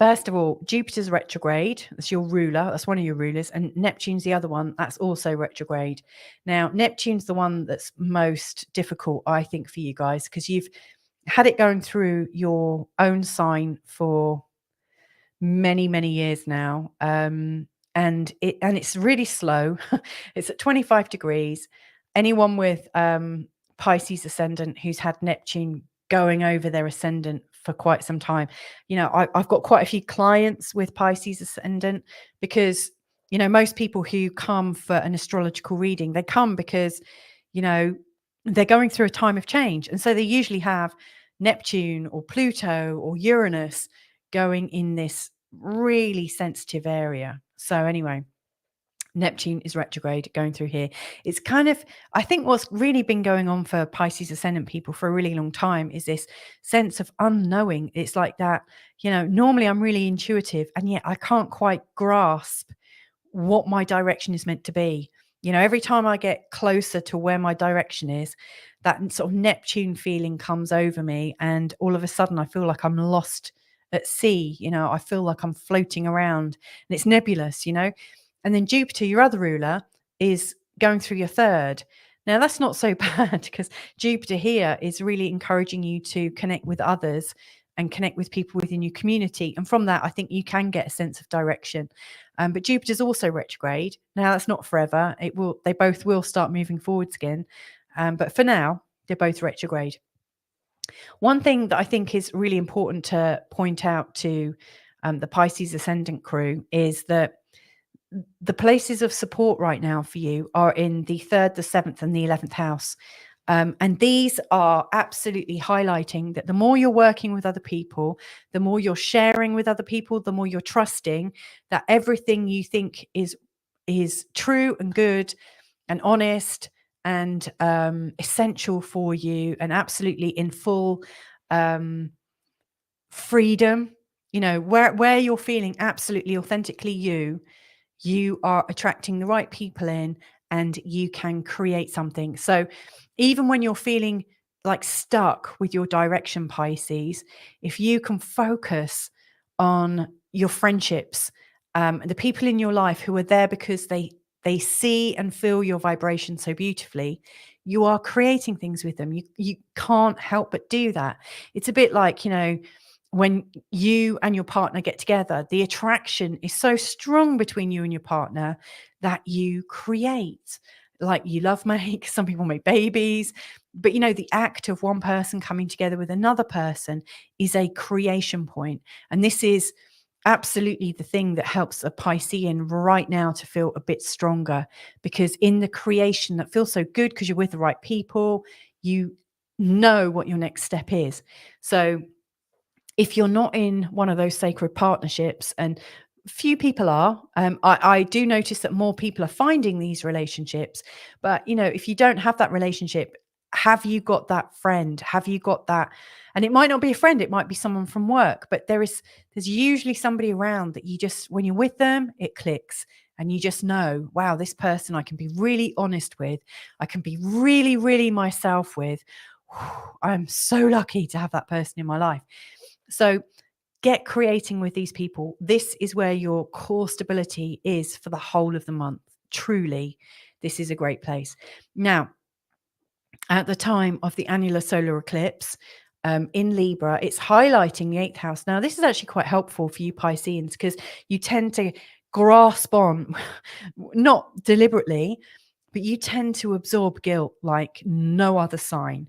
first of all, Jupiter's retrograde. That's your ruler. That's one of your rulers. And Neptune's the other one. That's also retrograde. Now, Neptune's the one that's most difficult, I think, for you guys, because you've had it going through your own sign for many, many years now. And it's really slow. It's at 25 degrees. Anyone with Pisces ascendant who's had Neptune going over their ascendant for quite some time, I've got quite a few clients with Pisces ascendant, because most people who come for an astrological reading, they come because they're going through a time of change, and so they usually have Neptune or Pluto or Uranus going in this really sensitive area. So anyway, Neptune is retrograde going through here. It's kind of, I think what's really been going on for Pisces ascendant people for a really long time is this sense of unknowing. It's like that, normally I'm really intuitive, and yet I can't quite grasp what my direction is meant to be. Every time I get closer to where my direction is, that sort of Neptune feeling comes over me, and all of a sudden I feel like I'm lost at sea. I feel like I'm floating around and it's nebulous, And then Jupiter, your other ruler, is going through your third. Now, that's not so bad because Jupiter here is really encouraging you to connect with others and connect with people within your community. And from that, I think you can get a sense of direction. But Jupiter's also retrograde. Now, that's not forever. They both will start moving forwards again. But for now, they're both retrograde. One thing that I think is really important to point out to the Pisces ascendant crew is that the places of support right now for you are in the 3rd, the 7th, and the 11th house. And these are absolutely highlighting that the more you're working with other people, the more you're sharing with other people, the more you're trusting that everything you think is true and good and honest and essential for you and absolutely in full freedom, where you're feeling absolutely authentically you are attracting the right people in and you can create something. So even when you're feeling like stuck with your direction, Pisces, if you can focus on your friendships, the people in your life who are there because they see and feel your vibration so beautifully, you are creating things with them. You can't help but do that. It's a bit like, when you and your partner get together, the attraction is so strong between you and your partner that you create. Like you love make, some people make babies, but the act of one person coming together with another person is a creation point. And this is absolutely the thing that helps a Piscean right now to feel a bit stronger, because in the creation that feels so good because you're with the right people, you know what your next step is. So if you're not in one of those sacred partnerships, and few people are, I do notice that more people are finding these relationships. But, if you don't have that relationship, have you got that friend? Have you got that? And it might not be a friend, it might be someone from work, but there's usually somebody around that you just, when you're with them, it clicks. And you just know, wow, this person I can be really honest with. I can be really, really myself with. I'm so lucky to have that person in my life. So get creating with these people. This is where your core stability is for the whole of the month. Truly, this is a great place. Now, at the time of the annular solar eclipse in Libra, it's highlighting the 8th house. Now, this is actually quite helpful for you Pisceans because you tend to grasp on, not deliberately, but you tend to absorb guilt like no other sign.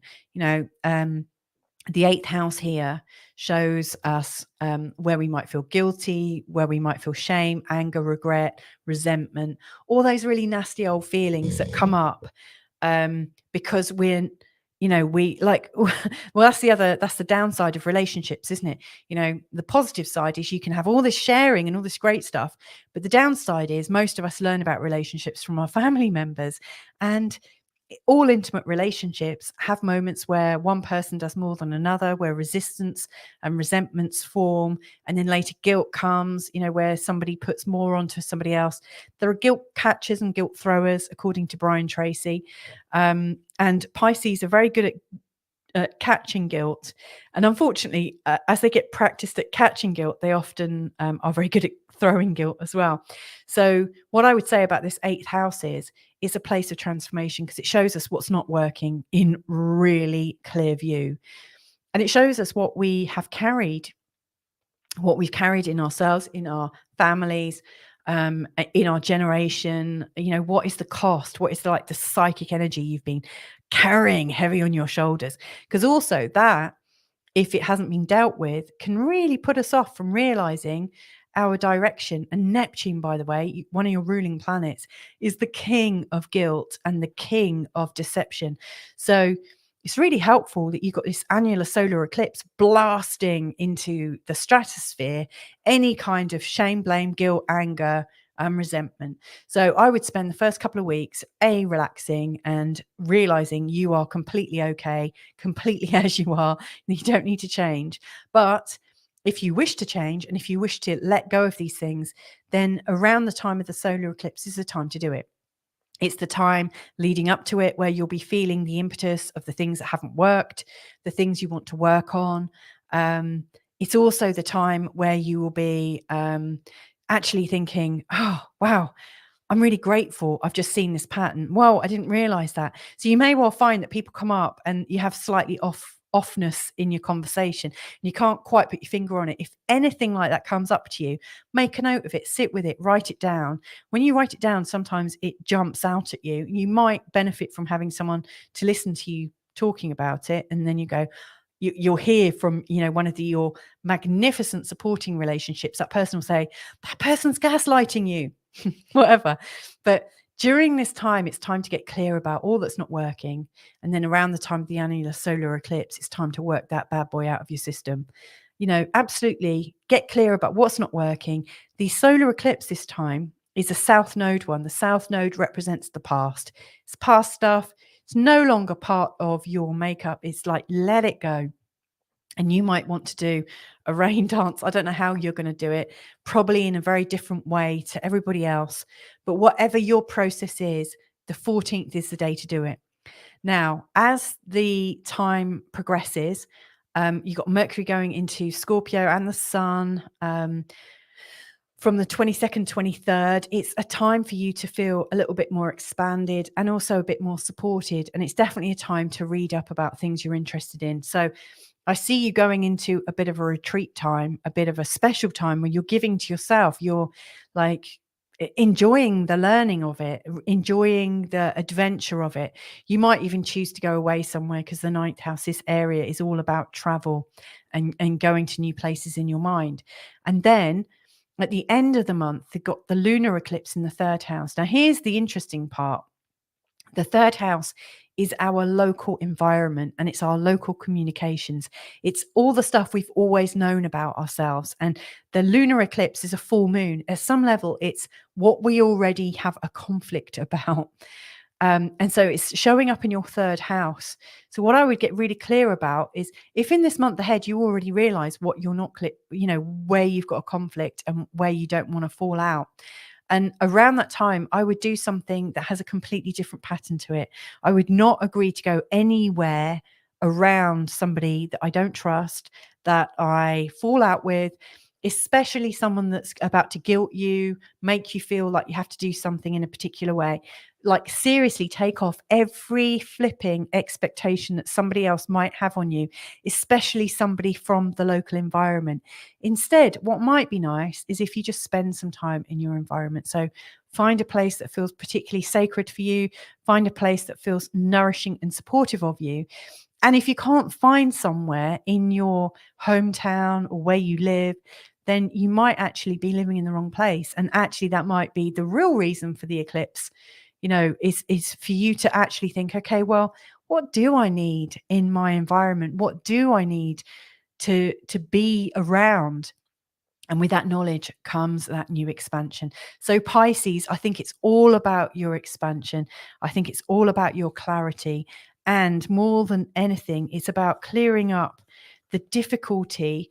The 8th house here shows us where we might feel guilty, where we might feel shame, anger, regret, resentment, all those really nasty old feelings that come up because we like, well, that's the downside of relationships, isn't it? The positive side is you can have all this sharing and all this great stuff, but the downside is most of us learn about relationships from our family members, and all intimate relationships have moments where one person does more than another, where resistance and resentments form, and then later guilt comes, where somebody puts more onto somebody else. There are guilt catchers and guilt throwers, according to Brian Tracy. And Pisces are very good at catching guilt. And unfortunately, as they get practiced at catching guilt, they often are very good at throwing guilt as well. So what I would say about this 8th house is a place of transformation, because it shows us what's not working in really clear view. And it shows us what we have carried, what we've carried in ourselves, in our families, in our generation. What is the cost? What is the psychic energy you've been carrying heavy on your shoulders? Because also that, if it hasn't been dealt with, can really put us off from realizing our direction. And Neptune, by the way, one of your ruling planets, is the king of guilt and the king of deception. So it's really helpful that you've got this annular solar eclipse blasting into the stratosphere, any kind of shame, blame, guilt, anger, and resentment. So I would spend the first couple of weeks relaxing and realizing you are completely okay, completely as you are, and you don't need to change. But if you wish to change and if you wish to let go of these things, then around the time of the solar eclipse is the time to do it. It's the time leading up to it where you'll be feeling the impetus of the things that haven't worked, the things you want to work on. It's also the time where you will be actually thinking, oh, wow, I'm really grateful. I've just seen this pattern. Well, I didn't realize that. So you may well find that people come up and you have slightly offness in your conversation and you can't quite put your finger on it. If anything like that comes up to you, make a note of it, sit with it, write it down. When you write it down, sometimes it jumps out at you. You might benefit from having someone to listen to you talking about it, and then you go, you'll hear from, one of your magnificent supporting relationships. That person will say, that person's gaslighting you, whatever. But during this time, it's time to get clear about all that's not working. And then around the time of the annular solar eclipse, it's time to work that bad boy out of your system. Absolutely get clear about what's not working. The solar eclipse this time is a south node one. The south node represents the past. It's past stuff. It's no longer part of your makeup. It's like, let it go. And you might want to do a rain dance. I don't know how you're going to do it, probably in a very different way to everybody else. But whatever your process is, the 14th is the day to do it. Now, as the time progresses, you've got Mercury going into Scorpio and the Sun. From the 22nd, 23rd, it's a time for you to feel a little bit more expanded and also a bit more supported. And it's definitely a time to read up about things you're interested in. So I see you going into a bit of a retreat time, a bit of a special time where you're giving to yourself. You're like enjoying the learning of it, enjoying the adventure of it. You might even choose to go away somewhere, because the ninth house, this area, is all about travel and going to new places in your mind. And then at the end of the month, they've got the lunar eclipse in the third house. Now, here's the interesting part. The third house is our local environment, and it's our local communications. It's all the stuff we've always known about ourselves. And the lunar eclipse is a full moon. At some level, it's what we already have a conflict about. And so it's showing up in your third house. So what I would get really clear about is, if in this month ahead you already realize what you're not where you've got a conflict and where you don't want to fall out. And around that time, I would do something that has a completely different pattern to it. I would not agree to go anywhere around somebody that I don't trust, that I fall out with, especially someone that's about to guilt you, make you feel like you have to do something in a particular way. Like, seriously, take off every flipping expectation that somebody else might have on you, especially somebody from the local environment. Instead, what might be nice is if you just spend some time in your environment. So find a place that feels particularly sacred for you, find a place that feels nourishing and supportive of you. And if you can't find somewhere in your hometown or where you live, then you might actually be living in the wrong place. And actually, that might be the real reason for the eclipse, is for you to actually think, okay, well, what do I need in my environment? What do I need to be around? And with that knowledge comes that new expansion. So Pisces, I think it's all about your expansion. I think it's all about your clarity. And more than anything, it's about clearing up the difficulty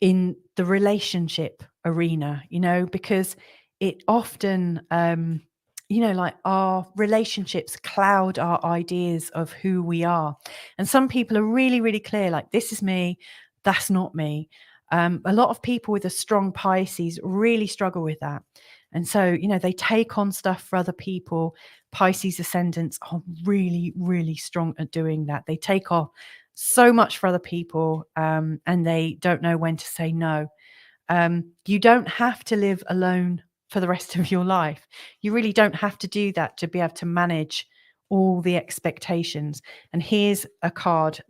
in the relationship arena, because it often, like, our relationships cloud our ideas of who we are. And some people are really, really clear, like, this is me, that's not me. A lot of people with a strong Pisces really struggle with that. And so, they take on stuff for other people. Pisces ascendants are really, really strong at doing that. They take off so much for other people, and they don't know when to say no. You don't have to live alone for the rest of your life. You really don't have to do that to be able to manage all the expectations. And here's a card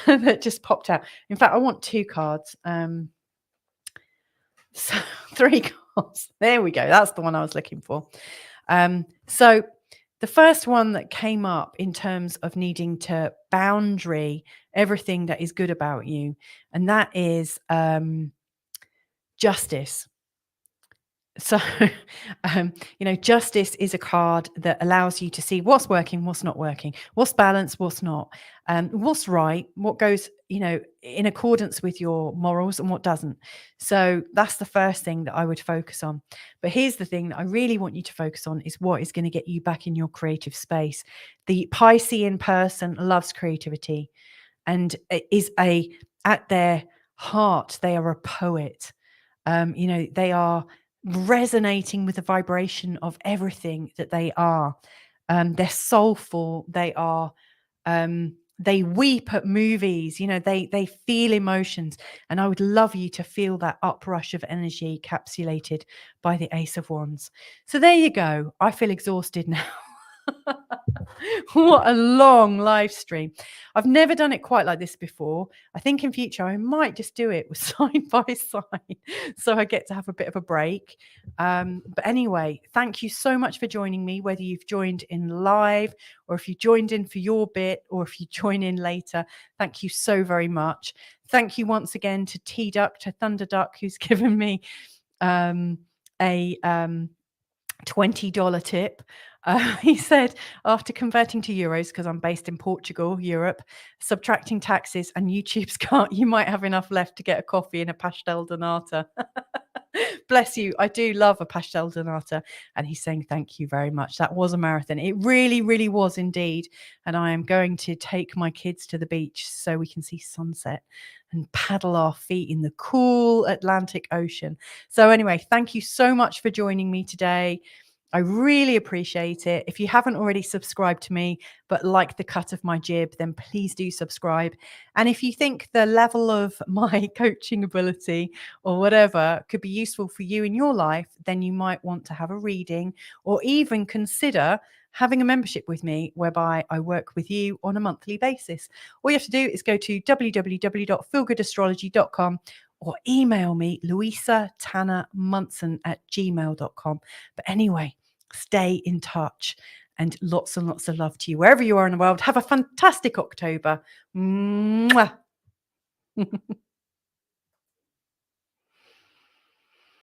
that just popped out. In fact, I want two cards. So 3 cards. There we go. That's the one I was looking for. So the first one that came up in terms of needing to boundary everything that is good about you, and that is justice. So, justice is a card that allows you to see what's working, what's not working, what's balanced, what's not, what's right, what goes, in accordance with your morals, and what doesn't. So that's the first thing that I would focus on. But here's the thing that I really want you to focus on, is what is going to get you back in your creative space. The Piscean person loves creativity, and is at their heart, they are a poet. resonating with the vibration of everything that they are. They're soulful. They are, they weep at movies, they feel emotions. And I would love you to feel that uprush of energy encapsulated by the Ace of Wands. So there you go. I feel exhausted now. What a long live stream. I've never done it quite like this before. I think in future I might just do it with side by side so I get to have a bit of a break. But anyway, thank you so much for joining me, whether you've joined in live or if you joined in for your bit or if you join in later. Thank you so very much. Thank you once again to T-Duck, to Thunder Duck, who's given me a $20 tip. He said, after converting to euros, because I'm based in Portugal, Europe, subtracting taxes and YouTube's cut, you might have enough left to get a coffee and a pastel donata. Bless you. I do love a pastel donata. And he's saying, thank you very much. That was a marathon. It really, really was indeed. And I am going to take my kids to the beach so we can see sunset and paddle our feet in the cool Atlantic Ocean. So anyway, thank you so much for joining me today. I really appreciate it. If you haven't already subscribed to me, but like the cut of my jib, then please do subscribe. And if you think the level of my coaching ability or whatever could be useful for you in your life, then you might want to have a reading or even consider having a membership with me whereby I work with you on a monthly basis. All you have to do is go to www.feelgoodastrology.com or email me, louisatannermunson@gmail.com. But anyway, stay in touch and lots of love to you wherever you are in the world. Have a fantastic October. Mwah.